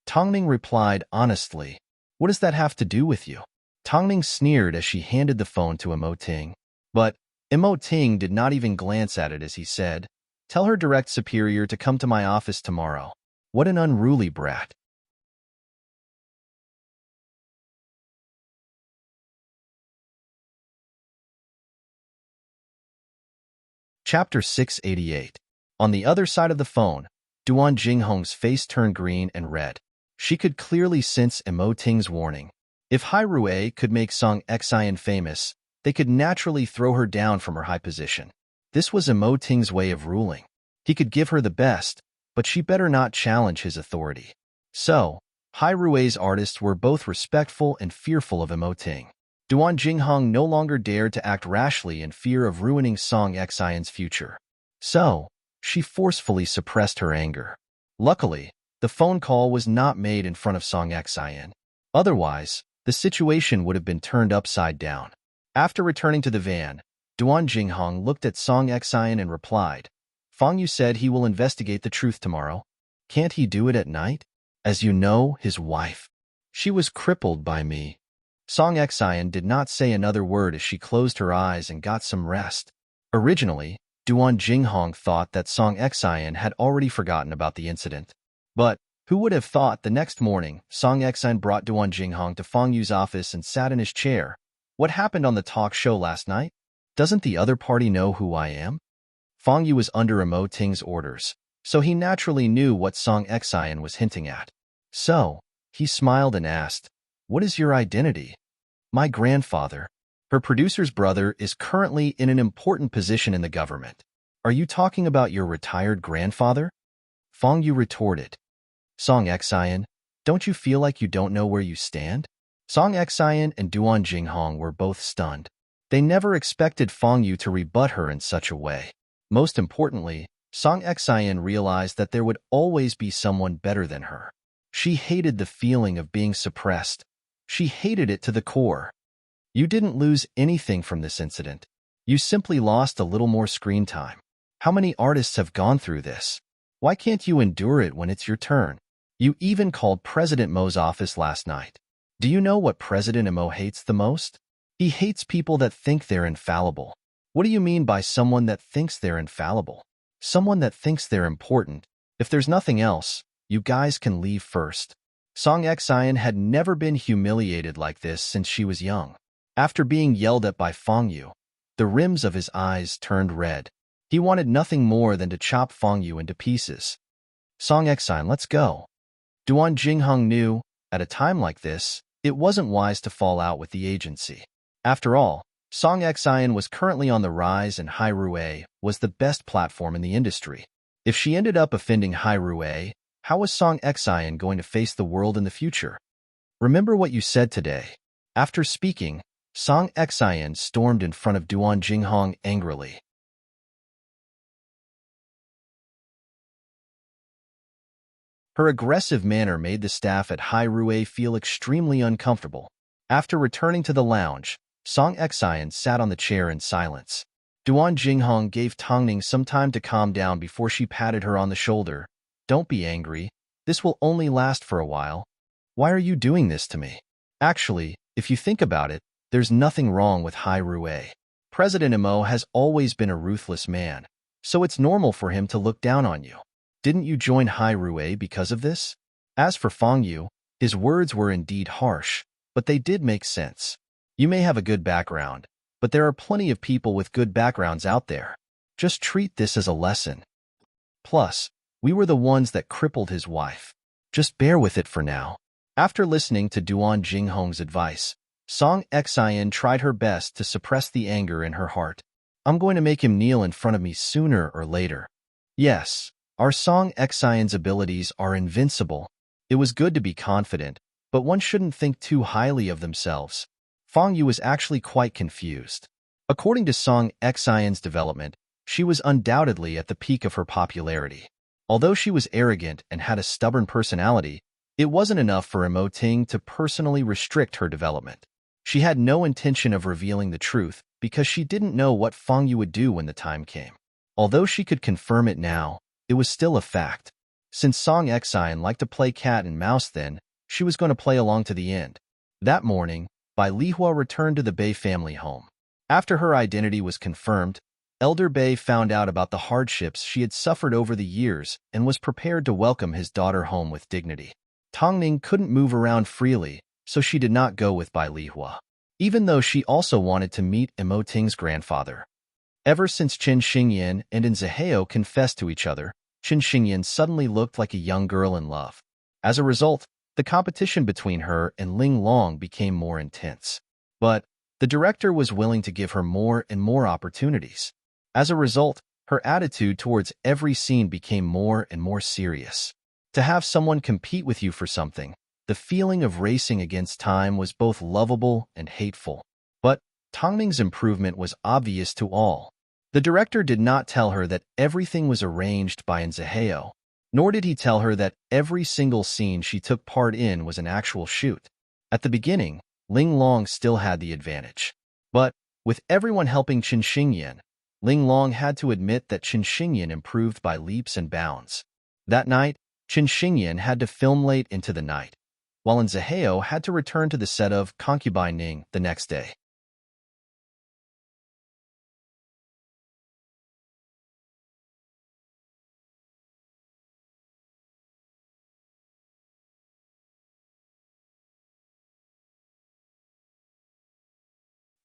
Tongning replied honestly, "What does that have to do with you?" Tongning sneered as she handed the phone to Imo Ting. But Imo Ting did not even glance at it as he said, "Tell her direct superior to come to my office tomorrow." What an unruly brat. Chapter 688. On the other side of the phone, Duan Jinghong's face turned green and red. She could clearly sense Emo Ting's warning. If Hai Rui could make Song Xian famous, they could naturally throw her down from her high position. This was Emo Ting's way of ruling. He could give her the best, but she better not challenge his authority. So, Hai Rui's artists were both respectful and fearful of Emo Ting. Duan Jinghong no longer dared to act rashly in fear of ruining Song Xian's future. So, she forcefully suppressed her anger. Luckily, the phone call was not made in front of Song Xian. Otherwise, the situation would have been turned upside down. After returning to the van, Duan Jinghong looked at Song Xian and replied, "Fang Yu said he will investigate the truth tomorrow. Can't he do it at night? As you know, his wife. She was crippled by me." Song Xian did not say another word as she closed her eyes and got some rest. Originally, Duan Jinghong thought that Song Xian had already forgotten about the incident. But who would have thought the next morning, Song Xian brought Duan Jinghong to Fang Yu's office and sat in his chair. "What happened on the talk show last night? Doesn't the other party know who I am?" Fang Yu was under Emo Ting's orders, so he naturally knew what Song Xian was hinting at. So, he smiled and asked, "What is your identity?" "My grandfather. Her producer's brother is currently in an important position in the government." "Are you talking about your retired grandfather?" Fang Yu retorted. "Song Xian, don't you feel like you don't know where you stand?" Song Xian and Duan Jinghong were both stunned. They never expected Fang Yu to rebut her in such a way. Most importantly, Song Xian realized that there would always be someone better than her. She hated the feeling of being suppressed. She hated it to the core. "You didn't lose anything from this incident. You simply lost a little more screen time. How many artists have gone through this? Why can't you endure it when it's your turn? You even called President Mo's office last night. Do you know what President Mo hates the most? He hates people that think they're infallible." "What do you mean by someone that thinks they're infallible?" "Someone that thinks they're important. If there's nothing else, you guys can leave first." Song Xian had never been humiliated like this since she was young. After being yelled at by Fang Yu, the rims of his eyes turned red. He wanted nothing more than to chop Fang Yu into pieces. "Song Xian, let's go." Duan Jinghong knew, at a time like this, it wasn't wise to fall out with the agency. After all, Song Xian was currently on the rise and Hai Rui was the best platform in the industry. If she ended up offending Hai Rui, how was Song Xian going to face the world in the future? "Remember what you said today." After speaking, Song Xian stormed in front of Duan Jinghong angrily. Her aggressive manner made the staff at Hai Rui feel extremely uncomfortable. After returning to the lounge, Song Xian sat on the chair in silence. Duan Jinghong gave Tongning some time to calm down before she patted her on the shoulder. "Don't be angry. This will only last for a while. Why are you doing this to me? Actually, if you think about it, there's nothing wrong with Hai Rui. President Mo has always been a ruthless man, so it's normal for him to look down on you. Didn't you join Hai Rui because of this?" As for Fang Yu, his words were indeed harsh, but they did make sense. "You may have a good background, but there are plenty of people with good backgrounds out there. Just treat this as a lesson. Plus, we were the ones that crippled his wife. Just bear with it for now." After listening to Duan Jinghong's advice, Song Xian tried her best to suppress the anger in her heart. "I'm going to make him kneel in front of me sooner or later." Yes, our Song Xian's abilities are invincible. It was good to be confident, but one shouldn't think too highly of themselves. Fang Yu was actually quite confused. According to Song Xian's development, she was undoubtedly at the peak of her popularity. Although she was arrogant and had a stubborn personality, it wasn't enough for Emo Ting to personally restrict her development. She had no intention of revealing the truth because she didn't know what Fang Yu would do when the time came. Although she could confirm it now, it was still a fact. Since Song Xian liked to play cat and mouse then, she was going to play along to the end. That morning, Bai Lihua returned to the Bei family home. After her identity was confirmed, Elder Bei found out about the hardships she had suffered over the years and was prepared to welcome his daughter home with dignity. Tongning couldn't move around freely, so she did not go with Bai Lihua, even though she also wanted to meet Emo Ting's grandfather. Ever since Chen Xingyan and Zhehao confessed to each other, Qin Xingyan suddenly looked like a young girl in love. As a result, the competition between her and Ling Long became more intense. But the director was willing to give her more and more opportunities. As a result, her attitude towards every scene became more and more serious. To have someone compete with you for something, the feeling of racing against time was both lovable and hateful. But Tongming's improvement was obvious to all. The director did not tell her that everything was arranged by Zaheo, nor did he tell her that every single scene she took part in was an actual shoot. At the beginning, Ling Long still had the advantage. But with everyone helping Qin Xingyan, Ling Long had to admit that Qin Xingyan improved by leaps and bounds. That night, Qin Xingyan had to film late into the night, while Zaheo had to return to the set of Concubine Ning the next day.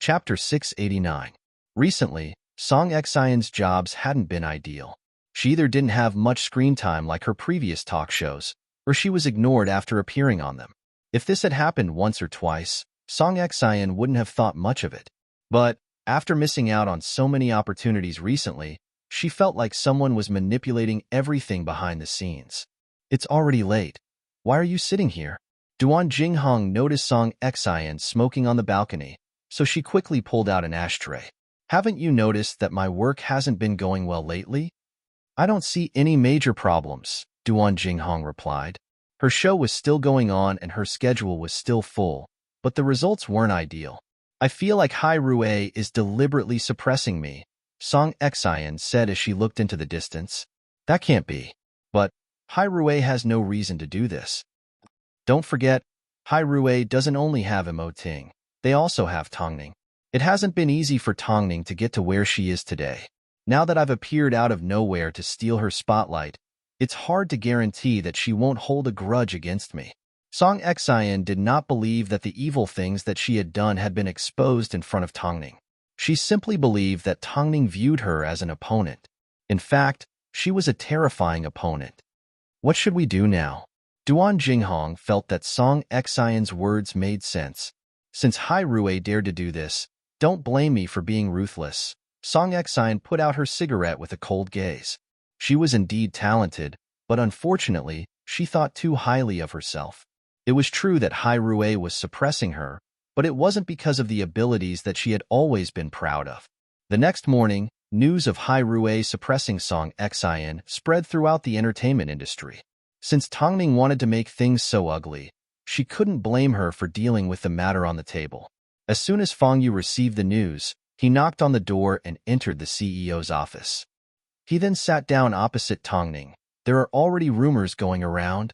Chapter 689. Recently, Song Xian's jobs hadn't been ideal. She either didn't have much screen time like her previous talk shows, or she was ignored after appearing on them. If this had happened once or twice, Song Xian wouldn't have thought much of it. But after missing out on so many opportunities recently, she felt like someone was manipulating everything behind the scenes. It's already late. Why are you sitting here? Duan Jinghong noticed Song Xian smoking on the balcony, so she quickly pulled out an ashtray. Haven't you noticed that my work hasn't been going well lately? I don't see any major problems, Duan Jinghong replied. Her show was still going on and her schedule was still full, but the results weren't ideal. I feel like Hai Rue is deliberately suppressing me, Song Xian said as she looked into the distance. That can't be. But Hai Rue has no reason to do this. Don't forget, Hai Rue doesn't only have Emoting. They also have Tongning. It hasn't been easy for Tongning to get to where she is today. Now that I've appeared out of nowhere to steal her spotlight, it's hard to guarantee that she won't hold a grudge against me. Song Xian did not believe that the evil things that she had done had been exposed in front of Tongning. She simply believed that Tongning viewed her as an opponent. In fact, she was a terrifying opponent. What should we do now? Duan Jinghong felt that Song Xian's words made sense. Since Hai Rue dared to do this, don't blame me for being ruthless. Song Xian put out her cigarette with a cold gaze. She was indeed talented, but unfortunately, she thought too highly of herself. It was true that Hai Rue was suppressing her, but it wasn't because of the abilities that she had always been proud of. The next morning, news of Hai Rue suppressing Song Xian spread throughout the entertainment industry. Since Tongning wanted to make things so ugly, she couldn't blame her for dealing with the matter on the table. As soon as Fang Yu received the news, he knocked on the door and entered the CEO's office. He then sat down opposite Tongning. There are already rumors going around.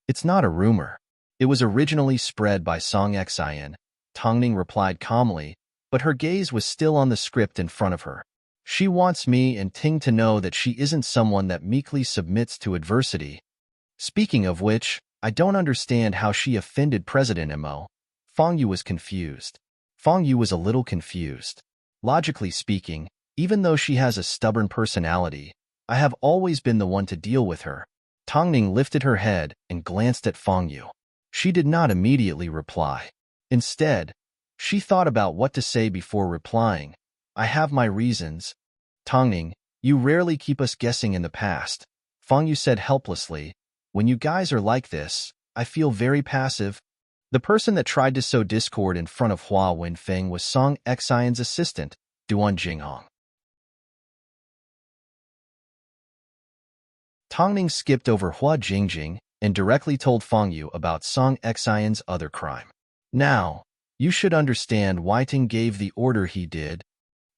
It's not a rumor. It was originally spread by Song Xian, Tongning replied calmly, but her gaze was still on the script in front of her. She wants me and Ting to know that she isn't someone that meekly submits to adversity. Speaking of which, I don't understand how she offended President Mo. Fang Yu was confused. Fang Yu was a little confused. Logically speaking, even though she has a stubborn personality, I have always been the one to deal with her. Tongning lifted her head and glanced at Fang Yu. She did not immediately reply. Instead, she thought about what to say before replying. I have my reasons. Tongning, you rarely keep us guessing in the past, Fang Yu said helplessly. When you guys are like this, I feel very passive. The person that tried to sow discord in front of Hua Wenfeng was Song Xian's assistant, Duan Jinghong. Tongning skipped over Hua Jingjing and directly told Fang Yu about Song Xian's other crime. Now, you should understand why Ting gave the order he did.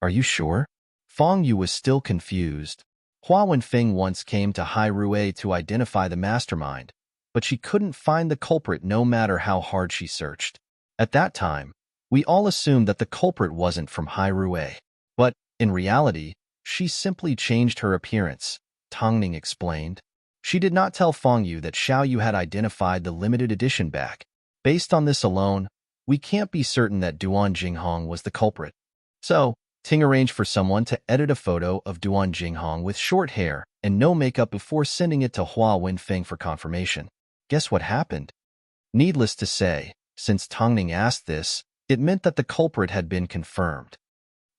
Are you sure? Fang Yu was still confused. Hua Wenfeng once came to Hai Rue to identify the mastermind, but she couldn't find the culprit no matter how hard she searched. At that time, we all assumed that the culprit wasn't from Hai Rue. But, in reality, she simply changed her appearance, Tongning explained. She did not tell Fang Yu that Xiao Yu had identified the limited edition bag. Based on this alone, we can't be certain that Duan Jinghong was the culprit. So, Ting arranged for someone to edit a photo of Duan Jinghong with short hair and no makeup before sending it to Hua Wenfeng for confirmation. Guess what happened? Needless to say, since Tongning asked this, it meant that the culprit had been confirmed.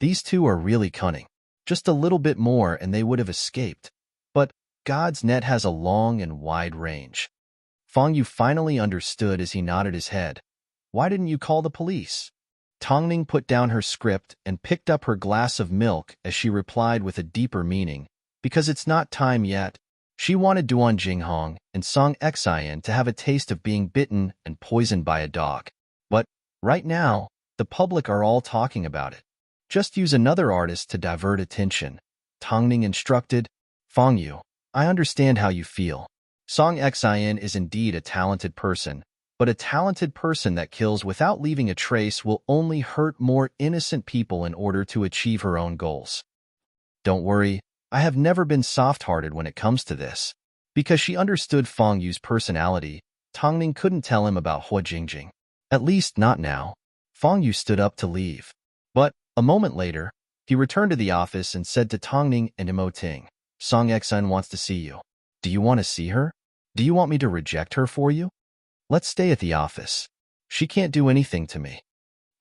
These two are really cunning. Just a little bit more and they would have escaped. But God's net has a long and wide range. Fang Yu finally understood as he nodded his head. Why didn't you call the police? Tongning put down her script and picked up her glass of milk as she replied with a deeper meaning. Because it's not time yet. She wanted Duan Jinghong and Song Xian to have a taste of being bitten and poisoned by a dog. But right now, the public are all talking about it. Just use another artist to divert attention. Tongning instructed. Fang Yu, I understand how you feel. Song Xian is indeed a talented person, but a talented person that kills without leaving a trace will only hurt more innocent people in order to achieve her own goals. Don't worry, I have never been soft-hearted when it comes to this. Because she understood Fang Yu's personality, Tongning couldn't tell him about Hua Jingjing. At least not now. Fang Yu stood up to leave. But a moment later, he returned to the office and said to Tongning and Imo Ting, Song Xian wants to see you. Do you want to see her? Do you want me to reject her for you? Let's stay at the office. She can't do anything to me.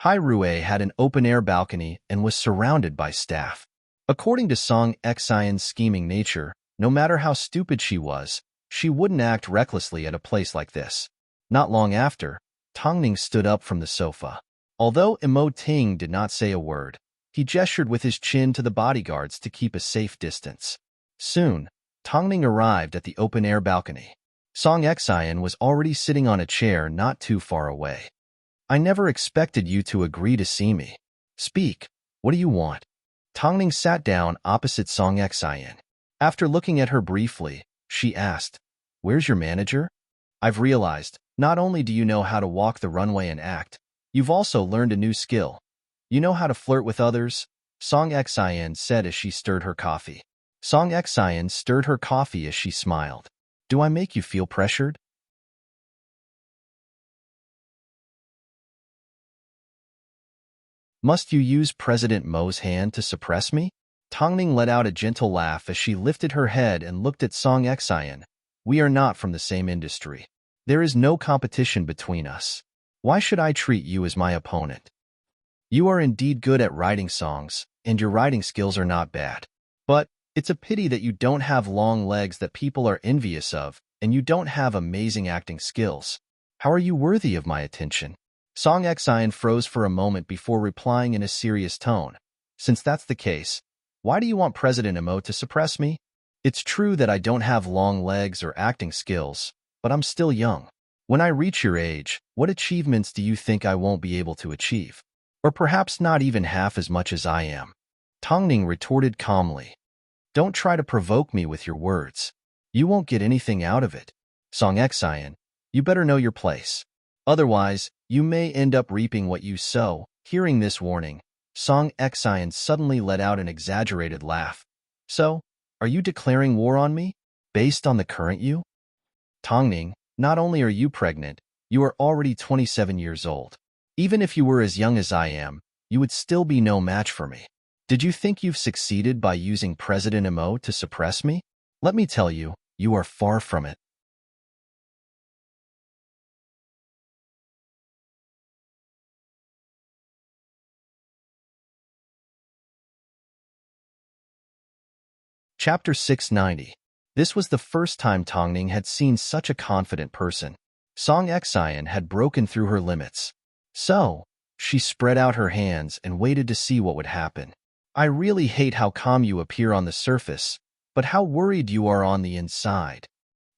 Hai Rue had an open-air balcony and was surrounded by staff. According to Song Xian's scheming nature, no matter how stupid she was, she wouldn't act recklessly at a place like this. Not long after, Tongning stood up from the sofa. Although Imo Ting did not say a word, he gestured with his chin to the bodyguards to keep a safe distance. Soon, Tongning arrived at the open-air balcony. Song Xian was already sitting on a chair not too far away. I never expected you to agree to see me. Speak, what do you want? Tongning sat down opposite Song Xian. After looking at her briefly, she asked, Where's your manager? I've realized, not only do you know how to walk the runway and act, you've also learned a new skill. You know how to flirt with others? Song Xian said as she stirred her coffee. Song Xian stirred her coffee as she smiled. Do I make you feel pressured? Must you use President Mo's hand to suppress me? Tongning let out a gentle laugh as she lifted her head and looked at Song Xian. We are not from the same industry. There is no competition between us. Why should I treat you as my opponent? You are indeed good at writing songs, and your writing skills are not bad. But it's a pity that you don't have long legs that people are envious of, and you don't have amazing acting skills. How are you worthy of my attention? Song Xian froze for a moment before replying in a serious tone. Since that's the case, why do you want President Imo to suppress me? It's true that I don't have long legs or acting skills, but I'm still young. When I reach your age, what achievements do you think I won't be able to achieve? Or perhaps not even half as much as I am. Tongning retorted calmly. Don't try to provoke me with your words. You won't get anything out of it. Song Xian, you better know your place. Otherwise, you may end up reaping what you sow. Hearing this warning, Song Xian suddenly let out an exaggerated laugh. So, are you declaring war on me? Based on the current you? Tongning, not only are you pregnant, you are already 27 years old. Even if you were as young as I am, you would still be no match for me. Did you think you've succeeded by using President Imo to suppress me? Let me tell you, you are far from it. Chapter 690. This was the first time Tongning had seen such a confident person. Song Xian had broken through her limits. So, she spread out her hands and waited to see what would happen. I really hate how calm you appear on the surface, but how worried you are on the inside.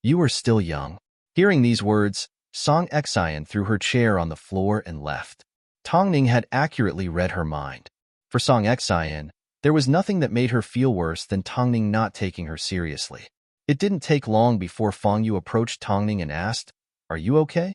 You are still young. Hearing these words, Song Xian threw her chair on the floor and left. Tongning had accurately read her mind. For Song Xian, there was nothing that made her feel worse than Tongning not taking her seriously. It didn't take long before Fang Yu approached Tongning and asked, Are you okay?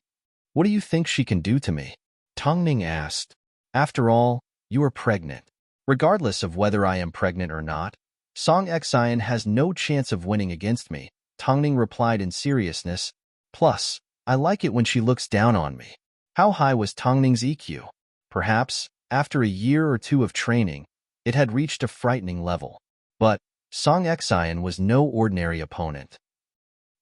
What do you think she can do to me? Tongning asked, After all, you are pregnant. Regardless of whether I am pregnant or not, Song Xian has no chance of winning against me, Tongning replied in seriousness. Plus, I like it when she looks down on me. How high was Tongning's EQ? Perhaps, after a year or two of training, it had reached a frightening level. But, Song Xian was no ordinary opponent.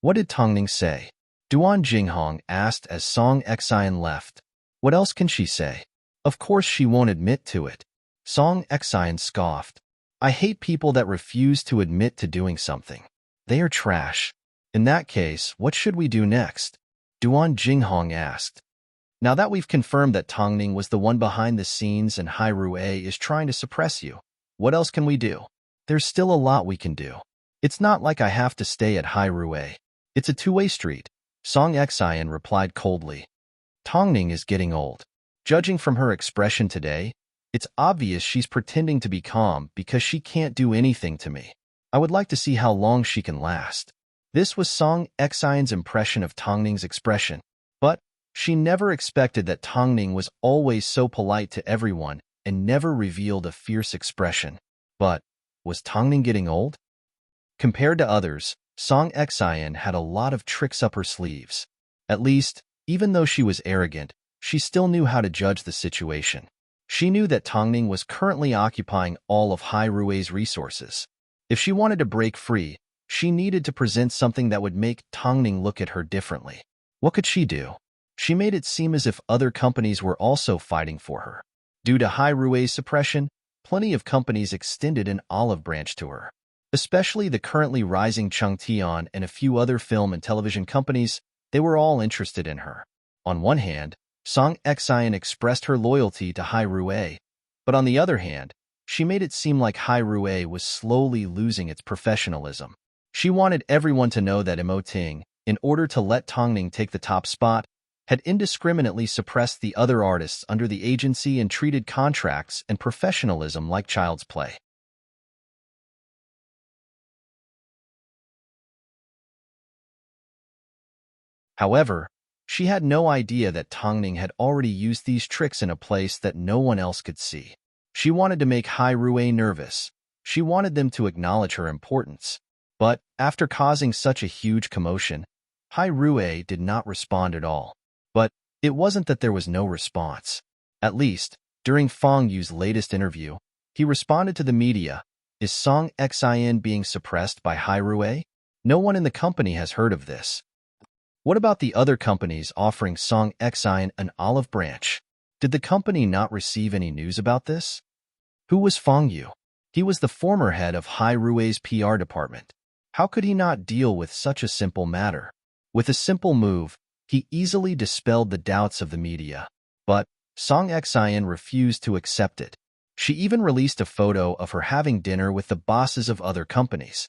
What did Tongning say? Duan Jinghong asked as Song Xian left. What else can she say? Of course she won't admit to it. Song Xian scoffed. I hate people that refuse to admit to doing something. They are trash. In that case, what should we do next? Duan Jinghong asked. Now that we've confirmed that Tongning was the one behind the scenes and Hai Rue is trying to suppress you, what else can we do? There's still a lot we can do. It's not like I have to stay at Hai Rue. It's a two-way street, Song Xian replied coldly. Tongning is getting old. Judging from her expression today, it's obvious she's pretending to be calm because she can't do anything to me. I would like to see how long she can last. This was Song Xian's impression of Tongning's expression, but she never expected that Tongning was always so polite to everyone and never revealed a fierce expression. But was Tongning getting old? Compared to others, Song Xian had a lot of tricks up her sleeves. At least, even though she was arrogant, she still knew how to judge the situation. She knew that Tongning was currently occupying all of Hai Rue's resources. If she wanted to break free, she needed to present something that would make Tongning look at her differently. What could she do? She made it seem as if other companies were also fighting for her. Due to Hai Rue's suppression, plenty of companies extended an olive branch to her. Especially the currently rising Changtian and a few other film and television companies, they were all interested in her. On one hand, Song Xian expressed her loyalty to Hai Rue, but on the other hand, she made it seem like Hai Rue was slowly losing its professionalism. She wanted everyone to know that Imo Ting, in order to let Tongning take the top spot, had indiscriminately suppressed the other artists under the agency and treated contracts and professionalism like child's play. However, she had no idea that Tongning had already used these tricks in a place that no one else could see. She wanted to make Hai Rue nervous. She wanted them to acknowledge her importance. But after causing such a huge commotion, Hai Rue did not respond at all. But it wasn't that there was no response. At least, during Fong Yu's latest interview, he responded to the media, "Is Song Xian being suppressed by Hai Rue? No one in the company has heard of this." What about the other companies offering Song Xian an olive branch? Did the company not receive any news about this? Who was Fong Yu? He was the former head of Hai Rue's PR department. How could he not deal with such a simple matter? With a simple move, he easily dispelled the doubts of the media. But Song Xian refused to accept it. She even released a photo of her having dinner with the bosses of other companies.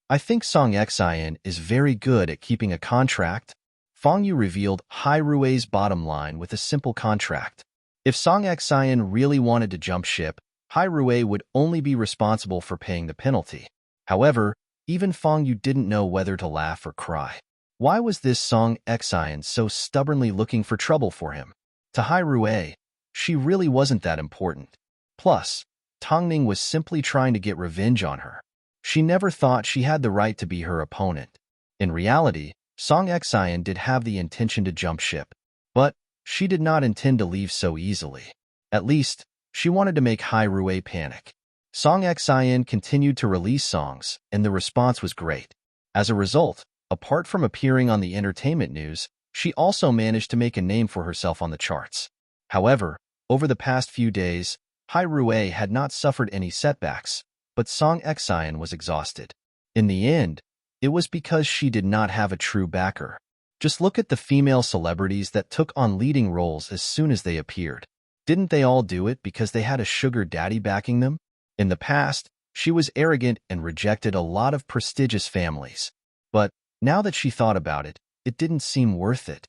I think Song Xian is very good at keeping a contract. Fong Yu revealed Hai Rue's bottom line with a simple contract. If Song Xian really wanted to jump ship, Hai Rue would only be responsible for paying the penalty. However, even Fong Yu didn't know whether to laugh or cry. Why was this Song Xian so stubbornly looking for trouble for him? To Hai Rue, she really wasn't that important. Plus, Tongning was simply trying to get revenge on her. She never thought she had the right to be her opponent. In reality, Song Xian did have the intention to jump ship, but she did not intend to leave so easily. At least, she wanted to make Hai Rue panic. Song Xian continued to release songs, and the response was great. As a result, apart from appearing on the entertainment news, she also managed to make a name for herself on the charts. However, over the past few days, Hai Rue had not suffered any setbacks, but Song Xian was exhausted. In the end, it was because she did not have a true backer. Just look at the female celebrities that took on leading roles as soon as they appeared. Didn't they all do it because they had a sugar daddy backing them? In the past, she was arrogant and rejected a lot of prestigious families. But now that she thought about it, it didn't seem worth it.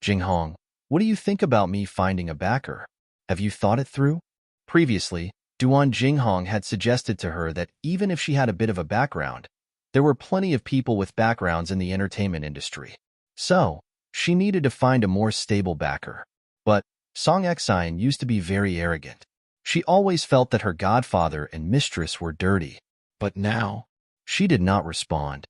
Jinghong, what do you think about me finding a backer? Have you thought it through? Previously, Duan Jinghong had suggested to her that even if she had a bit of a background, there were plenty of people with backgrounds in the entertainment industry. So, she needed to find a more stable backer. But Song Xian used to be very arrogant. She always felt that her godfather and mistress were dirty. But now, she did not respond.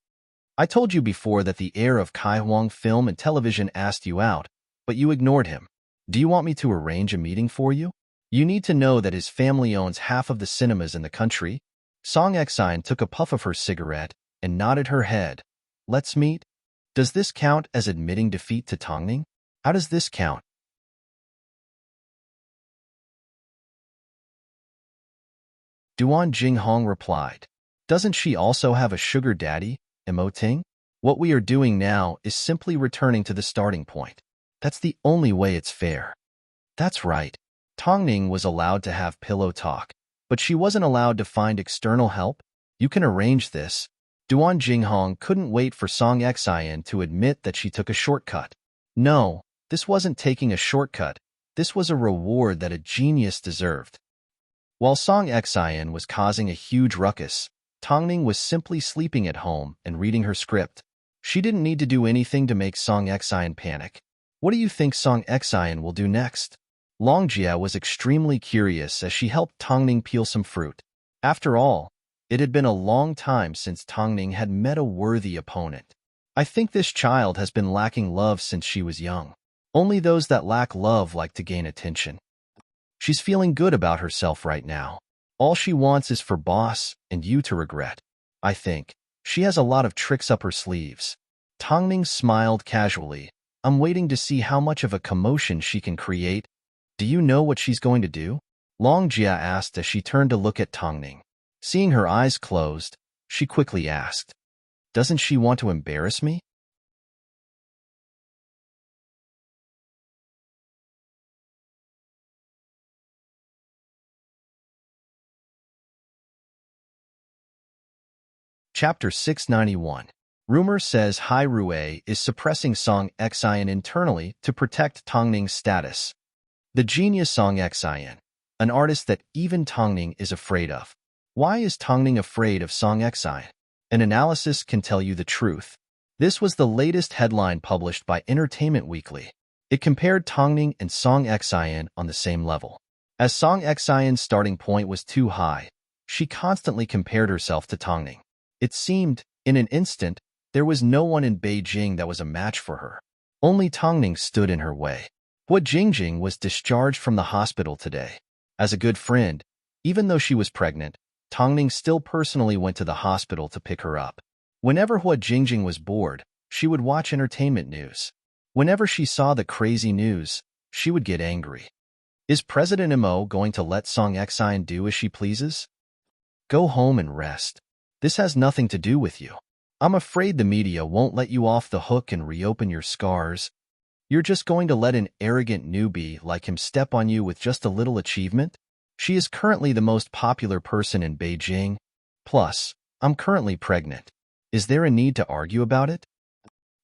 I told you before that the heir of Kaihuang Film and Television asked you out, but you ignored him. Do you want me to arrange a meeting for you? You need to know that his family owns half of the cinemas in the country. Song Exine took a puff of her cigarette and nodded her head. Let's meet? Does this count as admitting defeat to Tongning? How does this count? Duan Jinghong replied. Doesn't she also have a sugar daddy, Emoting? What we are doing now is simply returning to the starting point. That's the only way it's fair. That's right. Tongning was allowed to have pillow talk, but she wasn't allowed to find external help. You can arrange this. Duan Jinghong couldn't wait for Song Exine to admit that she took a shortcut. No, this wasn't taking a shortcut. This was a reward that a genius deserved. While Song Exine was causing a huge ruckus, Tongning was simply sleeping at home and reading her script. She didn't need to do anything to make Song Exine panic. What do you think Song Exine will do next? Longjia was extremely curious as she helped Tongning peel some fruit. After all, it had been a long time since Tongning had met a worthy opponent. I think this child has been lacking love since she was young. Only those that lack love like to gain attention. She's feeling good about herself right now. All she wants is for boss and you to regret. I think she has a lot of tricks up her sleeves. Tongning smiled casually. I'm waiting to see how much of a commotion she can create. Do you know what she's going to do? Longjia asked as she turned to look at Tongning. Seeing her eyes closed, she quickly asked, doesn't she want to embarrass me? Chapter 691. Rumor says Hai Rue is suppressing Song Exine internally to protect Tongning's status. The genius Song Exine, an artist that even Tongning is afraid of. Why is Tongning afraid of Song Exine? An analysis can tell you the truth. This was the latest headline published by Entertainment Weekly. It compared Tongning and Song Exine on the same level. As Song Exine's starting point was too high, she constantly compared herself to Tongning. It seemed, in an instant, there was no one in Beijing that was a match for her. Only Tongning stood in her way. Hua Jingjing was discharged from the hospital today. As a good friend, even though she was pregnant, Tongning still personally went to the hospital to pick her up. Whenever Hua Jingjing was bored, she would watch entertainment news. Whenever she saw the crazy news, she would get angry. Is President Mo going to let Song Exine do as she pleases? Go home and rest. This has nothing to do with you. I'm afraid the media won't let you off the hook and reopen your scars. You're just going to let an arrogant newbie like him step on you with just a little achievement? She is currently the most popular person in Beijing. Plus, I'm currently pregnant. Is there a need to argue about it?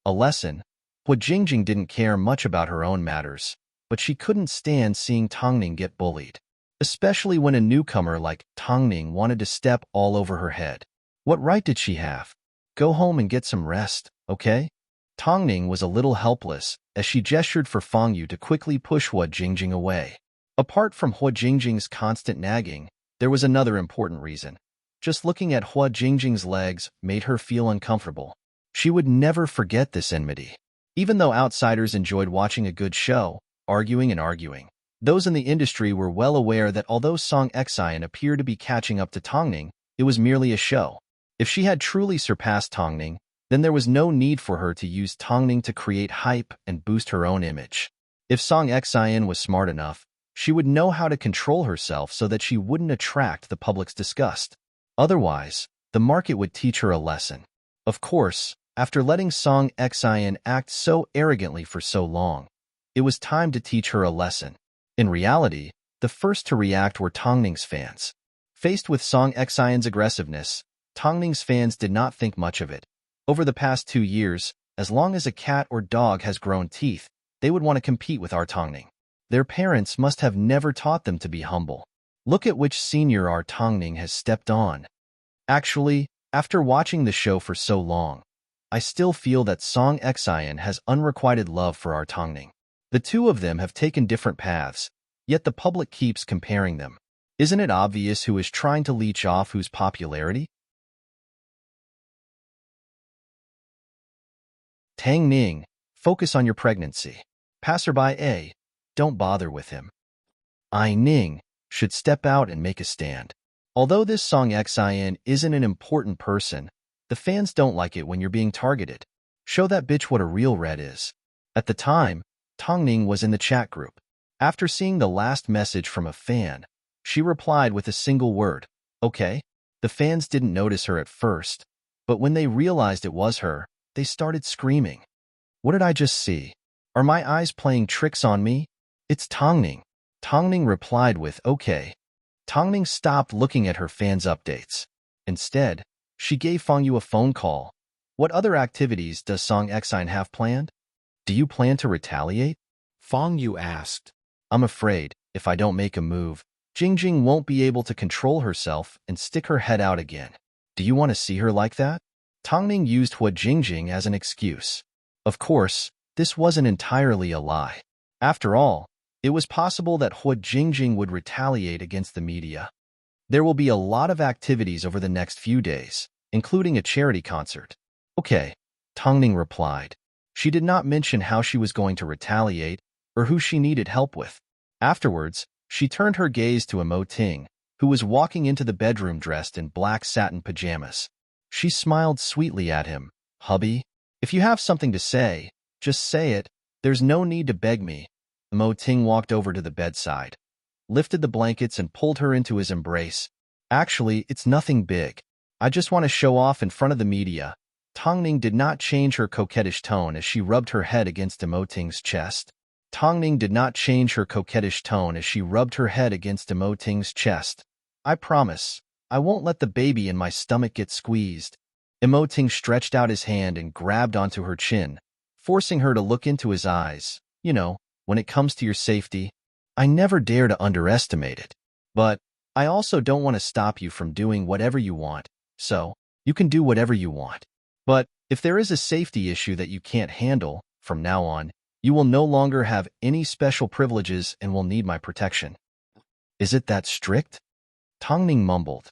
A lesson. Hua Jingjing didn't care much about her own matters, but she couldn't stand seeing Tongning get bullied, especially when a newcomer like Tongning wanted to step all over her head. What right did she have? Go home and get some rest, okay? Tongning was a little helpless as she gestured for Fang Yu to quickly push Hua Jingjing away. Apart from Hua Jingjing's constant nagging, there was another important reason. Just looking at Hua Jingjing's legs made her feel uncomfortable. She would never forget this enmity. Even though outsiders enjoyed watching a good show, arguing and arguing, those in the industry were well aware that although Song Exine appeared to be catching up to Tongning, it was merely a show. If she had truly surpassed Tongning, then there was no need for her to use Tongning to create hype and boost her own image. If Song Exine was smart enough, she would know how to control herself so that she wouldn't attract the public's disgust. Otherwise, the market would teach her a lesson. Of course, after letting Song Exine act so arrogantly for so long, it was time to teach her a lesson. In reality, the first to react were Tongning's fans. Faced with Song Exine's aggressiveness, Tongning's fans did not think much of it. Over the past 2 years, as long as a cat or dog has grown teeth, they would want to compete with our Tongning. Their parents must have never taught them to be humble. Look at which senior our Tongning has stepped on. Actually, after watching the show for so long, I still feel that Song Exine has unrequited love for our Tongning. The two of them have taken different paths, yet the public keeps comparing them. Isn't it obvious who is trying to leech off whose popularity? Tang Ning, focus on your pregnancy. Passerby A, don't bother with him. I Ning should step out and make a stand. Although this Song Xin isn't an important person, the fans don't like it when you're being targeted. Show that bitch what a real red is. At the time, Tongning was in the chat group. After seeing the last message from a fan, she replied with a single word, okay? The fans didn't notice her at first, but when they realized it was her, they started screaming. What did I just see? Are my eyes playing tricks on me? It's Tongning. Tongning replied with, okay. Tongning stopped looking at her fans' updates. Instead, she gave Fong Yu a phone call. What other activities does Song Xin have planned? Do you plan to retaliate? Fong Yu asked. I'm afraid, if I don't make a move, Jingjing won't be able to control herself and stick her head out again. Do you want to see her like that? Tongning used Hua Jingjing as an excuse. Of course, this wasn't entirely a lie. After all, it was possible that Hua Jingjing would retaliate against the media. There will be a lot of activities over the next few days, including a charity concert. Okay, Tongning replied. She did not mention how she was going to retaliate or who she needed help with. Afterwards, she turned her gaze to Mo Ting, who was walking into the bedroom dressed in black satin pajamas. She smiled sweetly at him. Hubby, if you have something to say, just say it. There's no need to beg me. Mo Ting walked over to the bedside, lifted the blankets and pulled her into his embrace. Actually, it's nothing big. I just want to show off in front of the media. Tongning did not change her coquettish tone as she rubbed her head against Mo Ting's chest. Tongning did not change her coquettish tone as she rubbed her head against Mo Ting's chest. I promise, I won't let the baby in my stomach get squeezed. Mo Ting stretched out his hand and grabbed onto her chin, forcing her to look into his eyes. You know, when it comes to your safety, I never dare to underestimate it. But I also don't want to stop you from doing whatever you want, so you can do whatever you want. But if there is a safety issue that you can't handle, from now on, you will no longer have any special privileges and will need my protection. Is it that strict? Tongning mumbled.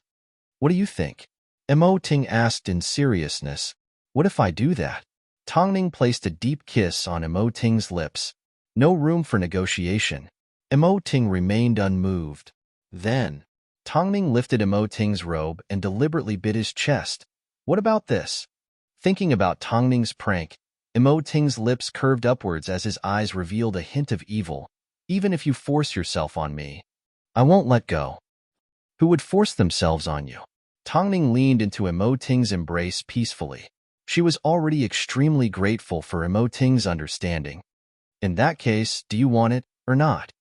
What do you think? Mo Ting asked in seriousness. What if I do that? Tongning placed a deep kiss on Mo Ting's lips. No room for negotiation. Mo Ting remained unmoved. Then, Tongning lifted Mo Ting's robe and deliberately bit his chest. What about this? Thinking about Tongning's prank, Mo Ting's lips curved upwards as his eyes revealed a hint of evil. Even if you force yourself on me, I won't let go. Who would force themselves on you? Tongning leaned into Mo Ting's embrace peacefully. She was already extremely grateful for Mo Ting's understanding. In that case, do you want it or not?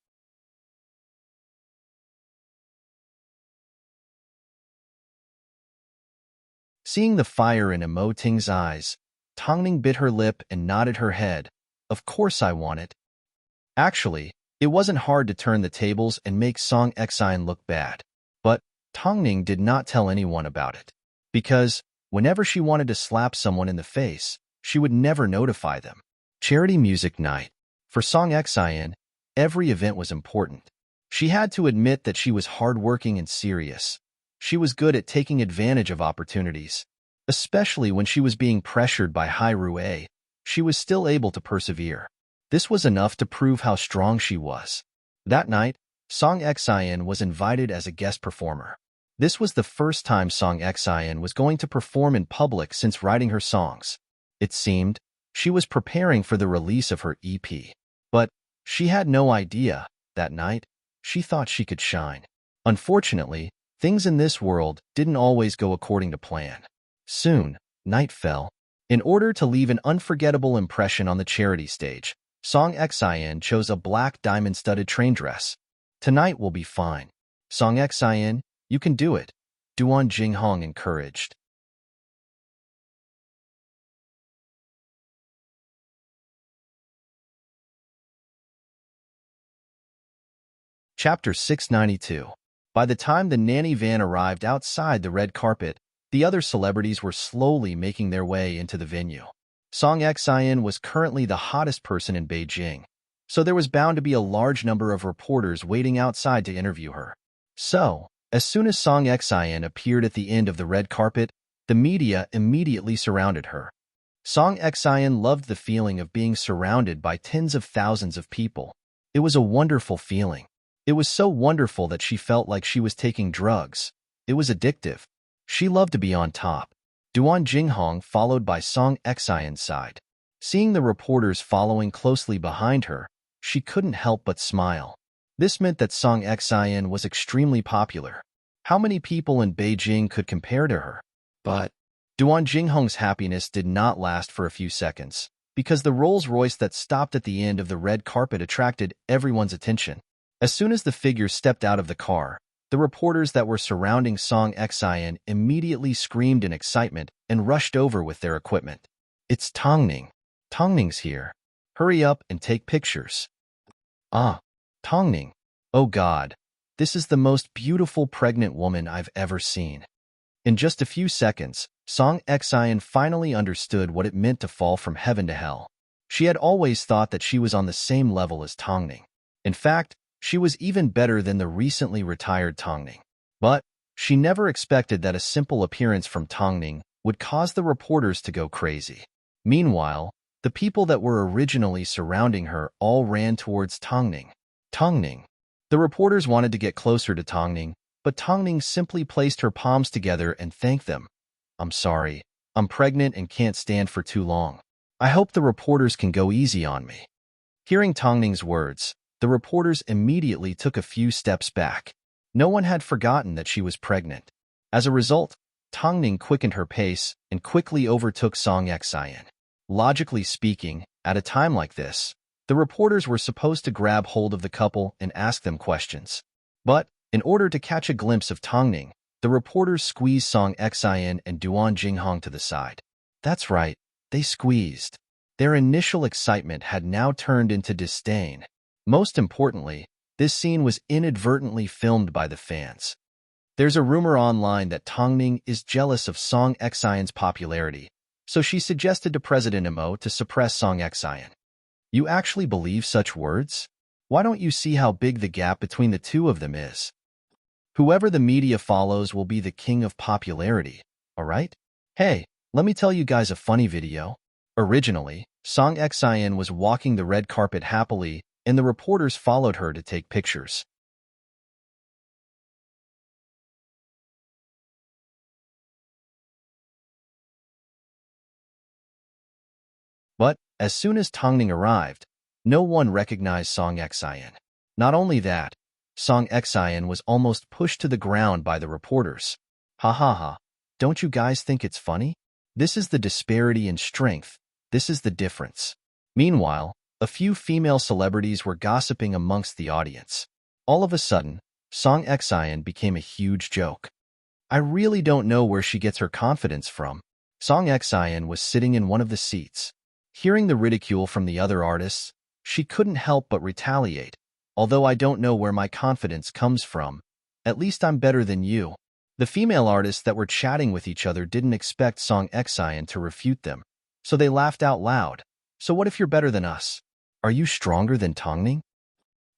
Seeing the fire in Mo Ting's eyes, Tongning bit her lip and nodded her head. Of course I want it. Actually, it wasn't hard to turn the tables and make Song Xin look bad. But Tongning did not tell anyone about it. Because whenever she wanted to slap someone in the face, she would never notify them. Charity music night. For Song Xin, every event was important. She had to admit that she was hardworking and serious. She was good at taking advantage of opportunities. Especially when she was being pressured by Hai Rue, she was still able to persevere. This was enough to prove how strong she was. That night, Song Xin was invited as a guest performer. This was the first time Song Xin was going to perform in public since writing her songs. It seemed she was preparing for the release of her EP. But she had no idea, that night, she thought she could shine. Unfortunately, things in this world didn't always go according to plan. Soon, night fell. In order to leave an unforgettable impression on the charity stage, Song Xin chose a black diamond-studded train dress. Tonight will be fine. Song Xin, you can do it. Duan Jinghong encouraged. Chapter 692. By the time the nanny van arrived outside the red carpet, the other celebrities were slowly making their way into the venue. Song Xin was currently the hottest person in Beijing, so there was bound to be a large number of reporters waiting outside to interview her. So, as soon as Song Xin appeared at the end of the red carpet, the media immediately surrounded her. Song Xin loved the feeling of being surrounded by tens of thousands of people. It was a wonderful feeling. It was so wonderful that she felt like she was taking drugs. It was addictive. She loved to be on top. Duan Jinghong followed by Song Xian's side. Seeing the reporters following closely behind her, she couldn't help but smile. This meant that Song Xian was extremely popular. How many people in Beijing could compare to her? But Duan Jinghong's happiness did not last for a few seconds, because the Rolls-Royce that stopped at the end of the red carpet attracted everyone's attention. As soon as the figure stepped out of the car, the reporters that were surrounding Song Xian immediately screamed in excitement and rushed over with their equipment. It's Tongning. Tongning's here. Hurry up and take pictures. Ah, Tongning. Oh God, this is the most beautiful pregnant woman I've ever seen. In just a few seconds, Song Xian finally understood what it meant to fall from heaven to hell. She had always thought that she was on the same level as Tongning. In fact, she was even better than the recently retired Tongning. But she never expected that a simple appearance from Tongning would cause the reporters to go crazy. Meanwhile, the people that were originally surrounding her all ran towards Tongning. Tongning. The reporters wanted to get closer to Tongning, but Tongning simply placed her palms together and thanked them. I'm sorry. I'm pregnant and can't stand for too long. I hope the reporters can go easy on me. Hearing Tongning's words, the reporters immediately took a few steps back. No one had forgotten that she was pregnant. As a result, Tongning quickened her pace and quickly overtook Song Xian. Logically speaking, at a time like this, the reporters were supposed to grab hold of the couple and ask them questions. But, in order to catch a glimpse of Tongning, the reporters squeezed Song Xian and Duan Jinghong to the side. That's right, they squeezed. Their initial excitement had now turned into disdain. Most importantly, this scene was inadvertently filmed by the fans. There's a rumor online that Tongning is jealous of Song Xian's popularity, so she suggested to President Mo to suppress Song Xian. You actually believe such words? Why don't you see how big the gap between the two of them is? Whoever the media follows will be the king of popularity, alright? Hey, let me tell you guys a funny video. Originally, Song Xian was walking the red carpet happily, and the reporters followed her to take pictures. But, as soon as Tongning arrived, no one recognized Song Xian. Not only that, Song Xian was almost pushed to the ground by the reporters. Ha ha ha, don't you guys think it's funny? This is the disparity in strength. This is the difference. Meanwhile, a few female celebrities were gossiping amongst the audience. All of a sudden, Song Xian became a huge joke. I really don't know where she gets her confidence from. Song Xian was sitting in one of the seats. Hearing the ridicule from the other artists, she couldn't help but retaliate. Although I don't know where my confidence comes from, at least I'm better than you. The female artists that were chatting with each other didn't expect Song Xian to refute them, so they laughed out loud. So what if you're better than us? Are you stronger than Tongning?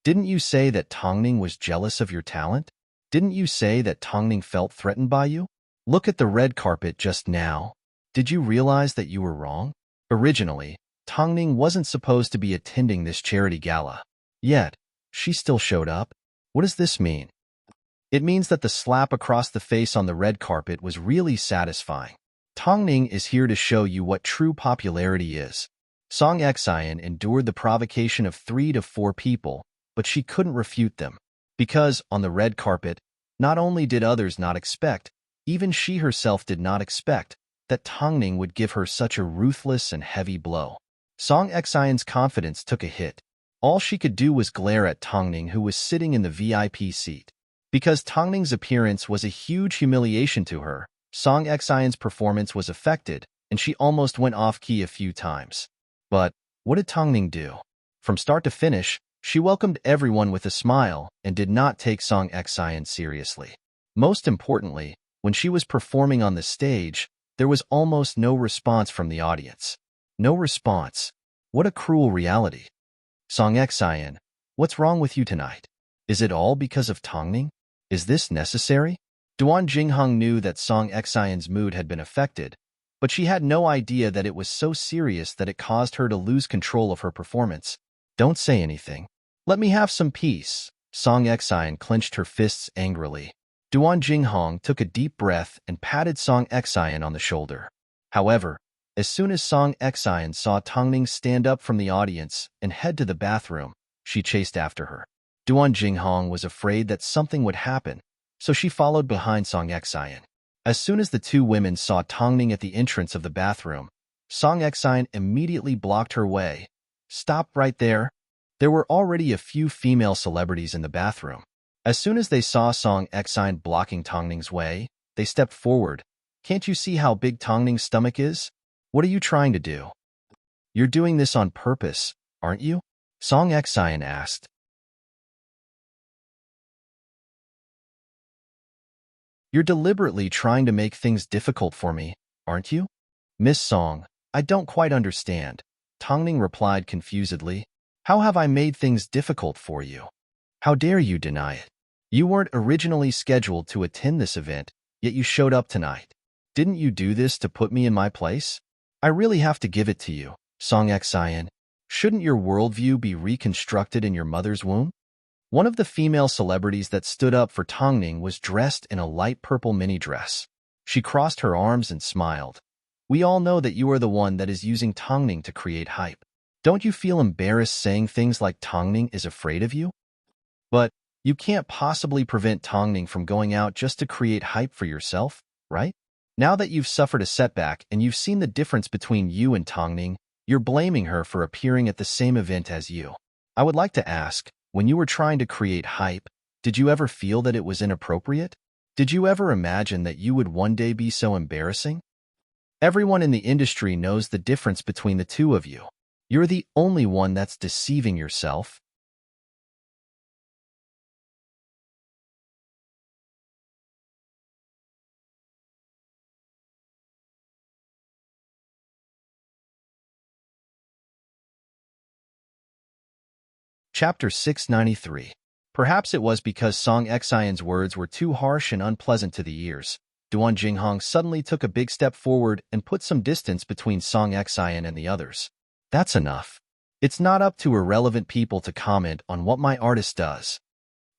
Didn't you say that Tongning was jealous of your talent? Didn't you say that Tongning felt threatened by you? Look at the red carpet just now. Did you realize that you were wrong? Originally, Tongning wasn't supposed to be attending this charity gala. Yet, she still showed up. What does this mean? It means that the slap across the face on the red carpet was really satisfying. Tongning is here to show you what true popularity is. Song Xian endured the provocation of 3 to 4 people, but she couldn't refute them. Because, on the red carpet, not only did others not expect, even she herself did not expect, that Tongning would give her such a ruthless and heavy blow. Song Xian's confidence took a hit. All she could do was glare at Tongning, who was sitting in the VIP seat. Because Tongning's appearance was a huge humiliation to her, Song Xian's performance was affected, and she almost went off-key a few times. But, what did Tongning do? From start to finish, she welcomed everyone with a smile and did not take Song Xian seriously. Most importantly, when she was performing on the stage, there was almost no response from the audience. No response. What a cruel reality. Song Xian, what's wrong with you tonight? Is it all because of Tongning? Is this necessary? Duan Jinghong knew that Song Xian's mood had been affected, but she had no idea that it was so serious that it caused her to lose control of her performance. Don't say anything. Let me have some peace. Song Xian clenched her fists angrily. Duan Jinghong took a deep breath and patted Song Xian on the shoulder. However, as soon as Song Xian saw Tongning stand up from the audience and head to the bathroom, she chased after her. Duan Jinghong was afraid that something would happen, so she followed behind Song Xian. As soon as the two women saw Tongning at the entrance of the bathroom, Song Xian immediately blocked her way. "Stop right there." There were already a few female celebrities in the bathroom. As soon as they saw Song Xian blocking Tongning's way, they stepped forward. "Can't you see how big Tongning's stomach is? What are you trying to do? You're doing this on purpose, aren't you?" Song Xian asked. "You're deliberately trying to make things difficult for me, aren't you?" "Miss Song, I don't quite understand," Tongning replied confusedly. "How have I made things difficult for you? How dare you deny it? You weren't originally scheduled to attend this event, yet you showed up tonight. Didn't you do this to put me in my place? I really have to give it to you, Song Xian. Shouldn't your worldview be reconstructed in your mother's womb?" One of the female celebrities that stood up for Tongning was dressed in a light purple mini dress. She crossed her arms and smiled. "We all know that you are the one that is using Tongning to create hype. Don't you feel embarrassed saying things like Tongning is afraid of you? But you can't possibly prevent Tongning from going out just to create hype for yourself, right? Now that you've suffered a setback and you've seen the difference between you and Tongning, you're blaming her for appearing at the same event as you. I would like to ask, when you were trying to create hype, did you ever feel that it was inappropriate? Did you ever imagine that you would one day be so embarrassing? Everyone in the industry knows the difference between the two of you. You're the only one that's deceiving yourself." Chapter 693. Perhaps it was because Song Xian's words were too harsh and unpleasant to the ears. Duan Jinghong suddenly took a big step forward and put some distance between Song Xian and the others. "That's enough. It's not up to irrelevant people to comment on what my artist does."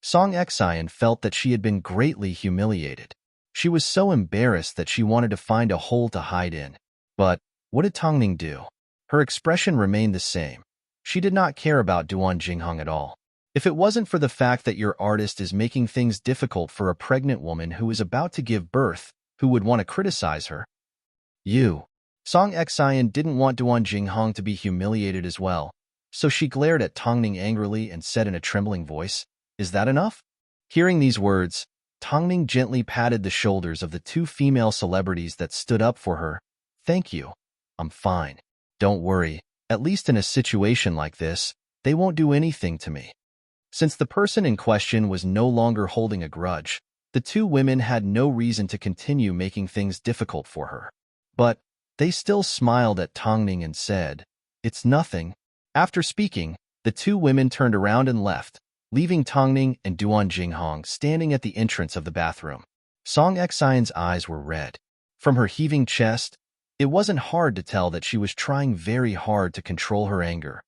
Song Xian felt that she had been greatly humiliated. She was so embarrassed that she wanted to find a hole to hide in. But what did Tongning do? Her expression remained the same. She did not care about Duan Jinghong at all. If it wasn't for the fact that your artist is making things difficult for a pregnant woman who is about to give birth, who would want to criticize her? You. Song Xian didn't want Duan Jinghong to be humiliated as well, so she glared at Tongning angrily and said in a trembling voice, "Is that enough?" Hearing these words, Tongning gently patted the shoulders of the two female celebrities that stood up for her. "Thank you. I'm fine. Don't worry. At least in a situation like this, they won't do anything to me." Since the person in question was no longer holding a grudge, the two women had no reason to continue making things difficult for her. But they still smiled at Tongning and said, "It's nothing." After speaking, the two women turned around and left, leaving Tongning and Duan Jinghong standing at the entrance of the bathroom. Song Xian's eyes were red. From her heaving chest, it wasn't hard to tell that she was trying very hard to control her anger.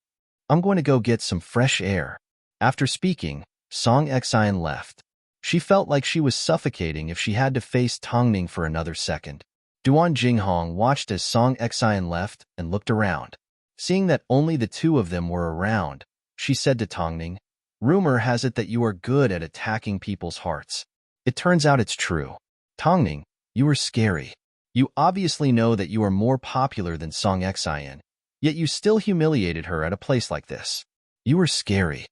"I'm going to go get some fresh air." After speaking, Song Xian left. She felt like she was suffocating if she had to face Tongning for another second. Duan Jinghong watched as Song Xian left and looked around. Seeing that only the two of them were around, she said to Tongning, "Rumor has it that you are good at attacking people's hearts. It turns out it's true. Tongning, you are scary. You obviously know that you are more popular than Song Xian, yet you still humiliated her at a place like this. You are scary.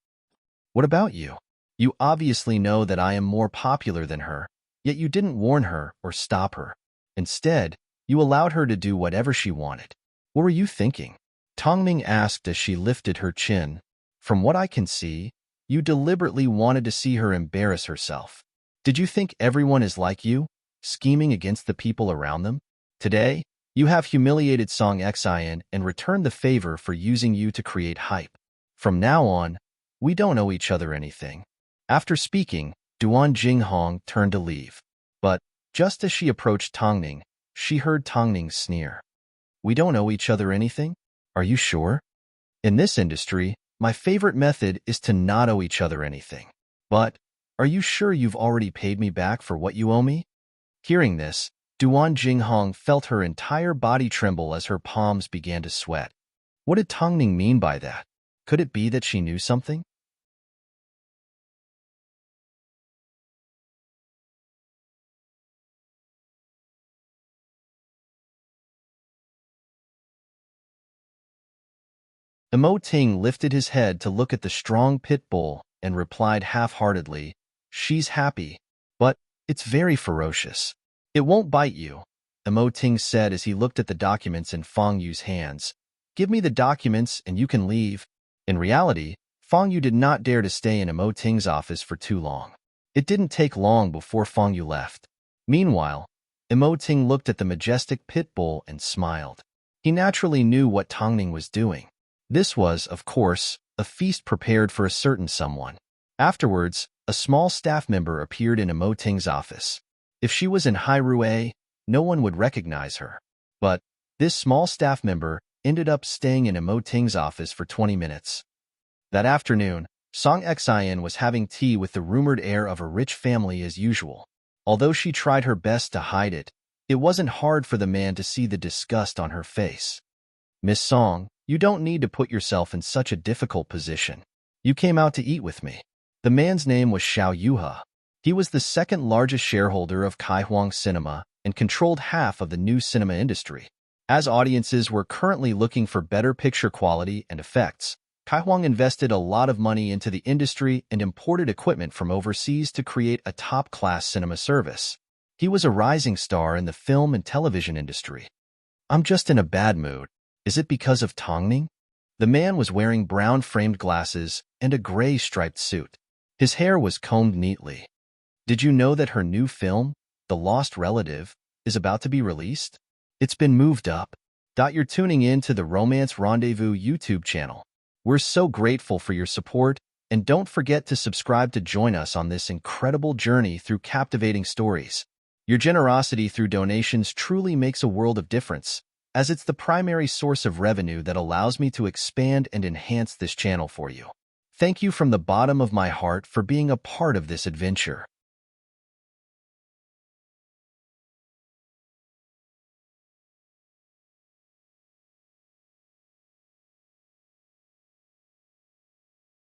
What about you? You obviously know that I am more popular than her, yet you didn't warn her or stop her. Instead, you allowed her to do whatever she wanted. What were you thinking?" Tongning asked as she lifted her chin. "From what I can see, you deliberately wanted to see her embarrass herself. Did you think everyone is like you, scheming against the people around them? Today, you have humiliated Song Xian and returned the favor for using you to create hype. From now on, we don't owe each other anything." After speaking, Duan Jinghong turned to leave. But just as she approached Tongning, she heard Tongning sneer. "We don't owe each other anything? Are you sure? In this industry, my favorite method is to not owe each other anything. But Are you sure you've already paid me back for what you owe me? Hearing this, Duan Jinghong felt her entire body tremble as her palms began to sweat. What did Tongning mean by that? Could it be that she knew something? Emo Ting lifted his head to look at the strong pit bull and replied half-heartedly, "She's happy, but it's very ferocious. It won't bite you," Emo Ting said as he looked at the documents in Fang Yu's hands. "Give me the documents and you can leave." In reality, Fang Yu did not dare to stay in Emo Ting's office for too long. It didn't take long before Fang Yu left. Meanwhile, Emo Ting looked at the majestic pit bull and smiled. He naturally knew what Tongning was doing. This was, of course, a feast prepared for a certain someone. Afterwards, a small staff member appeared in Emo Ting's office. If she was in Hairue, no one would recognize her. But this small staff member ended up staying in Emo Ting's office for 20 minutes. That afternoon, Song Xin was having tea with the rumored heir of a rich family as usual. Although she tried her best to hide it, it wasn't hard for the man to see the disgust on her face. "Miss Song, you don't need to put yourself in such a difficult position. You came out to eat with me." The man's name was Xiao Yuha. He was the second largest shareholder of Kaihuang Cinema and controlled half of the new cinema industry. As audiences were currently looking for better picture quality and effects, Kaihuang invested a lot of money into the industry and imported equipment from overseas to create a top-class cinema service. He was a rising star in the film and television industry. "I'm just in a bad mood. Is it because of Tongning?" The man was wearing brown-framed glasses and a gray striped suit. His hair was combed neatly. "Did you know that her new film, The Lost Relative, is about to be released? It's been moved up. You're tuning in to the Romance Rendezvous YouTube channel. We're so grateful for your support, and don't forget to subscribe to join us on this incredible journey through captivating stories. Your generosity through donations truly makes a world of difference, as it's the primary source of revenue that allows me to expand and enhance this channel for you. Thank you from the bottom of my heart for being a part of this adventure.